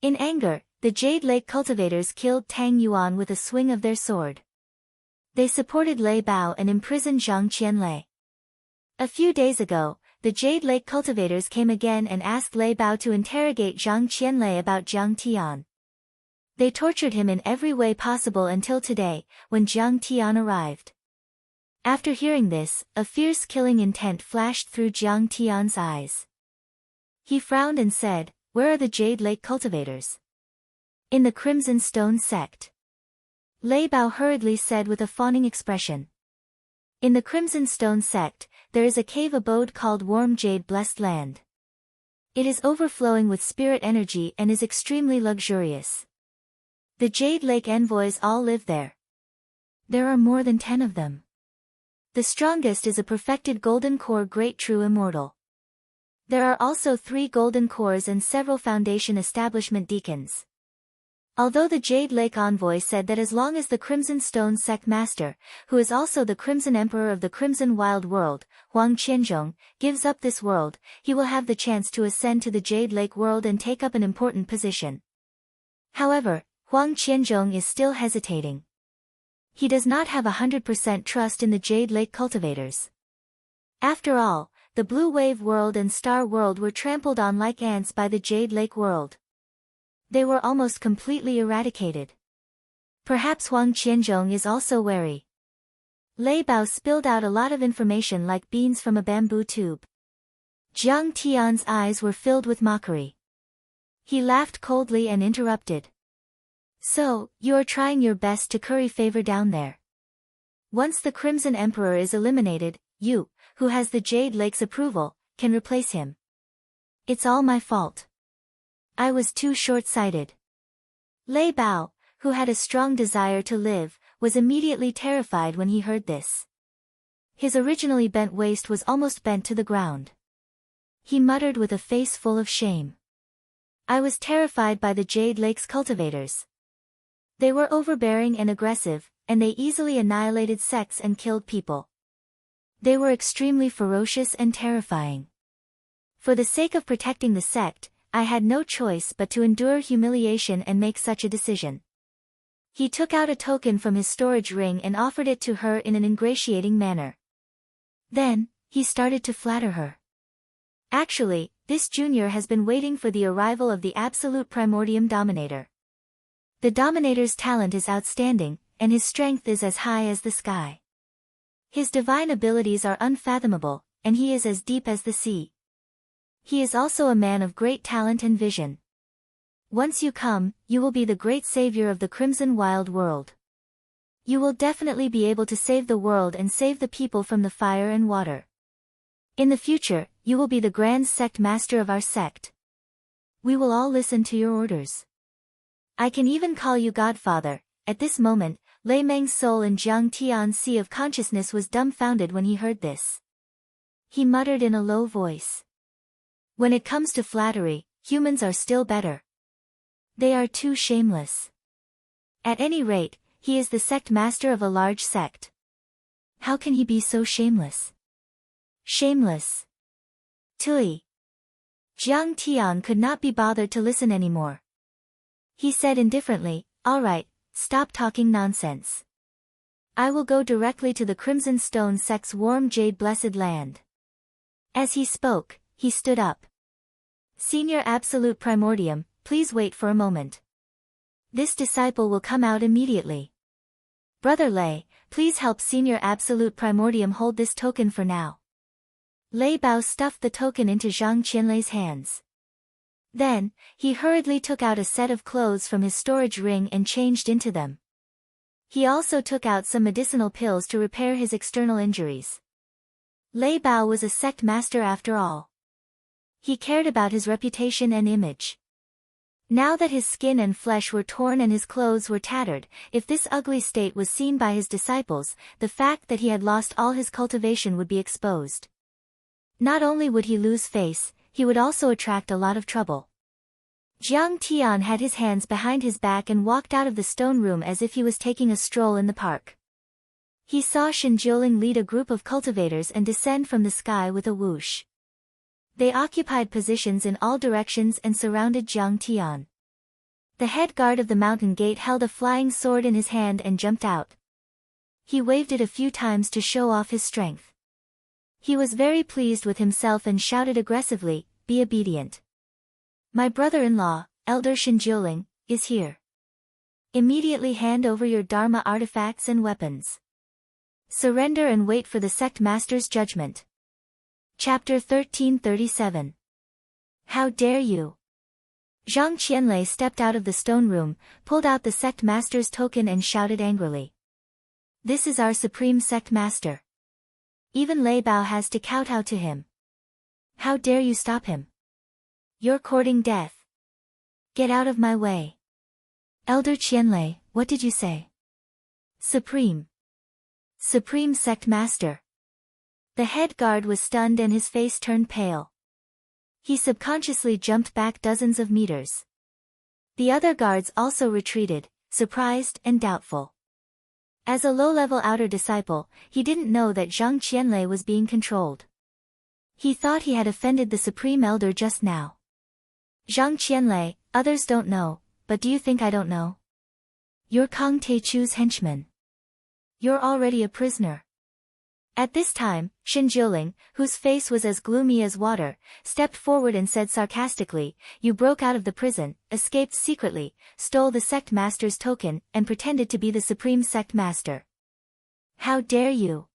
In anger, the Jade Lake cultivators killed Tang Yuan with a swing of their sword. They supported Lei Bao and imprisoned Zhang Qianlei. A few days ago, the Jade Lake cultivators came again and asked Lei Bao to interrogate Zhang Qianlei about Jiang Tian. They tortured him in every way possible until today, when Jiang Tian arrived. After hearing this, a fierce killing intent flashed through Jiang Tian's eyes. He frowned and said, "Where are the Jade Lake cultivators?" "In the Crimson Stone Sect." Lei Bao hurriedly said with a fawning expression. "In the Crimson Stone Sect, there is a cave abode called Warm Jade Blessed Land. It is overflowing with spirit energy and is extremely luxurious. The Jade Lake envoys all live there. There are more than 10 of them. The strongest is a perfected Golden Core Great True Immortal. There are also 3 Golden Cores and several Foundation Establishment Deacons." Although the Jade Lake envoy said that as long as the Crimson Stone Sect Master, who is also the Crimson Emperor of the Crimson Wild World, Huang Qianzhong, gives up this world, he will have the chance to ascend to the Jade Lake world and take up an important position. However, Huang Qianzhong is still hesitating. He does not have 100% trust in the Jade Lake cultivators. After all, the Blue Wave World and Star World were trampled on like ants by the Jade Lake World. They were almost completely eradicated. Perhaps Huang Qianzhong is also wary. Lei Bao spilled out a lot of information like beans from a bamboo tube. Jiang Tian's eyes were filled with mockery. He laughed coldly and interrupted. So, you are trying your best to curry favor down there. Once the Crimson Emperor is eliminated, you, who has the Jade Lake's approval, can replace him. It's all my fault. I was too short-sighted. Lei Bao, who had a strong desire to live, was immediately terrified when he heard this. His originally bent waist was almost bent to the ground. He muttered with a face full of shame. I was terrified by the Jade Lake's cultivators. They were overbearing and aggressive, and they easily annihilated sects and killed people. They were extremely ferocious and terrifying. For the sake of protecting the sect, I had no choice but to endure humiliation and make such a decision. He took out a token from his storage ring and offered it to her in an ingratiating manner. Then, he started to flatter her. Actually, this junior has been waiting for the arrival of the absolute primordium dominator. The dominator's talent is outstanding, and his strength is as high as the sky. His divine abilities are unfathomable, and he is as deep as the sea. He is also a man of great talent and vision. Once you come, you will be the great savior of the Crimson Wild World. You will definitely be able to save the world and save the people from the fire and water. In the future, you will be the grand sect master of our sect. We will all listen to your orders. I can even call you Godfather. At this moment, Lei Meng's soul in Jiang Tian's sea of consciousness was dumbfounded when he heard this. He muttered in a low voice. When it comes to flattery, humans are still better. They are too shameless. At any rate, he is the sect master of a large sect. How can he be so shameless? Shameless. Tui. Jiang Tian could not be bothered to listen anymore. He said indifferently, all right, stop talking nonsense. I will go directly to the Crimson Stone sect's warm jade blessed land. As he spoke, he stood up. Senior Absolute Primordium, please wait for a moment. This disciple will come out immediately. Brother Lei, please help Senior Absolute Primordium hold this token for now. Lei Bao stuffed the token into Zhang Qianlei's hands. Then, he hurriedly took out a set of clothes from his storage ring and changed into them. He also took out some medicinal pills to repair his external injuries. Lei Bao was a sect master after all. He cared about his reputation and image. Now that his skin and flesh were torn and his clothes were tattered, if this ugly state was seen by his disciples, the fact that he had lost all his cultivation would be exposed. Not only would he lose face, he would also attract a lot of trouble. Jiang Tian had his hands behind his back and walked out of the stone room as if he was taking a stroll in the park. He saw Shen Jiuling lead a group of cultivators and descend from the sky with a whoosh. They occupied positions in all directions and surrounded Jiang Tian. The head guard of the mountain gate held a flying sword in his hand and jumped out. He waved it a few times to show off his strength. He was very pleased with himself and shouted aggressively, "Be obedient. My brother-in-law, Elder Shen Jiuling, is here. Immediately hand over your Dharma artifacts and weapons. Surrender and wait for the sect master's judgment." Chapter 1337. How dare you! Zhang Qianlei stepped out of the stone room, pulled out the sect master's token and shouted angrily. This is our supreme sect master. Even Lei Bao has to kowtow to him. How dare you stop him? You're courting death. Get out of my way. Elder Qianlei, what did you say? Supreme sect master. The head guard was stunned and his face turned pale. He subconsciously jumped back dozens of meters. The other guards also retreated, surprised and doubtful. As a low-level outer disciple, he didn't know that Zhang Qianlei was being controlled. He thought he had offended the Supreme Elder just now. Zhang Qianlei, others don't know, but do you think I don't know? You're Kang Teichu's henchman. You're already a prisoner. At this time, Shen Jiuling, whose face was as gloomy as water, stepped forward and said sarcastically, "You broke out of the prison, escaped secretly, stole the sect master's token, and pretended to be the supreme sect master. How dare you?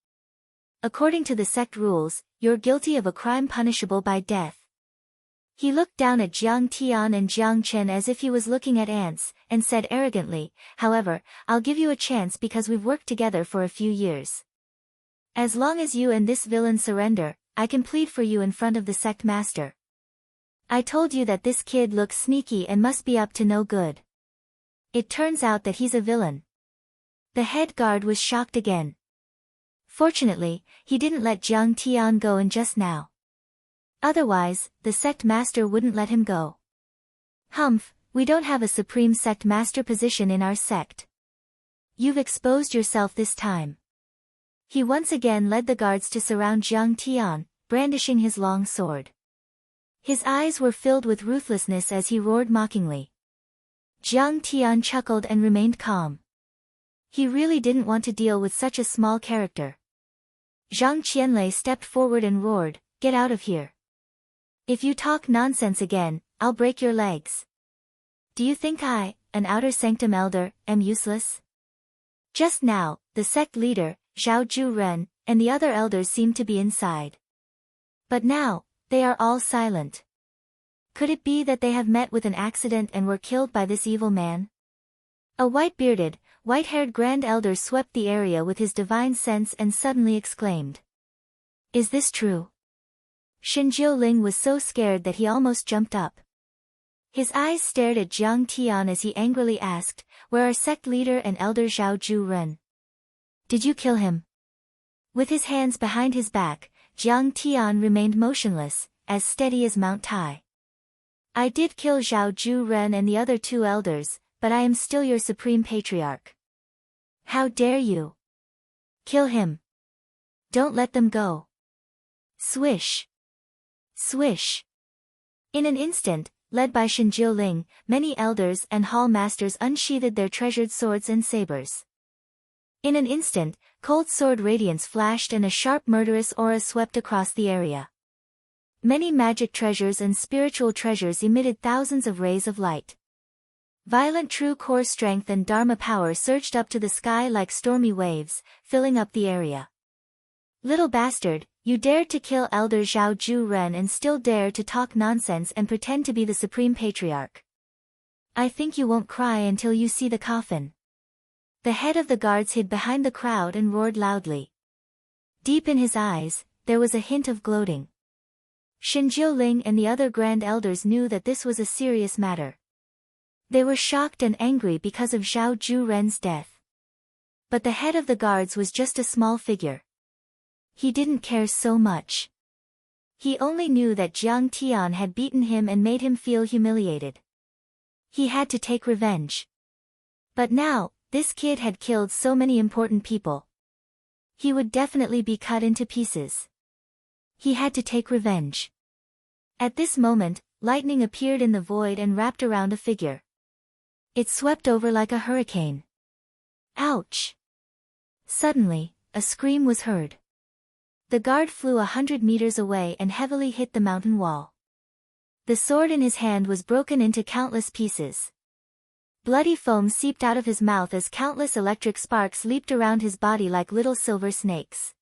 According to the sect rules, you're guilty of a crime punishable by death." He looked down at Jiang Tian and Jiang Chen as if he was looking at ants, and said arrogantly, "However, I'll give you a chance because we've worked together for a few years. As long as you and this villain surrender, I can plead for you in front of the sect master. I told you that this kid looks sneaky and must be up to no good. It turns out that he's a villain." The head guard was shocked again. Fortunately, he didn't let Jiang Tian go in just now. Otherwise, the sect master wouldn't let him go. "Humph, we don't have a supreme sect master position in our sect. You've exposed yourself this time." He once again led the guards to surround Jiang Tian, brandishing his long sword. His eyes were filled with ruthlessness as he roared mockingly. Jiang Tian chuckled and remained calm. He really didn't want to deal with such a small character. Zhang Qianlei stepped forward and roared, "Get out of here. If you talk nonsense again, I'll break your legs. Do you think I, an outer sanctum elder, am useless?" Just now, the sect leader, Zhao Juren, and the other elders seemed to be inside. But now, they are all silent. Could it be that they have met with an accident and were killed by this evil man? A white-bearded, white-haired grand elder swept the area with his divine sense and suddenly exclaimed, "Is this true?" Shen Jiuling was so scared that he almost jumped up. His eyes stared at Jiang Tian as he angrily asked, "Where are sect leader and elder Zhao Juren? Did you kill him?" With his hands behind his back, Jiang Tian remained motionless, as steady as Mount Tai. "I did kill Zhao Juren and the other two elders, but I am still your supreme patriarch. How dare you? Kill him. Don't let them go." Swish. Swish. In an instant, led by Shen Jiuling, many elders and hall masters unsheathed their treasured swords and sabers. In an instant, cold sword radiance flashed and a sharp murderous aura swept across the area. Many magic treasures and spiritual treasures emitted thousands of rays of light. Violent true core strength and dharma power surged up to the sky like stormy waves, filling up the area. "Little bastard, you dared to kill Elder Zhao Juren and still dare to talk nonsense and pretend to be the supreme patriarch. I think you won't cry until you see the coffin." The head of the guards hid behind the crowd and roared loudly. Deep in his eyes, there was a hint of gloating. Shen Jiuling and the other grand elders knew that this was a serious matter. They were shocked and angry because of Zhao Juren's death. But the head of the guards was just a small figure. He didn't care so much. He only knew that Jiang Tian had beaten him and made him feel humiliated. He had to take revenge. But now, this kid had killed so many important people. He would definitely be cut into pieces. He had to take revenge. At this moment, lightning appeared in the void and wrapped around a figure. It swept over like a hurricane. Ouch! Suddenly, a scream was heard. The guard flew 100 meters away and heavily hit the mountain wall. The sword in his hand was broken into countless pieces. Bloody foam seeped out of his mouth as countless electric sparks leaped around his body like little silver snakes.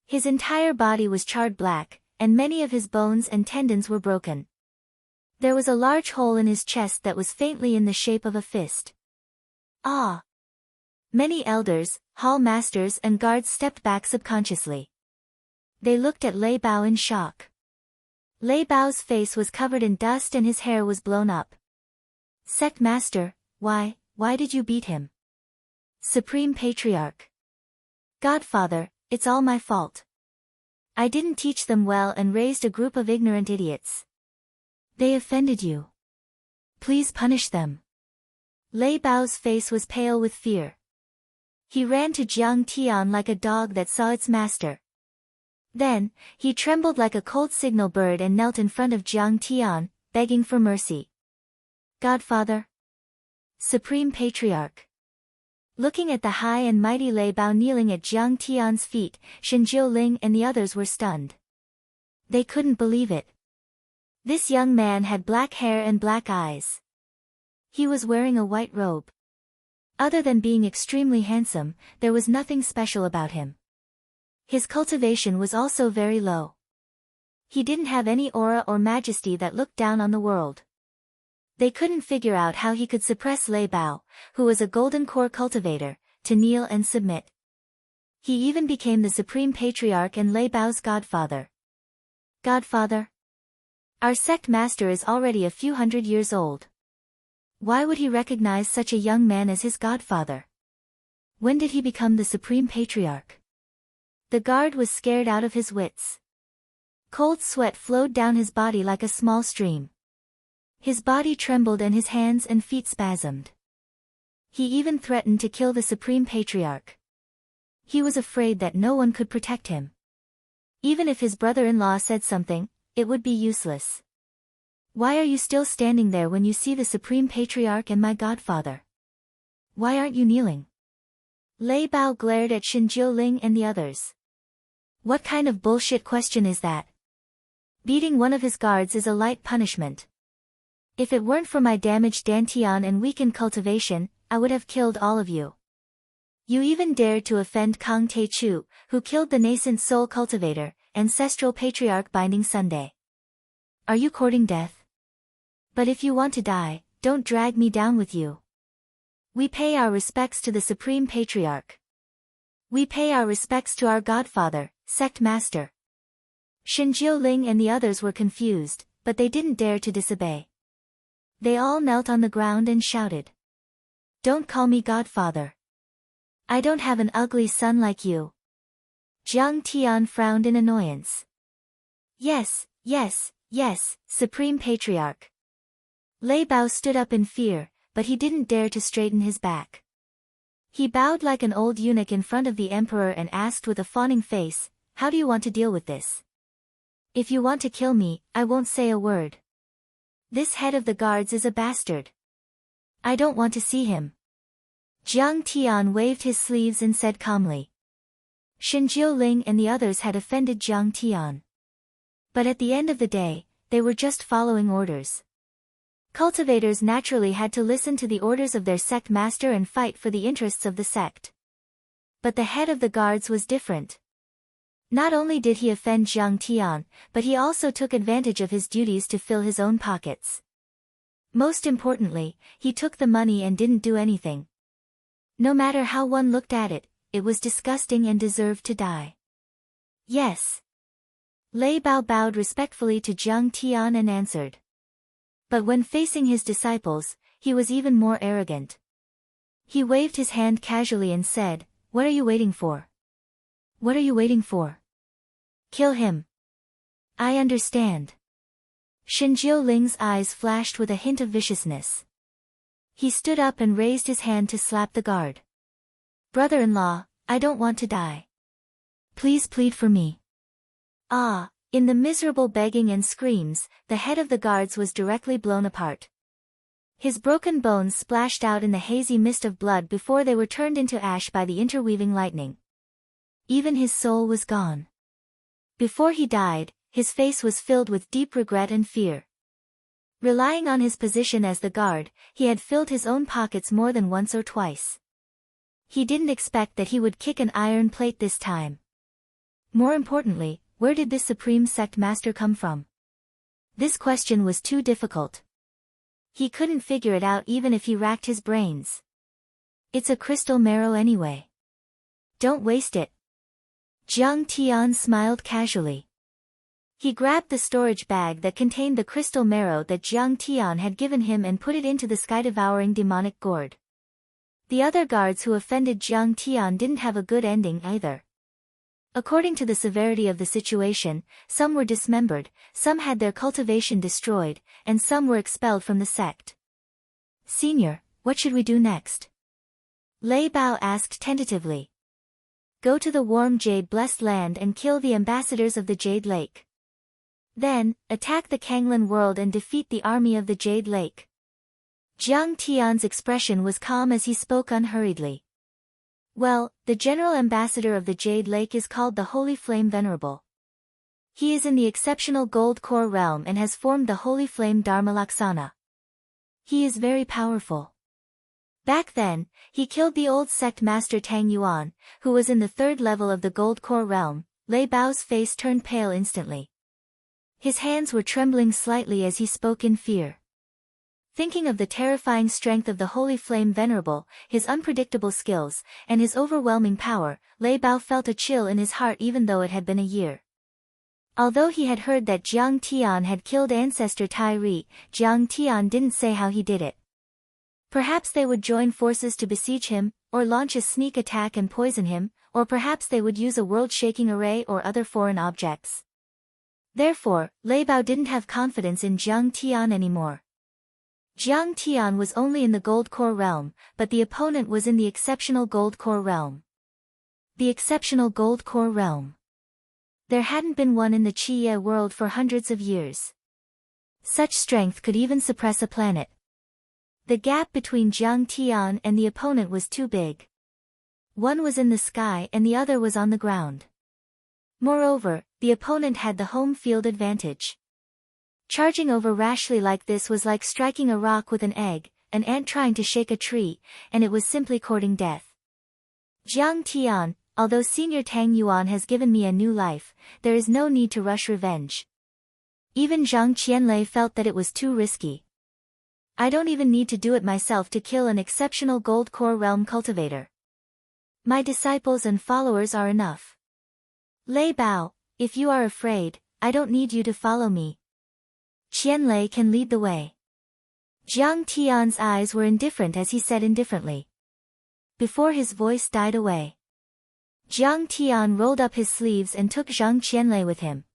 His entire body was charred black, and many of his bones and tendons were broken. There was a large hole in his chest that was faintly in the shape of a fist. Ah! Many elders, hall masters and guards stepped back subconsciously. They looked at Lei Bao in shock. Lei Bao's face was covered in dust and his hair was blown up. "Sect Master, why did you beat him?" "Supreme Patriarch. Godfather, it's all my fault. I didn't teach them well and raised a group of ignorant idiots. They offended you. Please punish them." Lei Bao's face was pale with fear. He ran to Jiang Tian like a dog that saw its master. Then, he trembled like a cold signal bird and knelt in front of Jiang Tian, begging for mercy. "Godfather. Supreme Patriarch. Looking at the high and mighty Lei Bao kneeling at Jiang Tian's feet, Shen Jiuling and the others were stunned. They couldn't believe it. This young man had black hair and black eyes. He was wearing a white robe. Other than being extremely handsome, there was nothing special about him. His cultivation was also very low. He didn't have any aura or majesty that looked down on the world. They couldn't figure out how he could suppress Lei Bao, who was a golden core cultivator, to kneel and submit. He even became the supreme patriarch and Lei Bao's godfather. Godfather? Our sect master is already a few hundred years old. Why would he recognize such a young man as his godfather? When did he become the supreme patriarch? The guard was scared out of his wits. Cold sweat flowed down his body like a small stream. His body trembled and his hands and feet spasmed. He even threatened to kill the supreme patriarch. He was afraid that no one could protect him. Even if his brother-in-law said something, it would be useless. Why are you still standing there when you see the supreme patriarch and my godfather? Why aren't you kneeling? Lei Bao glared at Shen Jiuling and the others. What kind of bullshit question is that? Beating one of his guards is a light punishment. If it weren't for my damaged dantian and weakened cultivation, I would have killed all of you. You even dared to offend Kang Taichu, who killed the nascent soul cultivator, ancestral patriarch Binding Sunday. Are you courting death? But if you want to die, don't drag me down with you. We pay our respects to the supreme patriarch. We pay our respects to our godfather, sect master. Shen Jiuling and the others were confused, but they didn't dare to disobey. They all knelt on the ground and shouted. Don't call me godfather. I don't have an ugly son like you. Jiang Tian frowned in annoyance. Yes, yes, yes, supreme patriarch. Lei Bao stood up in fear, but he didn't dare to straighten his back. He bowed like an old eunuch in front of the emperor and asked with a fawning face, how do you want to deal with this? If you want to kill me, I won't say a word. This head of the guards is a bastard. I don't want to see him. Jiang Tian waved his sleeves and said calmly. Shen Jiuling and the others had offended Jiang Tian. But at the end of the day, they were just following orders. Cultivators naturally had to listen to the orders of their sect master and fight for the interests of the sect. But the head of the guards was different. Not only did he offend Jiang Tian, but he also took advantage of his duties to fill his own pockets. Most importantly, he took the money and didn't do anything. No matter how one looked at it, it was disgusting and deserved to die. Yes. Lei Bao bowed respectfully to Jiang Tian and answered. But when facing his disciples, he was even more arrogant. He waved his hand casually and said, what are you waiting for? What are you waiting for? Kill him. I understand. Shen Jiuling's eyes flashed with a hint of viciousness. He stood up and raised his hand to slap the guard. Brother-in-law, I don't want to die. Please plead for me. Ah, in the miserable begging and screams, the head of the guards was directly blown apart. His broken bones splashed out in the hazy mist of blood before they were turned into ash by the interweaving lightning. Even his soul was gone. Before he died, his face was filled with deep regret and fear. Relying on his position as the guard, he had filled his own pockets more than once or twice. He didn't expect that he would kick an iron plate this time. More importantly, where did this supreme sect master come from? This question was too difficult. He couldn't figure it out even if he racked his brains. It's a crystal marrow anyway. Don't waste it. Jiang Tian smiled casually. He grabbed the storage bag that contained the crystal marrow that Jiang Tian had given him and put it into the sky-devouring demonic gourd. The other guards who offended Jiang Tian didn't have a good ending either. According to the severity of the situation, some were dismembered, some had their cultivation destroyed, and some were expelled from the sect. Senior, what should we do next? Lei Bao asked tentatively. Go to the warm jade-blessed land and kill the ambassadors of the Jade Lake. Then, attack the Kanglan world and defeat the army of the Jade Lake. Jiang Tian's expression was calm as he spoke unhurriedly. Well, the general ambassador of the Jade Lake is called the Holy Flame Venerable. He is in the exceptional Gold Core realm and has formed the Holy Flame Dharma Laksana. He is very powerful. Back then, he killed the old sect master Tang Yuan, who was in the 3rd level of the Gold Core realm. Lei Bao's face turned pale instantly. His hands were trembling slightly as he spoke in fear. Thinking of the terrifying strength of the Holy Flame Venerable, his unpredictable skills, and his overwhelming power, Lei Bao felt a chill in his heart even though it had been a year. Although he had heard that Jiang Tian had killed ancestor Tai Ri, Jiang Tian didn't say how he did it. Perhaps they would join forces to besiege him, or launch a sneak attack and poison him, or perhaps they would use a world-shaking array or other foreign objects. Therefore, Lei Bao didn't have confidence in Jiang Tian anymore. Jiang Tian was only in the Gold Core realm, but the opponent was in the exceptional Gold Core realm. The exceptional Gold Core realm. There hadn't been one in the Chiye world for hundreds of years. Such strength could even suppress a planet. The gap between Jiang Tian and the opponent was too big. One was in the sky and the other was on the ground. Moreover, the opponent had the home field advantage. Charging over rashly like this was like striking a rock with an egg, an ant trying to shake a tree, and it was simply courting death. Jiang Tian, although Senior Tang Yuan has given me a new life, there is no need to rush revenge. Even Zhang Qianlei felt that it was too risky. I don't even need to do it myself to kill an exceptional Gold Core realm cultivator. My disciples and followers are enough. Lei Bao, if you are afraid, I don't need you to follow me. Qianlei can lead the way. Jiang Tian's eyes were indifferent as he said indifferently. Before his voice died away, Jiang Tian rolled up his sleeves and took Zhang Qianlei with him.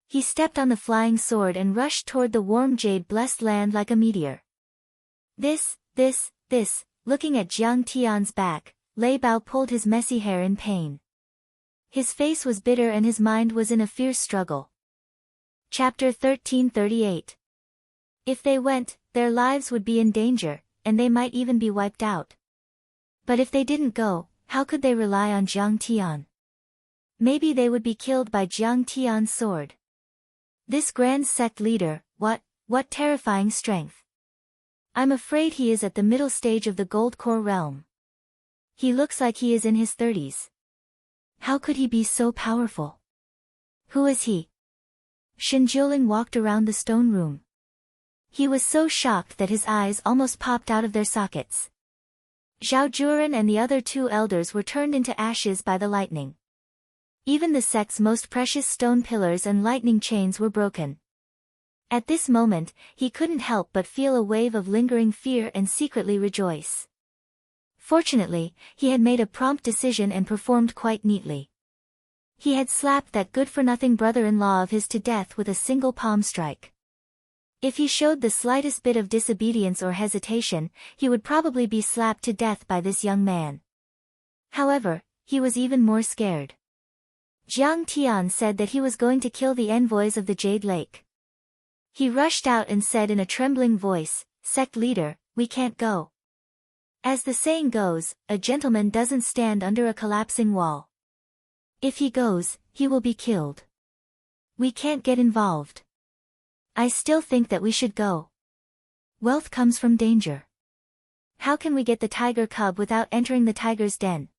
He stepped on the flying sword and rushed toward the warm jade-blessed land like a meteor. This, looking at Jiang Tian's back, Lei Bao pulled his messy hair in pain. His face was bitter and his mind was in a fierce struggle. Chapter 1338. If they went, their lives would be in danger, and they might even be wiped out. But if they didn't go, how could they rely on Jiang Tian? Maybe they would be killed by Jiang Tian's sword. This grand sect leader, what terrifying strength. I'm afraid he is at the middle stage of the Gold Core realm. He looks like he is in his 30s. How could he be so powerful? Who is he? Shen Jiuling walked around the stone room. He was so shocked that his eyes almost popped out of their sockets. Zhao Juren and the other 2 elders were turned into ashes by the lightning. Even the sect's most precious stone pillars and lightning chains were broken. At this moment, he couldn't help but feel a wave of lingering fear and secretly rejoice. Fortunately, he had made a prompt decision and performed quite neatly. He had slapped that good-for-nothing brother-in-law of his to death with a single palm strike. If he showed the slightest bit of disobedience or hesitation, he would probably be slapped to death by this young man. However, he was even more scared. Jiang Tian said that he was going to kill the envoys of the Jade Lake. He rushed out and said in a trembling voice, "Sect leader, we can't go. As the saying goes, a gentleman doesn't stand under a collapsing wall. If he goes, he will be killed. We can't get involved. I still think that we should go. Wealth comes from danger. How can we get the tiger cub without entering the tiger's den?"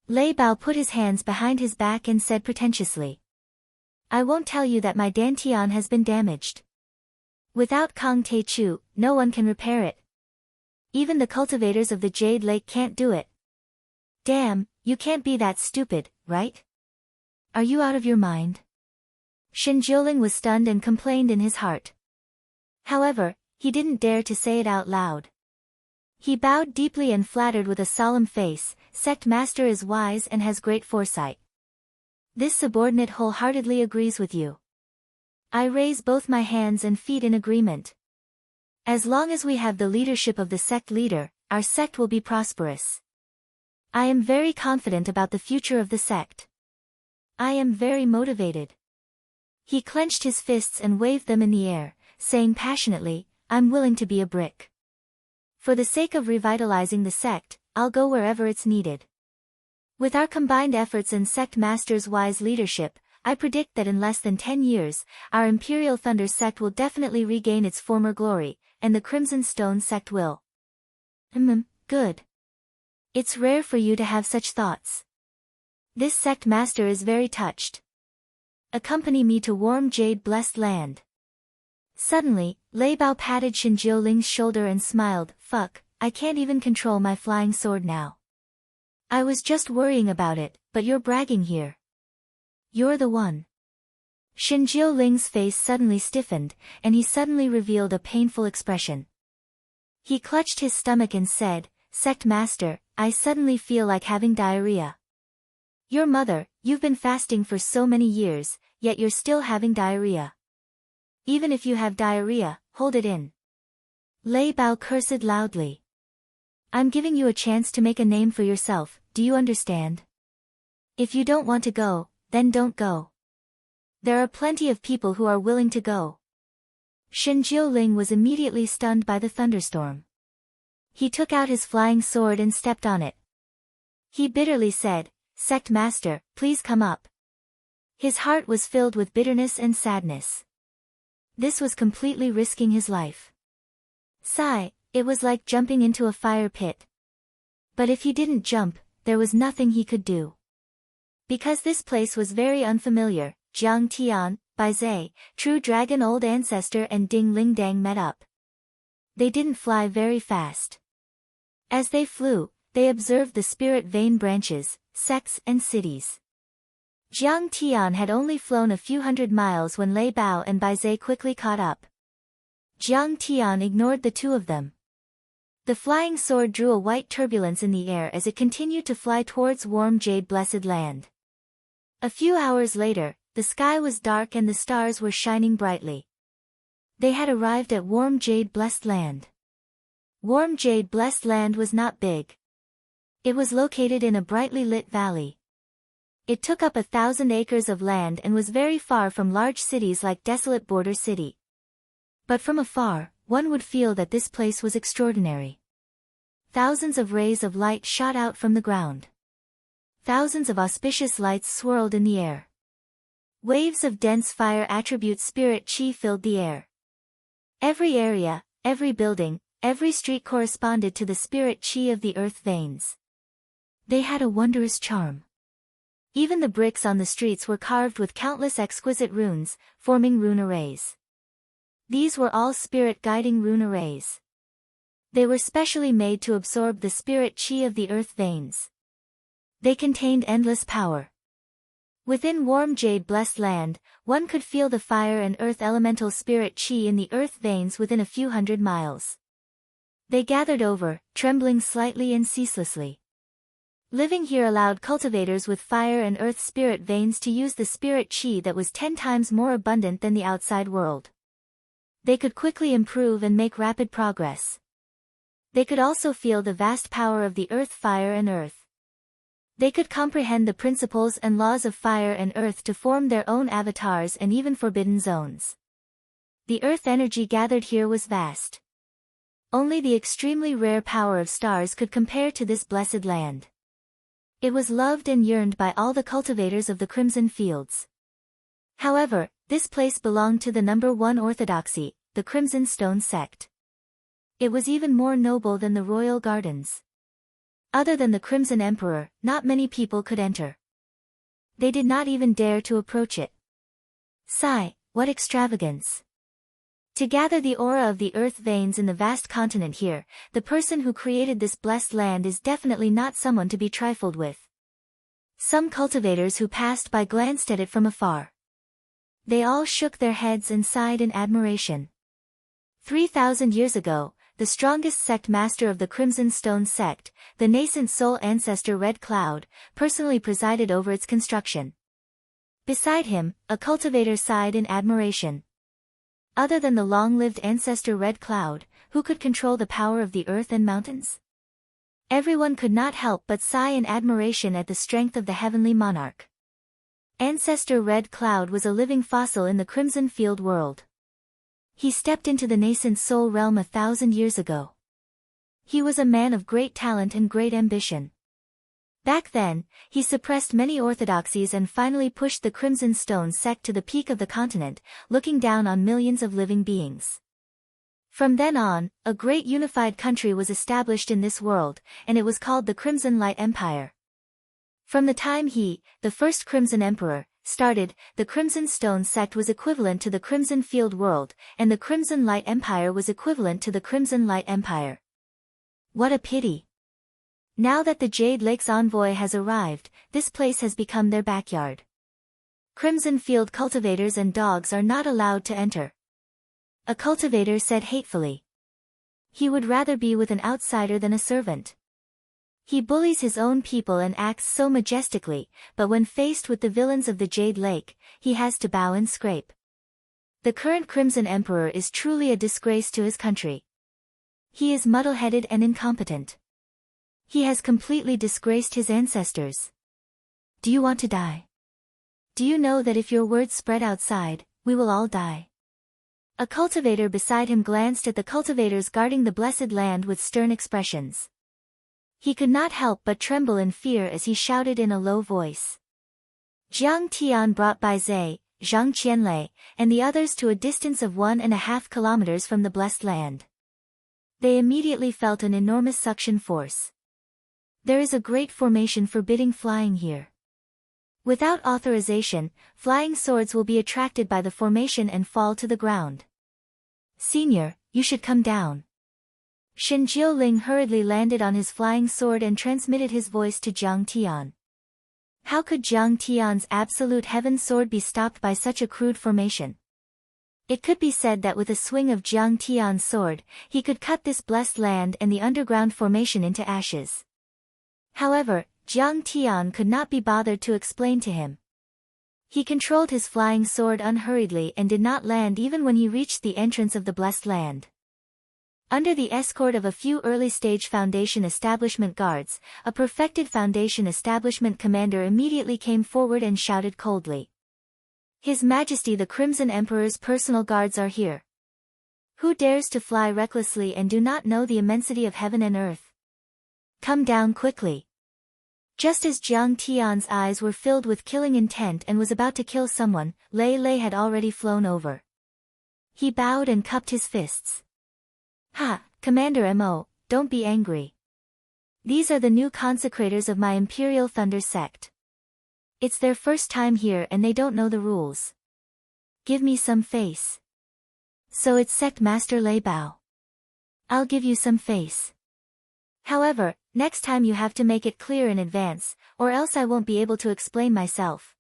Lei Bao put his hands behind his back and said pretentiously, "I won't tell you that my dantian has been damaged. Without Kang Te Chu, no one can repair it. Even the cultivators of the Jade Lake can't do it. Damn, you can't be that stupid, right? Are you out of your mind?" Shen Jiuling was stunned and complained in his heart. However, he didn't dare to say it out loud. He bowed deeply and flattered with a solemn face, "Sect master is wise and has great foresight. This subordinate wholeheartedly agrees with you. I raise both my hands and feet in agreement. As long as we have the leadership of the sect leader, our sect will be prosperous. I am very confident about the future of the sect. I am very motivated." He clenched his fists and waved them in the air, saying passionately, "I'm willing to be a brick. For the sake of revitalizing the sect, I'll go wherever it's needed. With our combined efforts and Sect Master's wise leadership, I predict that in less than 10 years, our Imperial Thunder Sect will definitely regain its former glory, and the Crimson Stone Sect will. Good. It's rare for you to have such thoughts. This Sect Master is very touched. Accompany me to warm jade-blessed land. Suddenly, Lei Bao patted Shen Jiuling's shoulder and smiled. Fuck, I can't even control my flying sword now. I was just worrying about it, but you're bragging here. You're the one. Shen Jiuling's face suddenly stiffened, and he suddenly revealed a painful expression. He clutched his stomach and said, Sect Master, I suddenly feel like having diarrhea. Your mother, you've been fasting for so many years, yet you're still having diarrhea. Even if you have diarrhea, hold it in. Lei Bao cursed loudly. I'm giving you a chance to make a name for yourself, do you understand? If you don't want to go, then don't go. There are plenty of people who are willing to go. Shen Jiuling was immediately stunned by the thunderstorm. He took out his flying sword and stepped on it. He bitterly said, Sect Master, please come up. His heart was filled with bitterness and sadness. This was completely risking his life. Sigh, it was like jumping into a fire pit. But if he didn't jump, there was nothing he could do. Because this place was very unfamiliar, Jiang Tian, Baizai, True Dragon Old Ancestor and Ding Ling Dang met up. They didn't fly very fast. As they flew, they observed the spirit vein branches, sects and cities. Jiang Tian had only flown a few hundred miles when Lei Bao and Baizai quickly caught up. Jiang Tian ignored the two of them. The flying sword drew a white turbulence in the air as it continued to fly towards warm jade-blessed land. A few hours later, the sky was dark and the stars were shining brightly. They had arrived at warm jade-blessed land. Warm jade-blessed land was not big. It was located in a brightly lit valley. It took up 1,000 acres of land and was very far from large cities like desolate border city. But from afar, one would feel that this place was extraordinary. Thousands of rays of light shot out from the ground. Thousands of auspicious lights swirled in the air. Waves of dense fire attribute spirit chi filled the air. Every area, every building, every street corresponded to the spirit chi of the earth veins. They had a wondrous charm. Even the bricks on the streets were carved with countless exquisite runes, forming rune arrays. These were all spirit-guiding rune arrays. They were specially made to absorb the spirit chi of the earth veins. They contained endless power. Within warm jade-blessed land, one could feel the fire and earth elemental spirit chi in the earth veins within a few hundred miles. They gathered over, trembling slightly and ceaselessly. Living here allowed cultivators with fire and earth spirit veins to use the spirit chi that was 10 times more abundant than the outside world. They could quickly improve and make rapid progress. They could also feel the vast power of the earth fire and earth. They could comprehend the principles and laws of fire and earth to form their own avatars and even forbidden zones. The earth energy gathered here was vast. Only the extremely rare power of stars could compare to this blessed land. It was loved and yearned by all the cultivators of the Crimson Fields. However, this place belonged to the number one orthodoxy, the Crimson Stone Sect. It was even more noble than the royal gardens. Other than the Crimson Emperor, not many people could enter. They did not even dare to approach it. Sigh, what extravagance! To gather the aura of the earth veins in the vast continent here, the person who created this blessed land is definitely not someone to be trifled with. Some cultivators who passed by glanced at it from afar. They all shook their heads and sighed in admiration. 3,000 years ago, the strongest sect master of the Crimson Stone Sect, the nascent soul ancestor Red Cloud, personally presided over its construction. Beside him, a cultivator sighed in admiration. Other than the long-lived ancestor Red Cloud, who could control the power of the earth and mountains? Everyone could not help but sigh in admiration at the strength of the heavenly monarch. Ancestor Red Cloud was a living fossil in the Crimson Field world. He stepped into the nascent soul realm 1,000 years ago. He was a man of great talent and great ambition. Back then, he suppressed many orthodoxies and finally pushed the Crimson Stone sect to the peak of the continent, looking down on millions of living beings. From then on, a great unified country was established in this world, and it was called the Crimson Light Empire. From the time he, the first Crimson Emperor, started, the Crimson Stone sect was equivalent to the Crimson Field world, and the Crimson Light Empire was equivalent to the Crimson Light Empire. What a pity! Now that the Jade Lake's envoy has arrived, this place has become their backyard. Crimson Field cultivators and dogs are not allowed to enter. A cultivator said hatefully. He would rather be with an outsider than a servant. He bullies his own people and acts so majestically, but when faced with the villains of the Jade Lake, he has to bow and scrape. The current Crimson Emperor is truly a disgrace to his country. He is muddle-headed and incompetent. He has completely disgraced his ancestors. Do you want to die? Do you know that if your words spread outside, we will all die? A cultivator beside him glanced at the cultivators guarding the blessed land with stern expressions. He could not help but tremble in fear as he shouted in a low voice. Jiang Tian brought Bai Zhe, Zhang Qianlei, and the others to a distance of 1.5 kilometers from the blessed land. They immediately felt an enormous suction force. There is a great formation forbidding flying here. Without authorization, flying swords will be attracted by the formation and fall to the ground. Senior, you should come down. Shen Jiuling hurriedly landed on his flying sword and transmitted his voice to Jiang Tian. How could Jiang Tian's absolute heaven sword be stopped by such a crude formation? It could be said that with a swing of Jiang Tian's sword, he could cut this blessed land and the underground formation into ashes. However, Jiang Tian could not be bothered to explain to him. He controlled his flying sword unhurriedly and did not land even when he reached the entrance of the blessed land. Under the escort of a few early-stage Foundation establishment guards, a perfected Foundation establishment commander immediately came forward and shouted coldly. His Majesty the Crimson Emperor's personal guards are here. Who dares to fly recklessly and do not know the immensity of heaven and earth? Come down quickly. Just as Jiang Tian's eyes were filled with killing intent and was about to kill someone, Lei Lei had already flown over. He bowed and cupped his fists. Ha, Commander Mo, don't be angry. These are the new consecrators of my Imperial Thunder sect. It's their first time here and they don't know the rules. Give me some face. So it's Sect Master Lei Bao. I'll give you some face. However, next time you have to make it clear in advance, or else I won't be able to explain myself.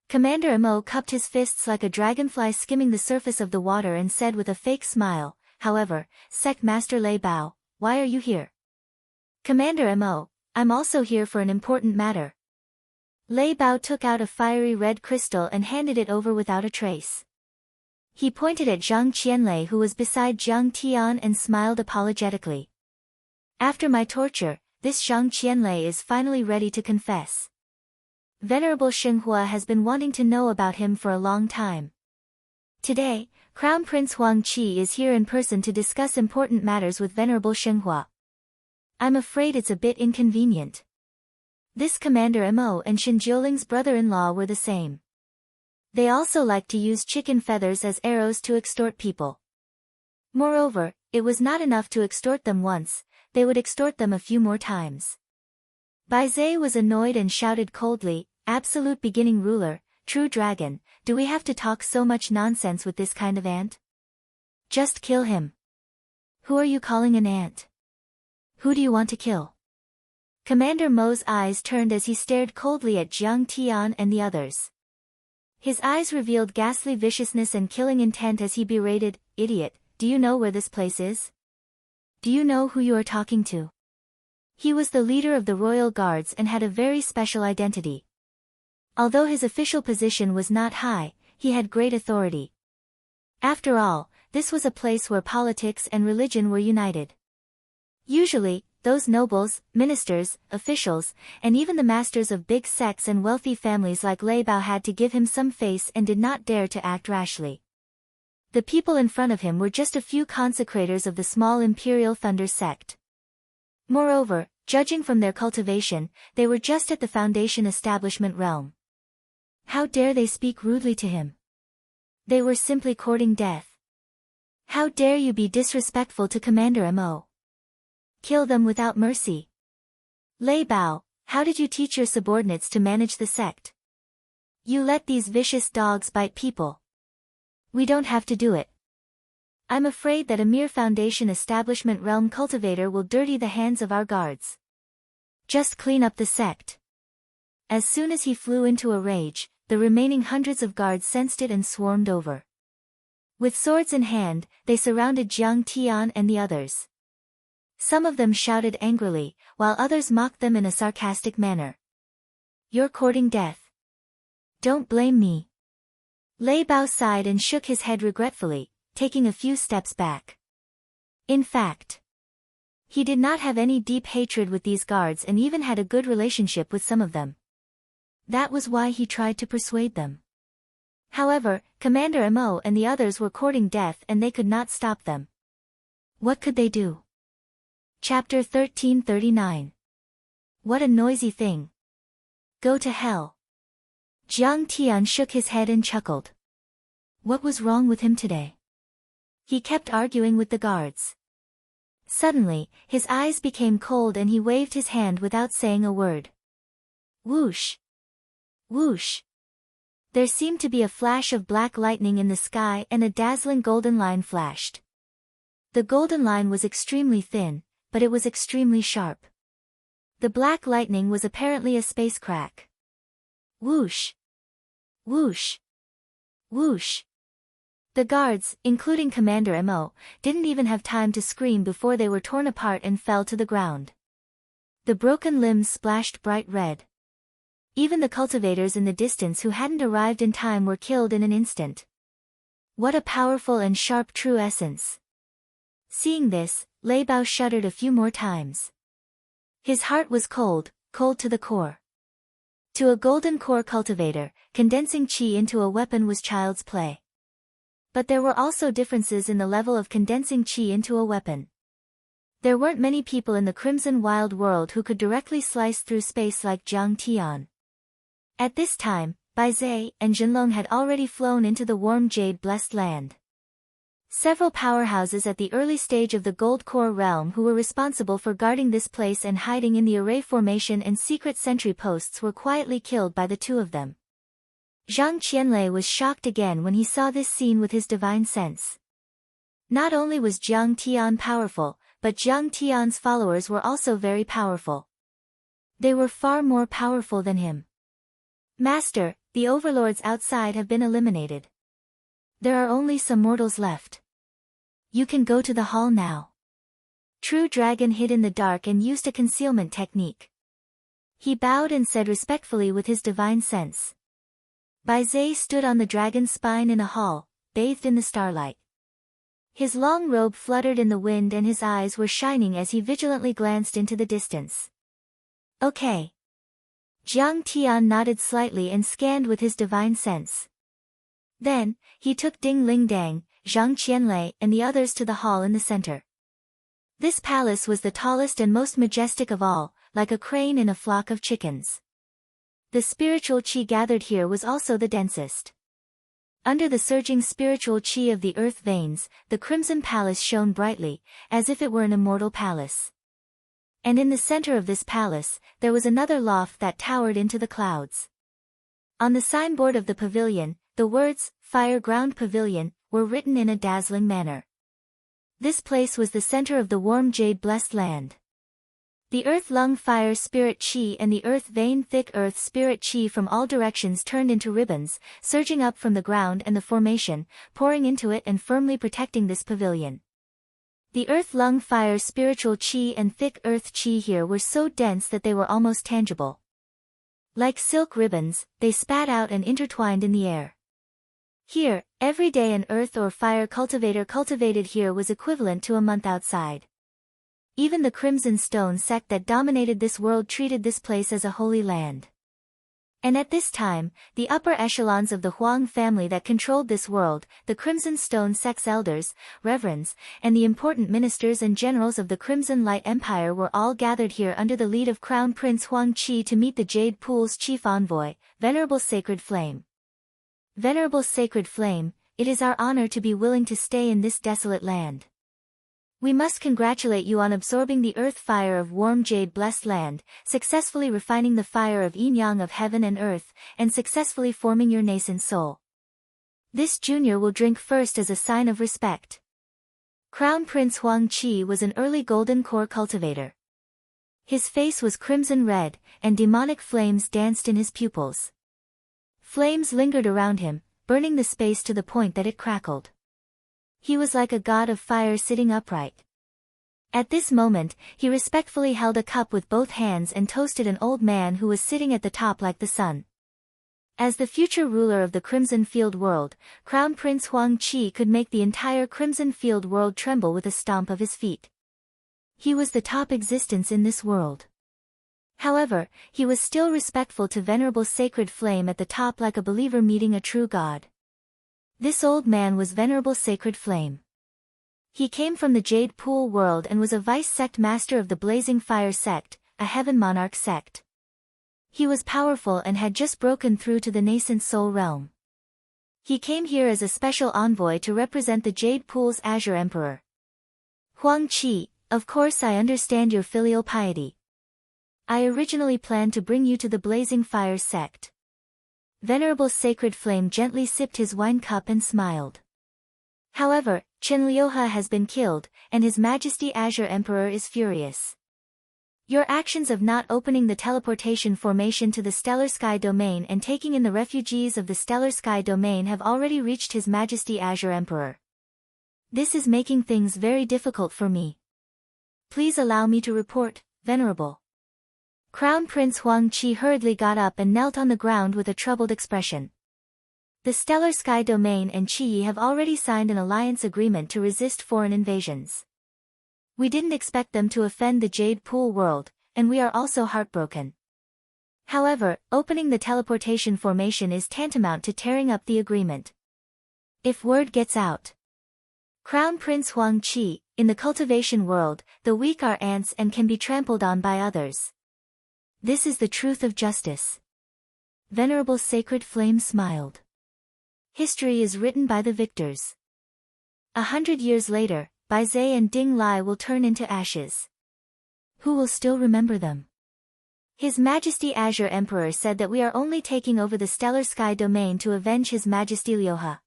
Commander Mo cupped his fists like a dragonfly skimming the surface of the water and said with a fake smile, however, Sect Master Lei Bao, why are you here? Commander Mo, I'm also here for an important matter. Lei Bao took out a fiery red crystal and handed it over without a trace. He pointed at Zhang Qianlei who was beside Jiang Tian and smiled apologetically. After my torture, this Zhang Qianlei is finally ready to confess. Venerable Shenhua has been wanting to know about him for a long time. Today, Crown Prince Huang Qi is here in person to discuss important matters with Venerable Shenhua. I'm afraid it's a bit inconvenient. This Commander Mo and Shen Jiuling's brother-in-law were the same. They also liked to use chicken feathers as arrows to extort people. Moreover, it was not enough to extort them once, they would extort them a few more times. Bai Zhe was annoyed and shouted coldly, Absolute beginning ruler, true dragon, do we have to talk so much nonsense with this kind of ant? Just kill him. Who are you calling an ant? Who do you want to kill? Commander Mo's eyes turned as he stared coldly at Jiang Tian and the others. His eyes revealed ghastly viciousness and killing intent as he berated, Idiot, do you know where this place is? Do you know who you are talking to? He was the leader of the royal guards and had a very special identity. Although his official position was not high, he had great authority. After all, this was a place where politics and religion were united. Usually, those nobles, ministers, officials, and even the masters of big sects and wealthy families like Lei Bao had to give him some face and did not dare to act rashly. The people in front of him were just a few consecrators of the small Imperial Thunder sect. Moreover, Judging from their cultivation, they were just at the Foundation establishment realm. How dare they speak rudely to him? They were simply courting death. How dare you be disrespectful to Commander Mo? Kill them without mercy. Lei Bao, how did you teach your subordinates to manage the sect? You let these vicious dogs bite people. We don't have to do it. I'm afraid that a mere Foundation establishment realm cultivator will dirty the hands of our guards. Just clean up the sect. As soon as he flew into a rage, the remaining hundreds of guards sensed it and swarmed over. With swords in hand, they surrounded Jiang Tian and the others. Some of them shouted angrily, while others mocked them in a sarcastic manner. You're courting death. Don't blame me. Lei Bao sighed and shook his head regretfully, taking a few steps back. In fact, he did not have any deep hatred with these guards and even had a good relationship with some of them. That was why he tried to persuade them. However, Commander Mo and the others were courting death and they could not stop them. What could they do? Chapter 1339. What a noisy thing. Go to hell. Jiang Tian shook his head and chuckled. What was wrong with him today? He kept arguing with the guards. Suddenly, his eyes became cold and he waved his hand without saying a word. Whoosh! Whoosh! There seemed to be a flash of black lightning in the sky and a dazzling golden line flashed. The golden line was extremely thin, but it was extremely sharp. The black lightning was apparently a space crack. Whoosh! Whoosh! Whoosh! The guards, including Commander Mo, didn't even have time to scream before they were torn apart and fell to the ground. The broken limbs splashed bright red. Even the cultivators in the distance who hadn't arrived in time were killed in an instant. What a powerful and sharp true essence. Seeing this, Lei Bao shuddered a few more times. His heart was cold, cold to the core. To a golden core cultivator, condensing qi into a weapon was child's play. But there were also differences in the level of condensing qi into a weapon. There weren't many people in the Crimson Wild World who could directly slice through space like Jiang Tian. At this time, Bai Zhe and Jinlong had already flown into the warm jade-blessed land. Several powerhouses at the early stage of the Gold Core realm who were responsible for guarding this place and hiding in the array formation and secret sentry posts were quietly killed by the two of them. Zhang Qianlei was shocked again when he saw this scene with his divine sense. Not only was Jiang Tian powerful, but Jiang Tian's followers were also very powerful. They were far more powerful than him. Master, the overlords outside have been eliminated. There are only some mortals left. You can go to the hall now. True Dragon hid in the dark and used a concealment technique. He bowed and said respectfully with his divine sense. Bai Zhe stood on the dragon's spine in a hall, bathed in the starlight. His long robe fluttered in the wind and his eyes were shining as he vigilantly glanced into the distance. Okay. Jiang Tian nodded slightly and scanned with his divine sense. Then, he took Ding Ling Dang, Zhang Qianlei and the others to the hall in the center. This palace was the tallest and most majestic of all, like a crane in a flock of chickens. The spiritual qi gathered here was also the densest. Under the surging spiritual qi of the earth veins, the Crimson Palace shone brightly, as if it were an immortal palace. And in the center of this palace, there was another loft that towered into the clouds. On the signboard of the pavilion, the words, Fire Ground Pavilion, were written in a dazzling manner. This place was the center of the warm jade-blessed land. The earth lung fire spirit qi and the earth vein thick earth spirit qi from all directions turned into ribbons, surging up from the ground and the formation, pouring into it and firmly protecting this pavilion. The earth lung fire spiritual qi and thick earth qi here were so dense that they were almost tangible. Like silk ribbons, they spat out and intertwined in the air. Here, every day an earth or fire cultivator cultivated here was equivalent to a month outside. Even the Crimson Stone sect that dominated this world treated this place as a holy land. And at this time, the upper echelons of the Huang family that controlled this world, the Crimson Stone sect's elders, reverends, and the important ministers and generals of the Crimson Light Empire were all gathered here under the lead of Crown Prince Huang Qi to meet the Jade Pool's chief envoy, Venerable Sacred Flame. Venerable Sacred Flame, it is our honor to be willing to stay in this desolate land. We must congratulate you on absorbing the earth fire of warm jade-blessed land, successfully refining the fire of yin-yang of heaven and earth, and successfully forming your nascent soul. This junior will drink first as a sign of respect. Crown Prince Huang Qi was an early golden core cultivator. His face was crimson red, and demonic flames danced in his pupils. Flames lingered around him, burning the space to the point that it crackled. He was like a god of fire sitting upright. At this moment, he respectfully held a cup with both hands and toasted an old man who was sitting at the top like the sun. As the future ruler of the Crimson Field world, Crown Prince Huang Qi could make the entire Crimson Field world tremble with a stomp of his feet. He was the top existence in this world. However, he was still respectful to Venerable Sacred Flame at the top like a believer meeting a true god. This old man was Venerable Sacred Flame. He came from the Jade Pool world and was a vice sect master of the Blazing Fire sect, a heaven monarch sect. He was powerful and had just broken through to the nascent soul realm. He came here as a special envoy to represent the Jade Pool's Azure Emperor. Huang Qi, of course I understand your filial piety. I originally planned to bring you to the Blazing Fire sect. Venerable Sacred Flame gently sipped his wine cup and smiled. However, Chen Liuhe has been killed, and His Majesty Azure Emperor is furious. Your actions of not opening the teleportation formation to the Stellar Sky Domain and taking in the refugees of the Stellar Sky Domain have already reached His Majesty Azure Emperor. This is making things very difficult for me. Please allow me to report, Venerable. Crown Prince Huang Qi hurriedly got up and knelt on the ground with a troubled expression. The Stellar Sky Domain and Qi have already signed an alliance agreement to resist foreign invasions. We didn't expect them to offend the Jade Pool world, and we are also heartbroken. However, opening the teleportation formation is tantamount to tearing up the agreement. If word gets out. Crown Prince Huang Qi, in the cultivation world, the weak are ants and can be trampled on by others. This is the truth of justice. Venerable Sacred Flame smiled. History is written by the victors. 100 years later, Bai Zai and Ding Lai will turn into ashes. Who will still remember them? His Majesty Azure Emperor said that we are only taking over the Stellar Sky Domain to avenge His Majesty Liuhe.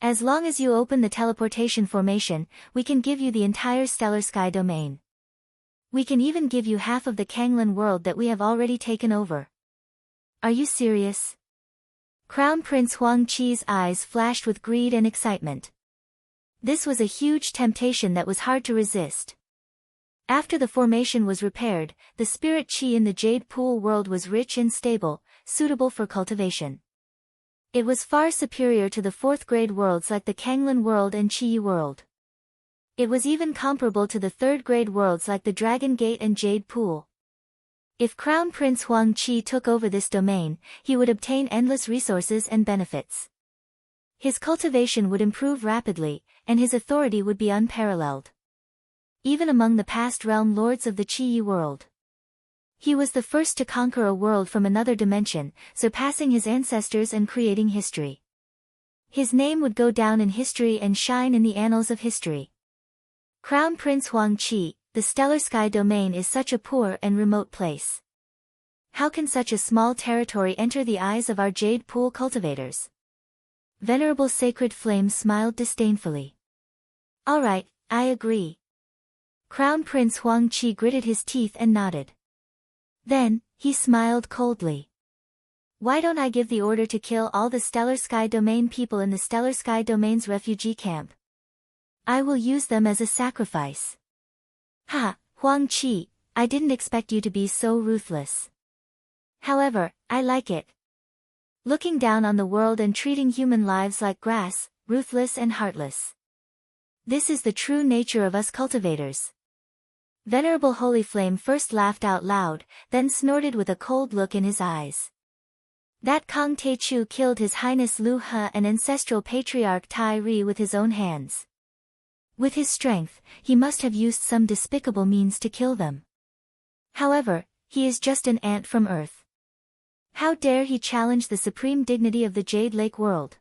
As long as you open the teleportation formation, we can give you the entire Stellar Sky Domain. We can even give you half of the Kanglan world that we have already taken over. Are you serious? Crown Prince Huang Qi's eyes flashed with greed and excitement. This was a huge temptation that was hard to resist. After the formation was repaired, the spirit Qi in the Jade Pool world was rich and stable, suitable for cultivation. It was far superior to the 4th grade worlds like the Kanglan world and Qi world. It was even comparable to the 3rd grade worlds like the Dragon Gate and Jade Pool. If Crown Prince Huang Qi took over this domain, he would obtain endless resources and benefits. His cultivation would improve rapidly, and his authority would be unparalleled. Even among the past realm lords of the Qi world. He was the first to conquer a world from another dimension, surpassing his ancestors and creating history. His name would go down in history and shine in the annals of history. Crown Prince Huang Qi, the Stellar Sky Domain is such a poor and remote place. How can such a small territory enter the eyes of our Jade Pool cultivators? Venerable Sacred Flame smiled disdainfully. Alright, I agree. Crown Prince Huang Qi gritted his teeth and nodded. Then, he smiled coldly. Why don't I give the order to kill all the Stellar Sky Domain people in the Stellar Sky Domain's refugee camp? I will use them as a sacrifice. Ha, Huang Qi, I didn't expect you to be so ruthless. However, I like it. Looking down on the world and treating human lives like grass, ruthless and heartless. This is the true nature of us cultivators. Venerable Holy Flame first laughed out loud, then snorted with a cold look in his eyes. That Kang Taechu killed His Highness Lu He and ancestral patriarch Tai Ri with his own hands. With his strength, he must have used some despicable means to kill them. However, he is just an ant from Earth. How dare he challenge the supreme dignity of the Jade Lake world?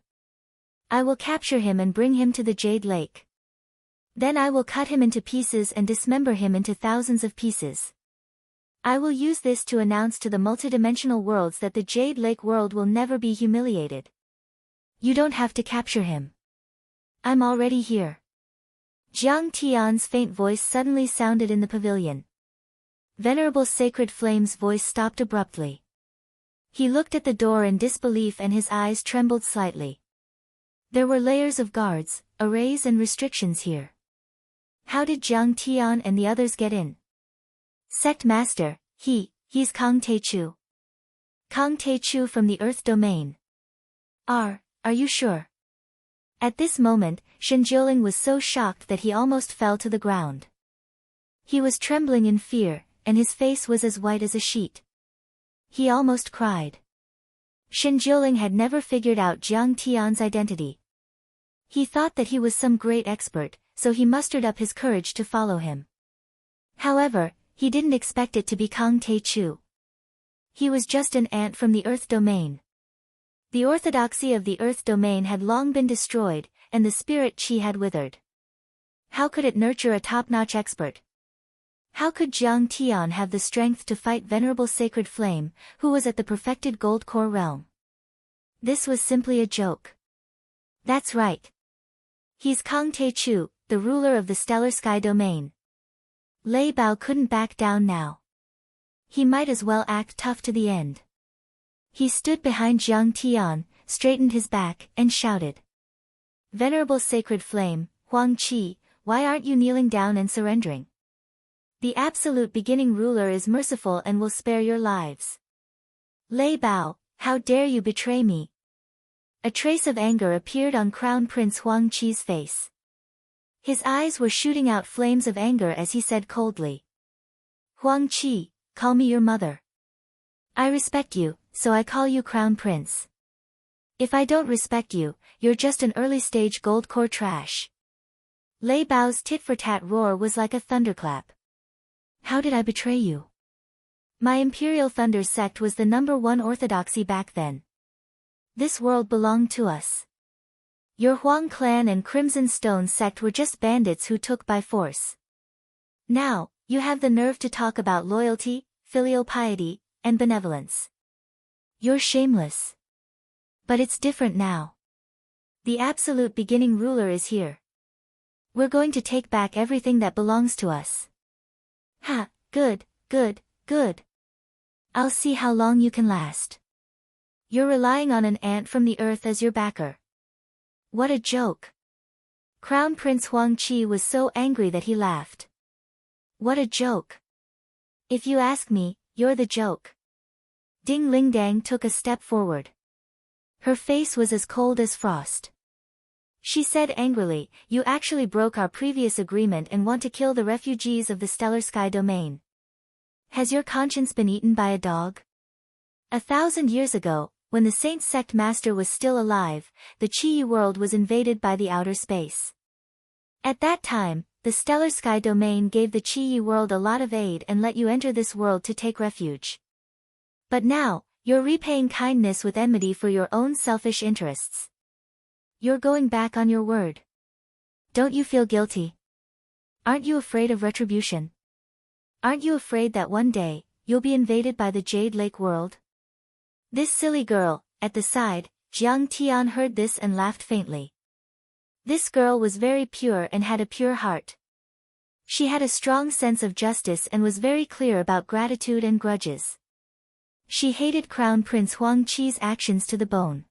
I will capture him and bring him to the Jade Lake. Then I will cut him into pieces and dismember him into thousands of pieces. I will use this to announce to the multidimensional worlds that the Jade Lake world will never be humiliated. You don't have to capture him. I'm already here. Jiang Tian's faint voice suddenly sounded in the pavilion. Venerable Sacred Flame's voice stopped abruptly. He looked at the door in disbelief and his eyes trembled slightly. There were layers of guards, arrays and restrictions here. How did Jiang Tian and the others get in? Sect Master, he's Kang Taechu. Kang Taechu from the Earth Domain. Are you sure? At this moment, Shen Jiuling was so shocked that he almost fell to the ground. He was trembling in fear, and his face was as white as a sheet. He almost cried. Shen Jiuling had never figured out Jiang Tian's identity. He thought that he was some great expert, so he mustered up his courage to follow him. However, he didn't expect it to be Kang Taechu. He was just an ant from the Earth Domain. The orthodoxy of the Earth Domain had long been destroyed, and the spirit qi had withered. How could it nurture a top-notch expert? How could Jiang Tian have the strength to fight Venerable Sacred Flame, who was at the perfected Gold Core realm? This was simply a joke. That's right. He's Kang Taechu, the ruler of the Stellar Sky Domain. Lei Bao couldn't back down now. He might as well act tough to the end. He stood behind Jiang Tian, straightened his back, and shouted. Venerable Sacred Flame, Huang Qi, why aren't you kneeling down and surrendering? The absolute beginning ruler is merciful and will spare your lives. Lei Bao, how dare you betray me? A trace of anger appeared on Crown Prince Huang Qi's face. His eyes were shooting out flames of anger as he said coldly. Huang Qi, call me your mother. I respect you, so I call you Crown Prince. If I don't respect you, you're just an early-stage gold core trash. Lei Bao's tit-for-tat roar was like a thunderclap. How did I betray you? My Imperial Thunder sect was the #1 orthodoxy back then. This world belonged to us. Your Huang clan and Crimson Stone sect were just bandits who took by force. Now, you have the nerve to talk about loyalty, filial piety, and benevolence. You're shameless. But it's different now. The absolute beginning ruler is here. We're going to take back everything that belongs to us. Ha, good. I'll see how long you can last. You're relying on an ant from the earth as your backer. What a joke. Crown Prince Huang Qi was so angry that he laughed. What a joke. If you ask me, you're the joke. Ding Lingdang took a step forward. Her face was as cold as frost. She said angrily, you actually broke our previous agreement and want to kill the refugees of the Stellar Sky Domain. Has your conscience been eaten by a dog? 1,000 years ago, when the Saint Sect Master was still alive, the Qi world was invaded by the outer space. At that time, the Stellar Sky Domain gave the Qi world a lot of aid and let you enter this world to take refuge. But now, you're repaying kindness with enmity for your own selfish interests. You're going back on your word. Don't you feel guilty? Aren't you afraid of retribution? Aren't you afraid that one day, you'll be invaded by the Jade Lake world? This silly girl, at the side, Jiang Tian heard this and laughed faintly. This girl was very pure and had a pure heart. She had a strong sense of justice and was very clear about gratitude and grudges. She hated Crown Prince Huang Qi's actions to the bone.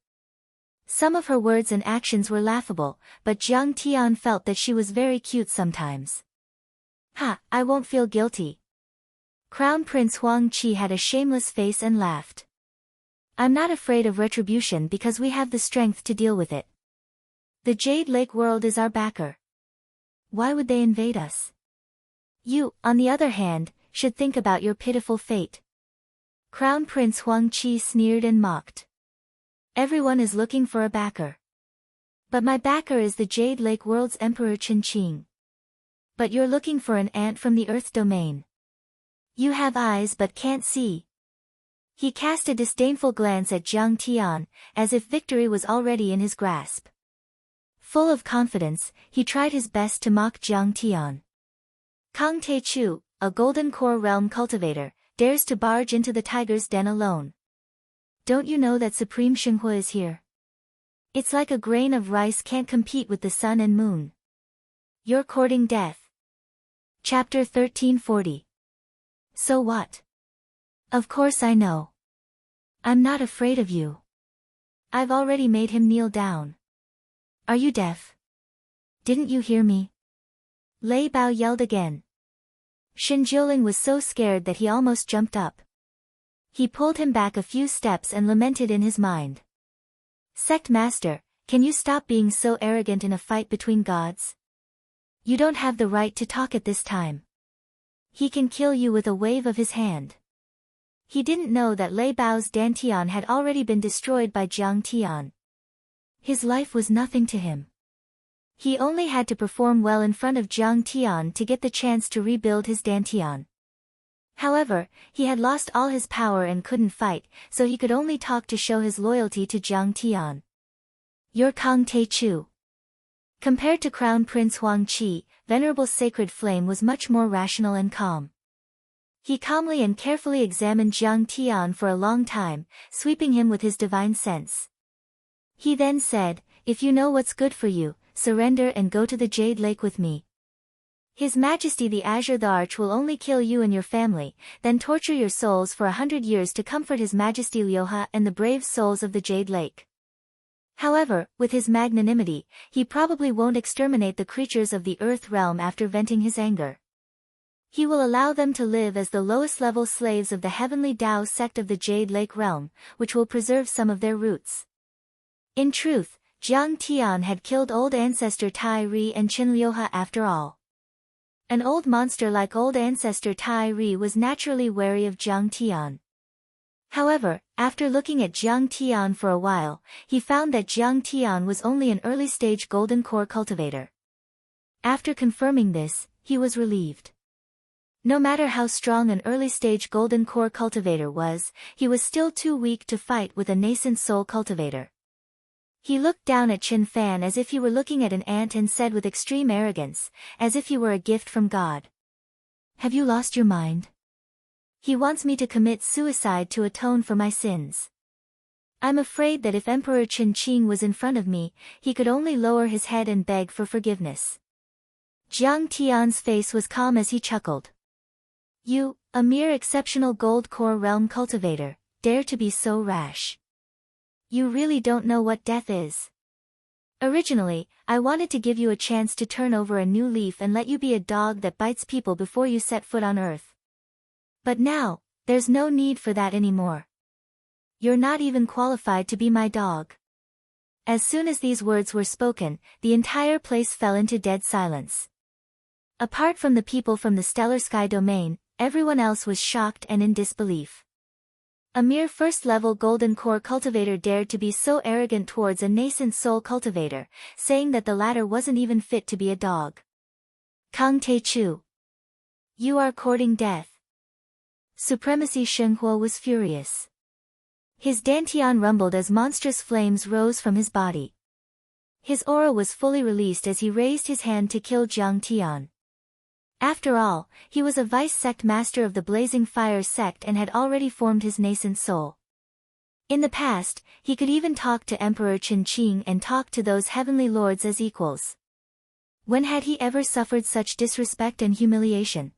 Some of her words and actions were laughable, but Jiang Tian felt that she was very cute sometimes. Ha, I won't feel guilty. Crown Prince Huang Qi had a shameless face and laughed. I'm not afraid of retribution because we have the strength to deal with it. The Jade Lake world is our backer. Why would they invade us? You, on the other hand, should think about your pitiful fate. Crown Prince Huang Qi sneered and mocked. Everyone is looking for a backer. But my backer is the Jade Lake World's Emperor Qin. But you're looking for an ant from the Earth domain. You have eyes but can't see. He cast a disdainful glance at Jiang Tian, as if victory was already in his grasp. Full of confidence, he tried his best to mock Jiang Tian. Kang Te-chu, a Golden Core Realm cultivator, dares to barge into the tiger's den alone. Don't you know that Supreme Xinghua is here? It's like a grain of rice can't compete with the sun and moon. You're courting death. Chapter 1340. So what? Of course I know. I'm not afraid of you. I've already made him kneel down. Are you deaf? Didn't you hear me? Lei Bao yelled again. Shin Jiuling was so scared that he almost jumped up. He pulled him back a few steps and lamented in his mind. Sect Master, can you stop being so arrogant in a fight between gods? You don't have the right to talk at this time. He can kill you with a wave of his hand. He didn't know that Lei Bao's Dantian had already been destroyed by Jiang Tian. His life was nothing to him. He only had to perform well in front of Jiang Tian to get the chance to rebuild his Dantian. However, he had lost all his power and couldn't fight, so he could only talk to show his loyalty to Jiang Tian. You're Kang Te-chu. Compared to Crown Prince Huang Qi, Venerable Sacred Flame was much more rational and calm. He calmly and carefully examined Jiang Tian for a long time, sweeping him with his divine sense. He then said, if you know what's good for you, surrender and go to the Jade Lake with me. His Majesty the Azure the Arch will only kill you and your family, then torture your souls for 100 years to comfort His Majesty Liuha and the brave souls of the Jade Lake. However, with his magnanimity, he probably won't exterminate the creatures of the Earth realm after venting his anger. He will allow them to live as the lowest-level slaves of the Heavenly Tao sect of the Jade Lake realm, which will preserve some of their roots. In truth, Jiang Tian had killed old ancestor Tai Ri and Qin Liuha after all. An old monster like old ancestor Tai Ri was naturally wary of Jiang Tian. However, after looking at Jiang Tian for a while, he found that Jiang Tian was only an early-stage Golden Core cultivator. After confirming this, he was relieved. No matter how strong an early-stage Golden Core cultivator was, he was still too weak to fight with a nascent soul cultivator. He looked down at Qin Fan as if he were looking at an ant and said with extreme arrogance, as if he were a gift from God. Have you lost your mind? He wants me to commit suicide to atone for my sins. I'm afraid that if Emperor Qin was in front of me, he could only lower his head and beg for forgiveness. Jiang Tian's face was calm as he chuckled. You, a mere exceptional Gold Core Realm cultivator, dare to be so rash. You really don't know what death is. Originally, I wanted to give you a chance to turn over a new leaf and let you be a dog that bites people before you set foot on Earth. But now, there's no need for that anymore. You're not even qualified to be my dog. As soon as these words were spoken, the entire place fell into dead silence. Apart from the people from the Stellar Sky domain, everyone else was shocked and in disbelief. A mere first-level Golden Core cultivator dared to be so arrogant towards a nascent soul cultivator, saying that the latter wasn't even fit to be a dog. Kang Te-chu. You are courting death. Supremacy Xinghua was furious. His Dantian rumbled as monstrous flames rose from his body. His aura was fully released as he raised his hand to kill Jiang Tian. After all, he was a vice-sect master of the Blazing Fire sect and had already formed his nascent soul. In the past, he could even talk to Emperor Qin and talk to those heavenly lords as equals. When had he ever suffered such disrespect and humiliation?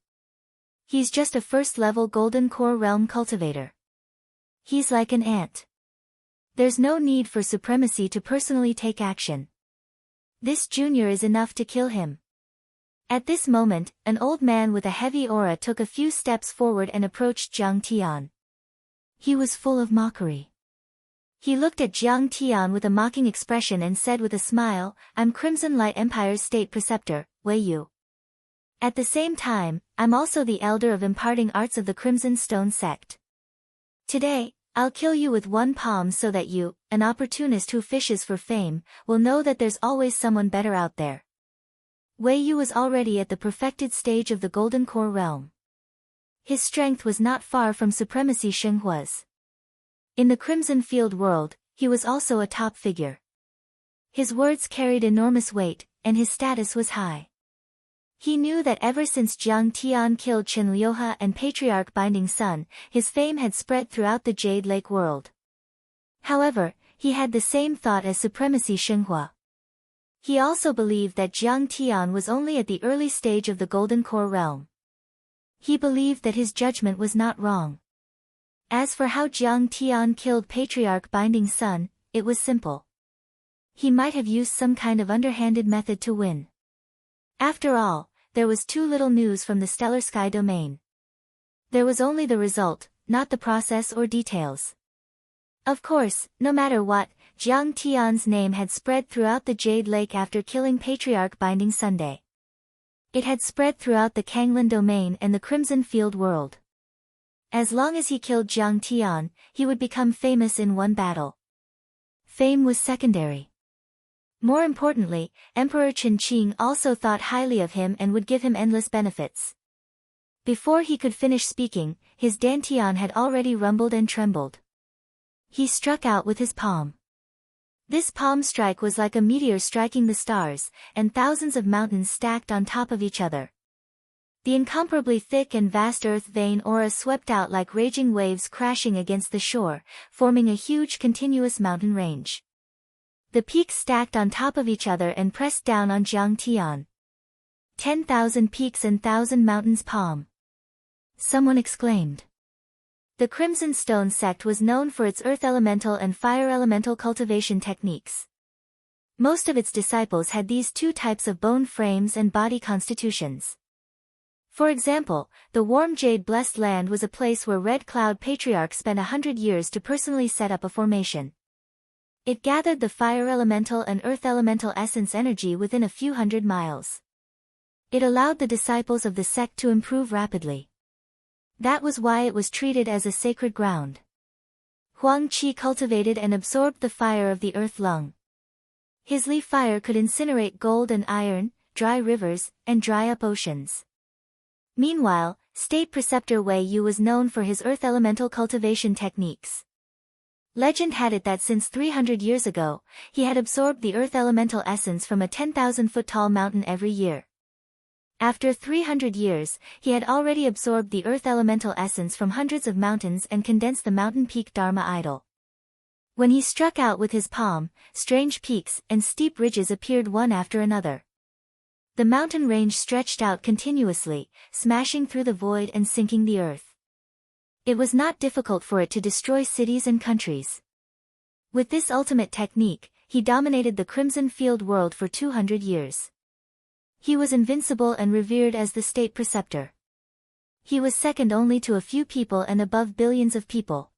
He's just a first-level Golden Core Realm cultivator. He's like an ant. There's no need for supremacy to personally take action. This junior is enough to kill him. At this moment, an old man with a heavy aura took a few steps forward and approached Jiang Tian. He was full of mockery. He looked at Jiang Tian with a mocking expression and said with a smile, I'm Crimson Light Empire's State Preceptor, Wei Yu. At the same time, I'm also the Elder of Imparting Arts of the Crimson Stone Sect. Today, I'll kill you with one palm so that you, an opportunist who fishes for fame, will know that there's always someone better out there. Wei Yu was already at the perfected stage of the Golden Core realm. His strength was not far from supremacy Shenghua's. In the Crimson Field world, he was also a top figure. His words carried enormous weight, and his status was high. He knew that ever since Jiang Tian killed Chen Liuhe and Patriarch Binding Sun, his fame had spread throughout the Jade Lake world. However, he had the same thought as supremacy Shenghua. He also believed that Jiang Tian was only at the early stage of the Golden Core realm. He believed that his judgment was not wrong. As for how Jiang Tian killed Patriarch Binding Sun, it was simple. He might have used some kind of underhanded method to win. After all, there was too little news from the Stellar Sky domain. There was only the result, not the process or details. Of course, no matter what, Jiang Tian's name had spread throughout the Jade Lake after killing Patriarch Binding Sunday. It had spread throughout the Kanglan domain and the Crimson Field world. As long as he killed Jiang Tian, he would become famous in one battle. Fame was secondary. More importantly, Emperor Qinqing also thought highly of him and would give him endless benefits. Before he could finish speaking, his dantian had already rumbled and trembled. He struck out with his palm. This palm strike was like a meteor striking the stars, and thousands of mountains stacked on top of each other. The incomparably thick and vast earth vein aura swept out like raging waves crashing against the shore, forming a huge continuous mountain range. The peaks stacked on top of each other and pressed down on Jiang Tian. 10,000 peaks and 1,000 mountains palm. Someone exclaimed. The Crimson Stone sect was known for its earth elemental and fire elemental cultivation techniques. Most of its disciples had these two types of bone frames and body constitutions. For example, the warm jade blessed land was a place where Red Cloud Patriarch spent 100 years to personally set up a formation. It gathered the fire elemental and earth elemental essence energy within a few hundred miles. It allowed the disciples of the sect to improve rapidly. That was why it was treated as a sacred ground. Huang Qi cultivated and absorbed the fire of the earth lung. His leaf fire could incinerate gold and iron, dry rivers, and dry up oceans. Meanwhile, State Preceptor Wei Yu was known for his earth elemental cultivation techniques. Legend had it that since 300 years ago, he had absorbed the earth elemental essence from a 10,000-foot-tall mountain every year. After 300 years, he had already absorbed the earth elemental essence from hundreds of mountains and condensed the mountain peak Dharma idol. When he struck out with his palm, strange peaks and steep ridges appeared one after another. The mountain range stretched out continuously, smashing through the void and sinking the earth. It was not difficult for it to destroy cities and countries. With this ultimate technique, he dominated the Crimson Field world for 200 years. He was invincible and revered as the State Preceptor. He was second only to a few people and above billions of people.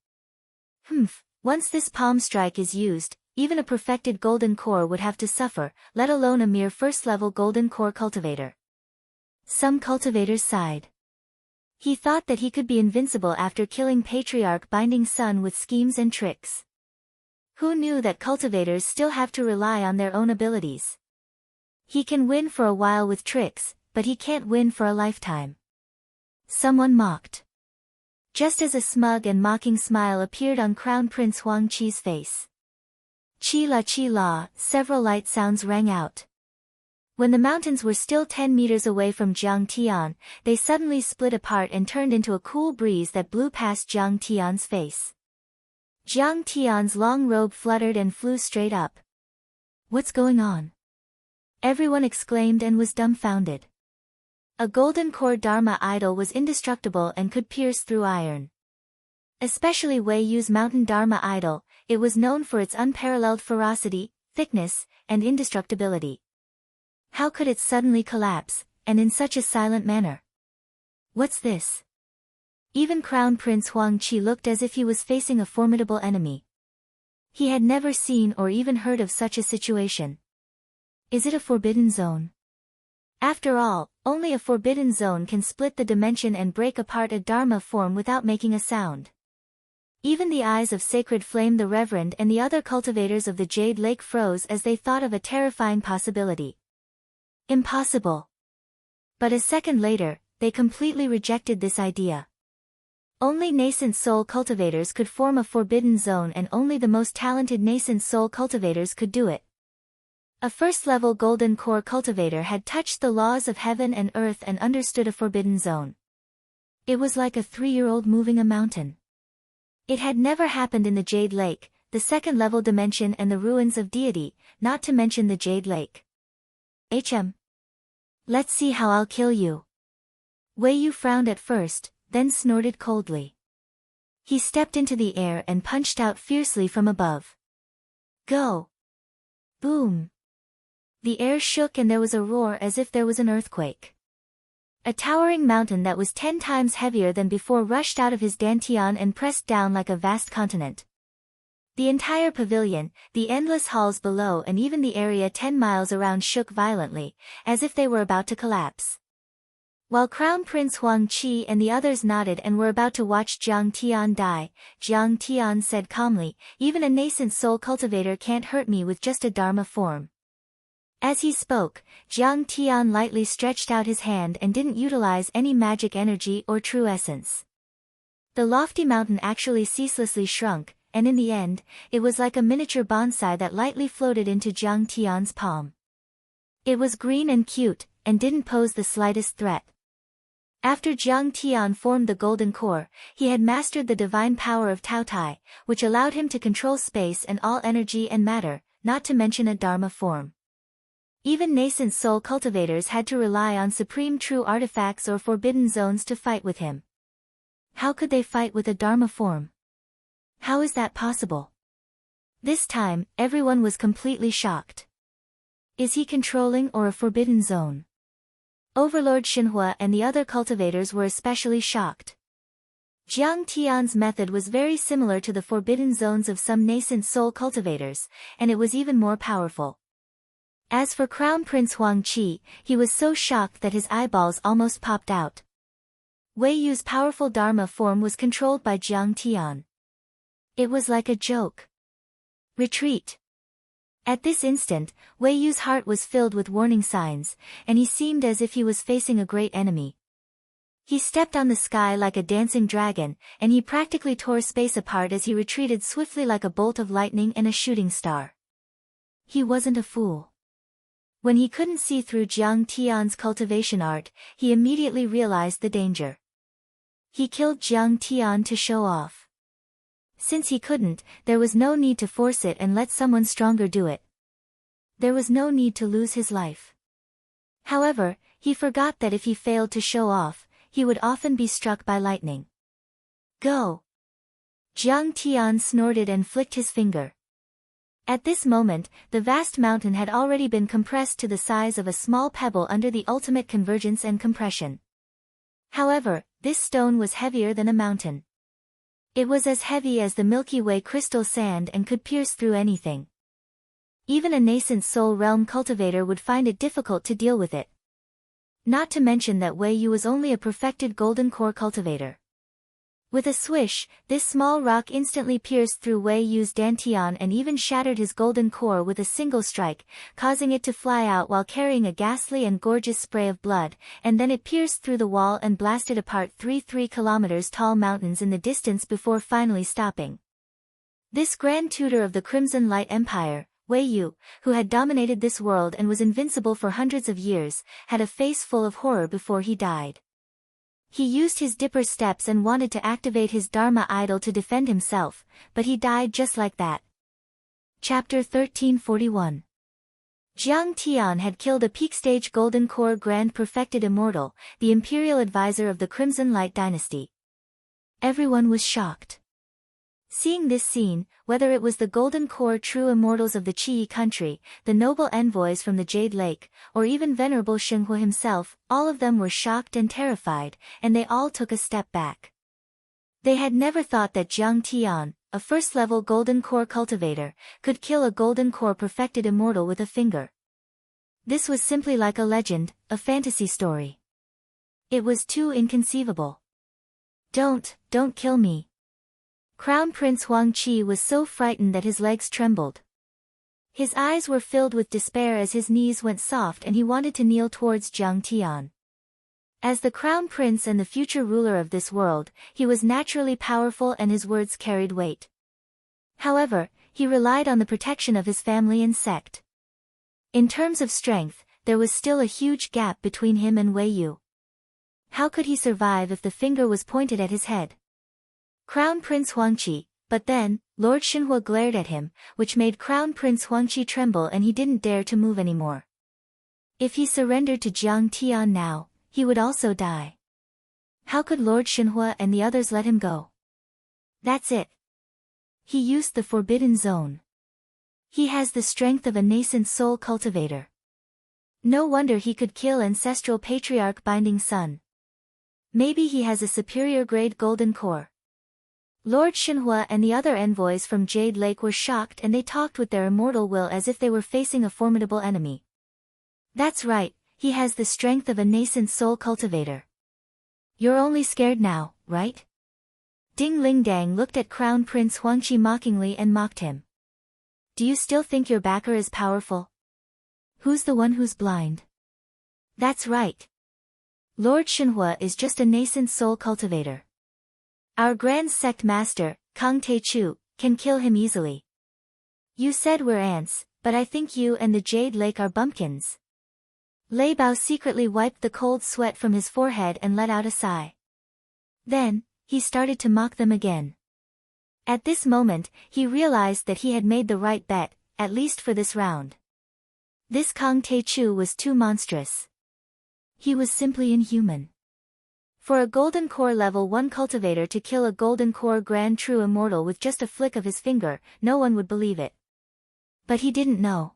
Once this palm strike is used, even a perfected Golden Core would have to suffer, let alone a mere first-level Golden Core cultivator. Some cultivators sighed. He thought that he could be invincible after killing Patriarch Binding Sun with schemes and tricks. Who knew that cultivators still have to rely on their own abilities? He can win for a while with tricks, but he can't win for a lifetime. Someone mocked. Just as a smug and mocking smile appeared on Crown Prince Huang Qi's face. Chi la, several light sounds rang out. When the mountains were still 10 meters away from Jiang Tian, they suddenly split apart and turned into a cool breeze that blew past Jiang Tian's face. Jiang Tian's long robe fluttered and flew straight up. What's going on? Everyone exclaimed and was dumbfounded. A golden core Dharma idol was indestructible and could pierce through iron. Especially Wei Yu's mountain Dharma idol, it was known for its unparalleled ferocity, thickness, and indestructibility. How could it suddenly collapse, and in such a silent manner? What's this? Even Crown Prince Huang Qi looked as if he was facing a formidable enemy. He had never seen or even heard of such a situation. Is it a forbidden zone? After all, only a forbidden zone can split the dimension and break apart a Dharma form without making a sound. Even the eyes of Sacred Flame the Reverend and the other cultivators of the Jade Lake froze as they thought of a terrifying possibility. Impossible. But a second later, they completely rejected this idea. Only nascent soul cultivators could form a forbidden zone, and only the most talented nascent soul cultivators could do it. A first-level golden core cultivator had touched the laws of heaven and earth and understood a forbidden zone. It was like a 3-year-old moving a mountain. It had never happened in the Jade Lake, the second-level dimension and the ruins of deity, not to mention the Jade Lake. Let's see how I'll kill you. Wei Yu frowned at first, then snorted coldly. He stepped into the air and punched out fiercely from above. Go! Boom! The air shook and there was a roar as if there was an earthquake. A towering mountain that was 10 times heavier than before rushed out of his dantian and pressed down like a vast continent. The entire pavilion, the endless halls below and even the area 10 miles around shook violently, as if they were about to collapse. While Crown Prince Huang Qi and the others nodded and were about to watch Jiang Tian die, Jiang Tian said calmly, "Even a nascent soul cultivator can't hurt me with just a Dharma form." As he spoke, Jiang Tian lightly stretched out his hand and didn't utilize any magic energy or true essence. The lofty mountain actually ceaselessly shrunk, and in the end, it was like a miniature bonsai that lightly floated into Jiang Tian's palm. It was green and cute, and didn't pose the slightest threat. After Jiang Tian formed the golden core, he had mastered the divine power of Taotai, which allowed him to control space and all energy and matter, not to mention a Dharma form. Even nascent soul cultivators had to rely on supreme true artifacts or forbidden zones to fight with him. How could they fight with a Dharma form? How is that possible? This time, everyone was completely shocked. Is he controlling or a forbidden zone? Overlord Xinhua and the other cultivators were especially shocked. Jiang Tian's method was very similar to the forbidden zones of some nascent soul cultivators, and it was even more powerful. As for Crown Prince Huang Qi, he was so shocked that his eyeballs almost popped out. Wei Yu's powerful Dharma form was controlled by Jiang Tian. It was like a joke. Retreat. At this instant, Wei Yu's heart was filled with warning signs, and he seemed as if he was facing a great enemy. He stepped on the sky like a dancing dragon, and he practically tore space apart as he retreated swiftly like a bolt of lightning and a shooting star. He wasn't a fool. When he couldn't see through Jiang Tian's cultivation art, he immediately realized the danger. He killed Jiang Tian to show off. Since he couldn't, there was no need to force it and let someone stronger do it. There was no need to lose his life. However, he forgot that if he failed to show off, he would often be struck by lightning. Go! Jiang Tian snorted and flicked his finger. At this moment, the vast mountain had already been compressed to the size of a small pebble under the ultimate convergence and compression. However, this stone was heavier than a mountain. It was as heavy as the Milky Way crystal sand and could pierce through anything. Even a nascent soul realm cultivator would find it difficult to deal with it. Not to mention that Wei Yu was only a perfected golden core cultivator. With a swish, this small rock instantly pierced through Wei Yu's dantian and even shattered his golden core with a single strike, causing it to fly out while carrying a ghastly and gorgeous spray of blood, and then it pierced through the wall and blasted apart 3 kilometers tall mountains in the distance before finally stopping. This grand tutor of the Crimson Light Empire, Wei Yu, who had dominated this world and was invincible for hundreds of years, had a face full of horror before he died. He used his dipper steps and wanted to activate his Dharma idol to defend himself, but he died just like that. Chapter 1341. Jiang Tian had killed a peak-stage Golden Core Grand Perfected Immortal, the imperial advisor of the Crimson Light Dynasty. Everyone was shocked. Seeing this scene, whether it was the Golden Core true immortals of the Qi country, the noble envoys from the Jade Lake, or even Venerable Xinhua himself, all of them were shocked and terrified, and they all took a step back. They had never thought that Jiang Tian, a first-level Golden Core cultivator, could kill a Golden Core perfected immortal with a finger. This was simply like a legend, a fantasy story. It was too inconceivable. Don't kill me. Crown Prince Huang Qi was so frightened that his legs trembled. His eyes were filled with despair as his knees went soft and he wanted to kneel towards Jiang Tian. As the crown prince and the future ruler of this world, he was naturally powerful and his words carried weight. However, he relied on the protection of his family and sect. In terms of strength, there was still a huge gap between him and Wei Yu. How could he survive if the finger was pointed at his head? Crown Prince Huangqi, but then, Lord Xinhua glared at him, which made Crown Prince Huangqi tremble and he didn't dare to move anymore. If he surrendered to Jiang Tian now, he would also die. How could Lord Xinhua and the others let him go? That's it. He used the forbidden zone. He has the strength of a nascent soul cultivator. No wonder he could kill ancestral patriarch Binding Sun. Maybe he has a superior grade golden core. Lord Xinhua and the other envoys from Jade Lake were shocked and they talked with their immortal will as if they were facing a formidable enemy. That's right, he has the strength of a nascent soul cultivator. You're only scared now, right? Ding Lingdang looked at Crown Prince Huangqi mockingly and mocked him. Do you still think your backer is powerful? Who's the one who's blind? That's right. Lord Xinhua is just a nascent soul cultivator. Our Grand Sect Master, Kang Te-Chu, can kill him easily. You said we're ants, but I think you and the Jade Lake are bumpkins. Lei Bao secretly wiped the cold sweat from his forehead and let out a sigh. Then, he started to mock them again. At this moment, he realized that he had made the right bet, at least for this round. This Kang Te-Chu was too monstrous. He was simply inhuman. For a Golden Core level 1 cultivator to kill a Golden Core Grand True Immortal with just a flick of his finger, no one would believe it. But he didn't know.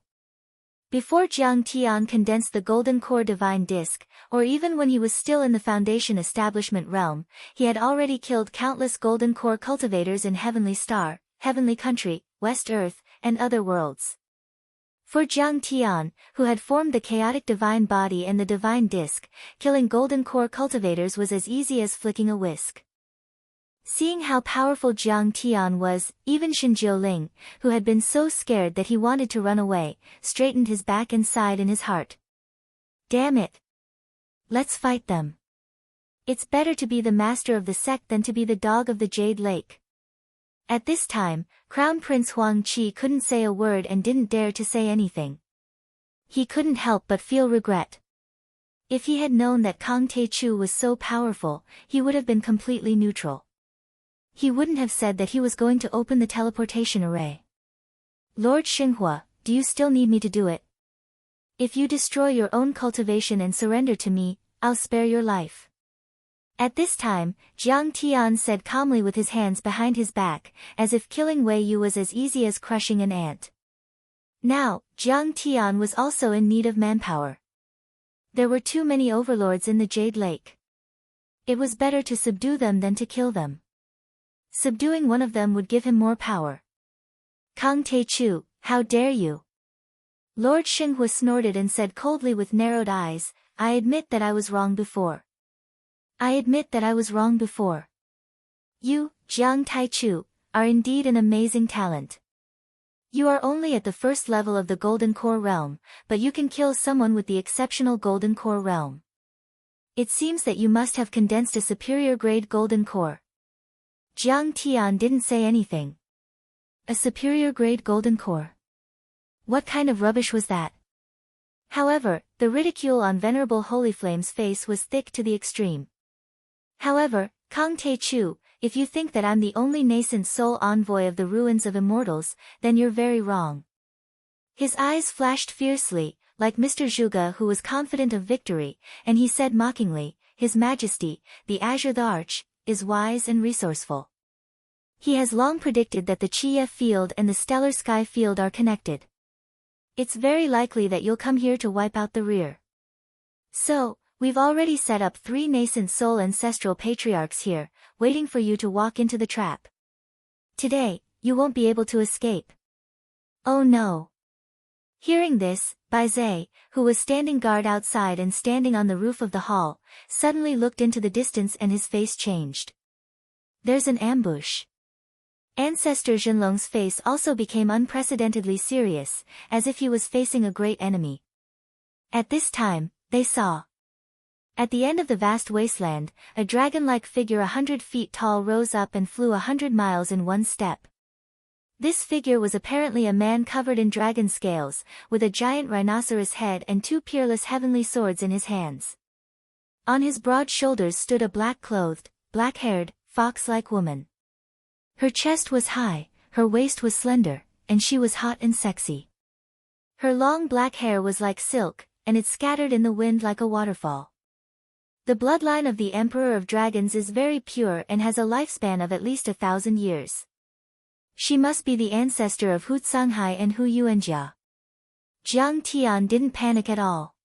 Before Jiang Tian condensed the Golden Core Divine Disc, or even when he was still in the Foundation Establishment realm, he had already killed countless Golden Core cultivators in Heavenly Star, Heavenly Country, West Earth, and other worlds. For Jiang Tian, who had formed the chaotic divine body and the divine disc, killing Golden Core cultivators was as easy as flicking a whisk. Seeing how powerful Jiang Tian was, even Shen Jiuling, who had been so scared that he wanted to run away, straightened his back and sighed in his heart. Damn it! Let's fight them. It's better to be the master of the sect than to be the dog of the Jade Lake. At this time, Crown Prince Huang Qi couldn't say a word and didn't dare to say anything. He couldn't help but feel regret. If he had known that Kang Te-Chu was so powerful, he would have been completely neutral. He wouldn't have said that he was going to open the teleportation array. Lord Xinhua, do you still need me to do it? If you destroy your own cultivation and surrender to me, I'll spare your life. At this time, Jiang Tian said calmly with his hands behind his back, as if killing Wei Yu was as easy as crushing an ant. Now, Jiang Tian was also in need of manpower. There were too many overlords in the Jade Lake. It was better to subdue them than to kill them. Subduing one of them would give him more power. Kang Te-Chu, how dare you? Lord Xinhua snorted and said coldly with narrowed eyes, I admit that I was wrong before. I admit that I was wrong before. You, Jiang Tai-Chu, are indeed an amazing talent. You are only at the first level of the Golden Core realm, but you can kill someone with the exceptional Golden Core realm. It seems that you must have condensed a superior grade Golden Core. Jiang Tian didn't say anything. A superior grade Golden Core? What kind of rubbish was that? However, the ridicule on Venerable Holyflame's face was thick to the extreme. However, Kang Te-Chu, if you think that I'm the only nascent soul envoy of the ruins of immortals, then you're very wrong. His eyes flashed fiercely, like Mr. Zhuge who was confident of victory, and he said mockingly, His Majesty, the Azure the Arch, is wise and resourceful. He has long predicted that the Chia field and the Stellar Sky field are connected. It's very likely that you'll come here to wipe out the rear. So, we've already set up 3 nascent soul ancestral patriarchs here, waiting for you to walk into the trap. Today, you won't be able to escape. Oh no. Hearing this, Bai Zhe, who was standing guard outside and standing on the roof of the hall, suddenly looked into the distance and his face changed. There's an ambush. Ancestor Zhenlong's face also became unprecedentedly serious, as if he was facing a great enemy. At this time, they saw. At the end of the vast wasteland, a dragon-like figure 100 feet tall rose up and flew 100 miles in one step. This figure was apparently a man covered in dragon scales, with a giant rhinoceros head and two peerless heavenly swords in his hands. On his broad shoulders stood a black-clothed, black-haired, fox-like woman. Her chest was high, her waist was slender, and she was hot and sexy. Her long black hair was like silk, and it scattered in the wind like a waterfall. The bloodline of the Emperor of Dragons is very pure and has a lifespan of at least 1,000 years. She must be the ancestor of Hu Canghai and Hu Yuanjia. Jiang Tian didn't panic at all.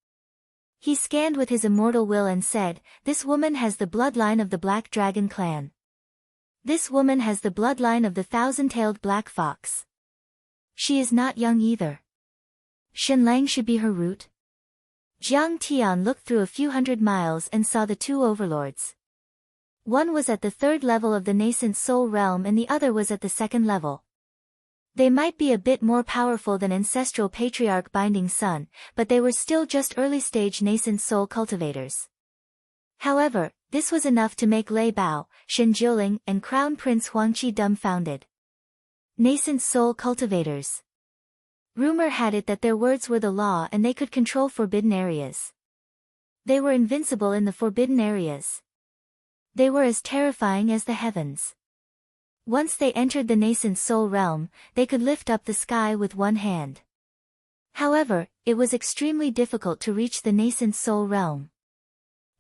He scanned with his immortal will and said, "This woman has the bloodline of the Black Dragon clan. This woman has the bloodline of the thousand-tailed black fox. She is not young either. Shenlang should be her root." Jiang Tian looked through a few hundred miles and saw the two overlords. One was at the third level of the nascent soul realm and the other was at the second level. They might be a bit more powerful than ancestral patriarch Binding Sun, but they were still just early-stage nascent soul cultivators. However, this was enough to make Lei Bao, Shen Jiuling, and Crown Prince Huangqi dumbfounded. Nascent soul cultivators. Rumor had it that their words were the law and they could control forbidden areas. They were invincible in the forbidden areas. They were as terrifying as the heavens. Once they entered the nascent soul realm, they could lift up the sky with one hand. However, it was extremely difficult to reach the nascent soul realm.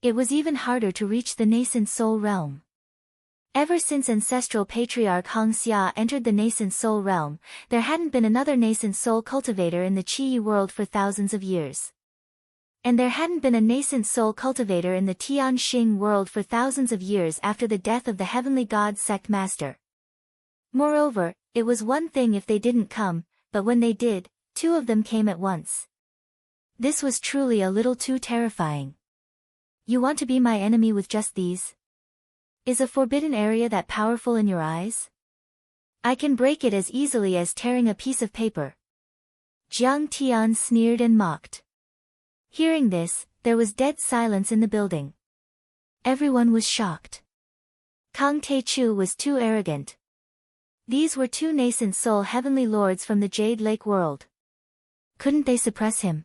It was even harder to reach the nascent soul realm. Ever since ancestral patriarch Hong Xia entered the nascent soul realm, there hadn't been another nascent soul cultivator in the Qi world for thousands of years. And there hadn't been a nascent soul cultivator in the Tianxing world for thousands of years after the death of the heavenly god sect master. Moreover, it was one thing if they didn't come, but when they did, two of them came at once. This was truly a little too terrifying. You want to be my enemy with just these? Is a forbidden area that powerful in your eyes? I can break it as easily as tearing a piece of paper. Jiang Tian sneered and mocked. Hearing this, there was dead silence in the building. Everyone was shocked. Kang Teichu was too arrogant. These were two nascent soul heavenly lords from the Jade Lake world. Couldn't they suppress him?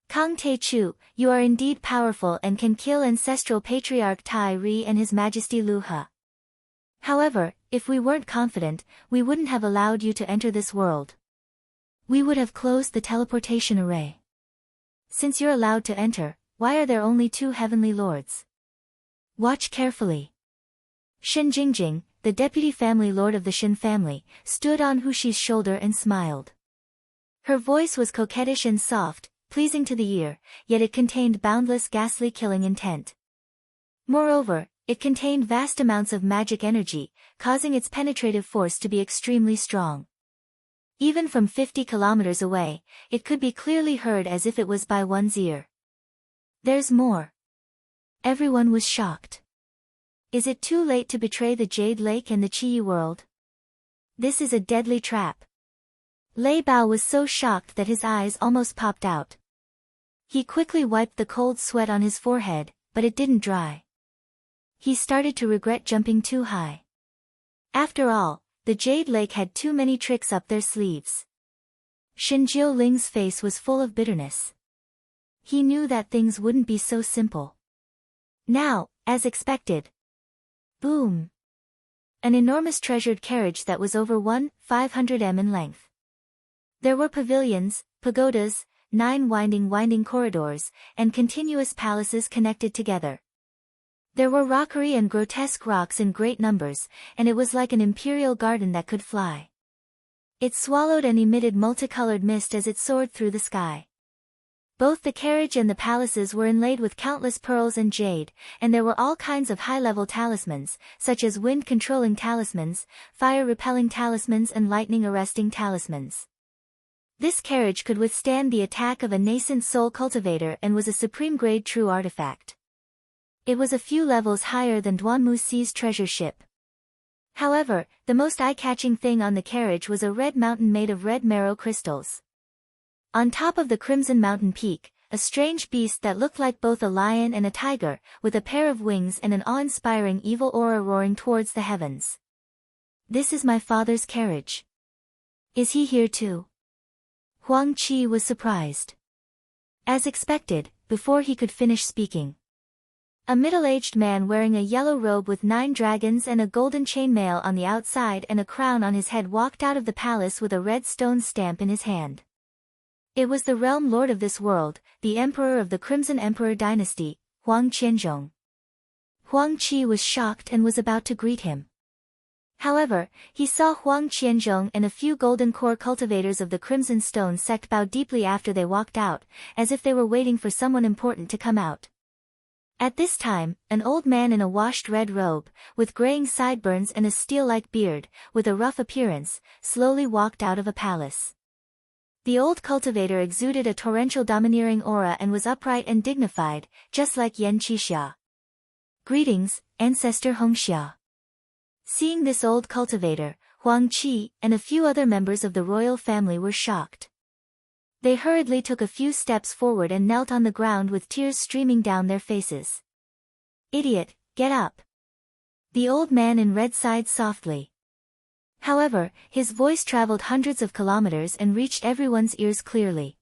Kang Teichu, you are indeed powerful and can kill ancestral patriarch Tai Ri and his majesty Lu He. However, if we weren't confident, we wouldn't have allowed you to enter this world. We would have closed the teleportation array. Since you're allowed to enter, why are there only two heavenly lords? Watch carefully. Shen Jingjing, the deputy family lord of the Shen family, stood on Hu Shi's shoulder and smiled. Her voice was coquettish and soft, pleasing to the ear, yet it contained boundless ghastly killing intent. Moreover, it contained vast amounts of magic energy, causing its penetrative force to be extremely strong. Even from 50 kilometers away, it could be clearly heard as if it was by one's ear. There's more. Everyone was shocked. Is it too late to betray the Jade Lake and the Qi world? This is a deadly trap. Lei Bao was so shocked that his eyes almost popped out. He quickly wiped the cold sweat on his forehead, but it didn't dry. He started to regret jumping too high. After all, the Jade Lake had too many tricks up their sleeves. Shen Jiuling's face was full of bitterness. He knew that things wouldn't be so simple. Now, as expected. Boom! An enormous treasured carriage that was over 500 m in length. There were pavilions, pagodas, 9 winding corridors, and continuous palaces connected together. There were rockery and grotesque rocks in great numbers, and it was like an imperial garden that could fly. It swallowed and emitted multicolored mist as it soared through the sky. Both the carriage and the palaces were inlaid with countless pearls and jade, and there were all kinds of high-level talismans, such as wind-controlling talismans, fire-repelling talismans and lightning-arresting talismans. This carriage could withstand the attack of a nascent soul cultivator and was a supreme-grade true artifact. It was a few levels higher than Duan Muxi's treasure ship. However, the most eye-catching thing on the carriage was a red mountain made of red marrow crystals. On top of the crimson mountain peak, a strange beast that looked like both a lion and a tiger, with a pair of wings and an awe-inspiring evil aura roaring towards the heavens. "This is my father's carriage. Is he here too?" Huang Qi was surprised. As expected, before he could finish speaking, a middle-aged man wearing a yellow robe with 9 dragons and a golden chainmail on the outside and a crown on his head walked out of the palace with a red stone stamp in his hand. It was the realm lord of this world, the emperor of the Crimson Emperor dynasty, Huang Qianzhong. Huang Qi was shocked and was about to greet him. However, he saw Huang Qianzhong and a few golden core cultivators of the Crimson Stone sect bow deeply after they walked out, as if they were waiting for someone important to come out. At this time, an old man in a washed red robe, with graying sideburns and a steel-like beard, with a rough appearance, slowly walked out of a palace. The old cultivator exuded a torrential domineering aura and was upright and dignified, just like Yan Qixia. "Greetings, Ancestor Hongxia." Seeing this old cultivator, Huang Qi and a few other members of the royal family were shocked. They hurriedly took a few steps forward and knelt on the ground with tears streaming down their faces. "Idiot, get up!" The old man in red sighed softly. However, his voice traveled hundreds of kilometers and reached everyone's ears clearly.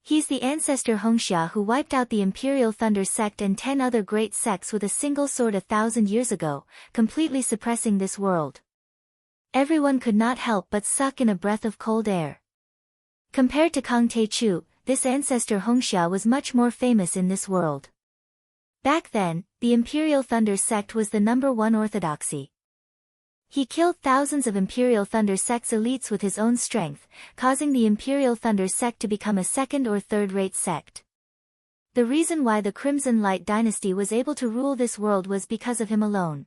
"He's the ancestor Hongxia who wiped out the Imperial Thunder sect and 10 other great sects with a single sword 1,000 years ago, completely suppressing this world." Everyone could not help but suck in a breath of cold air. Compared to Kang Taichu, this ancestor Hongxia was much more famous in this world. Back then, the Imperial Thunder sect was the #1 orthodoxy. He killed thousands of Imperial Thunder sect's elites with his own strength, causing the Imperial Thunder sect to become a second- or third-rate sect. The reason why the Crimson Light dynasty was able to rule this world was because of him alone.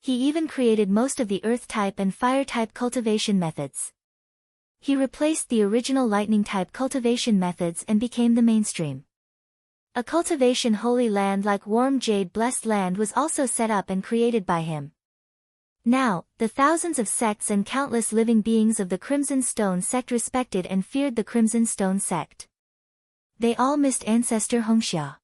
He even created most of the Earth-type and Fire-type cultivation methods. He replaced the original Lightning-type cultivation methods and became the mainstream. A cultivation holy land like Warm Jade Blessed Land was also set up and created by him. Now, the thousands of sects and countless living beings of the Crimson Stone sect respected and feared the Crimson Stone sect. They all missed Ancestor Hongxia.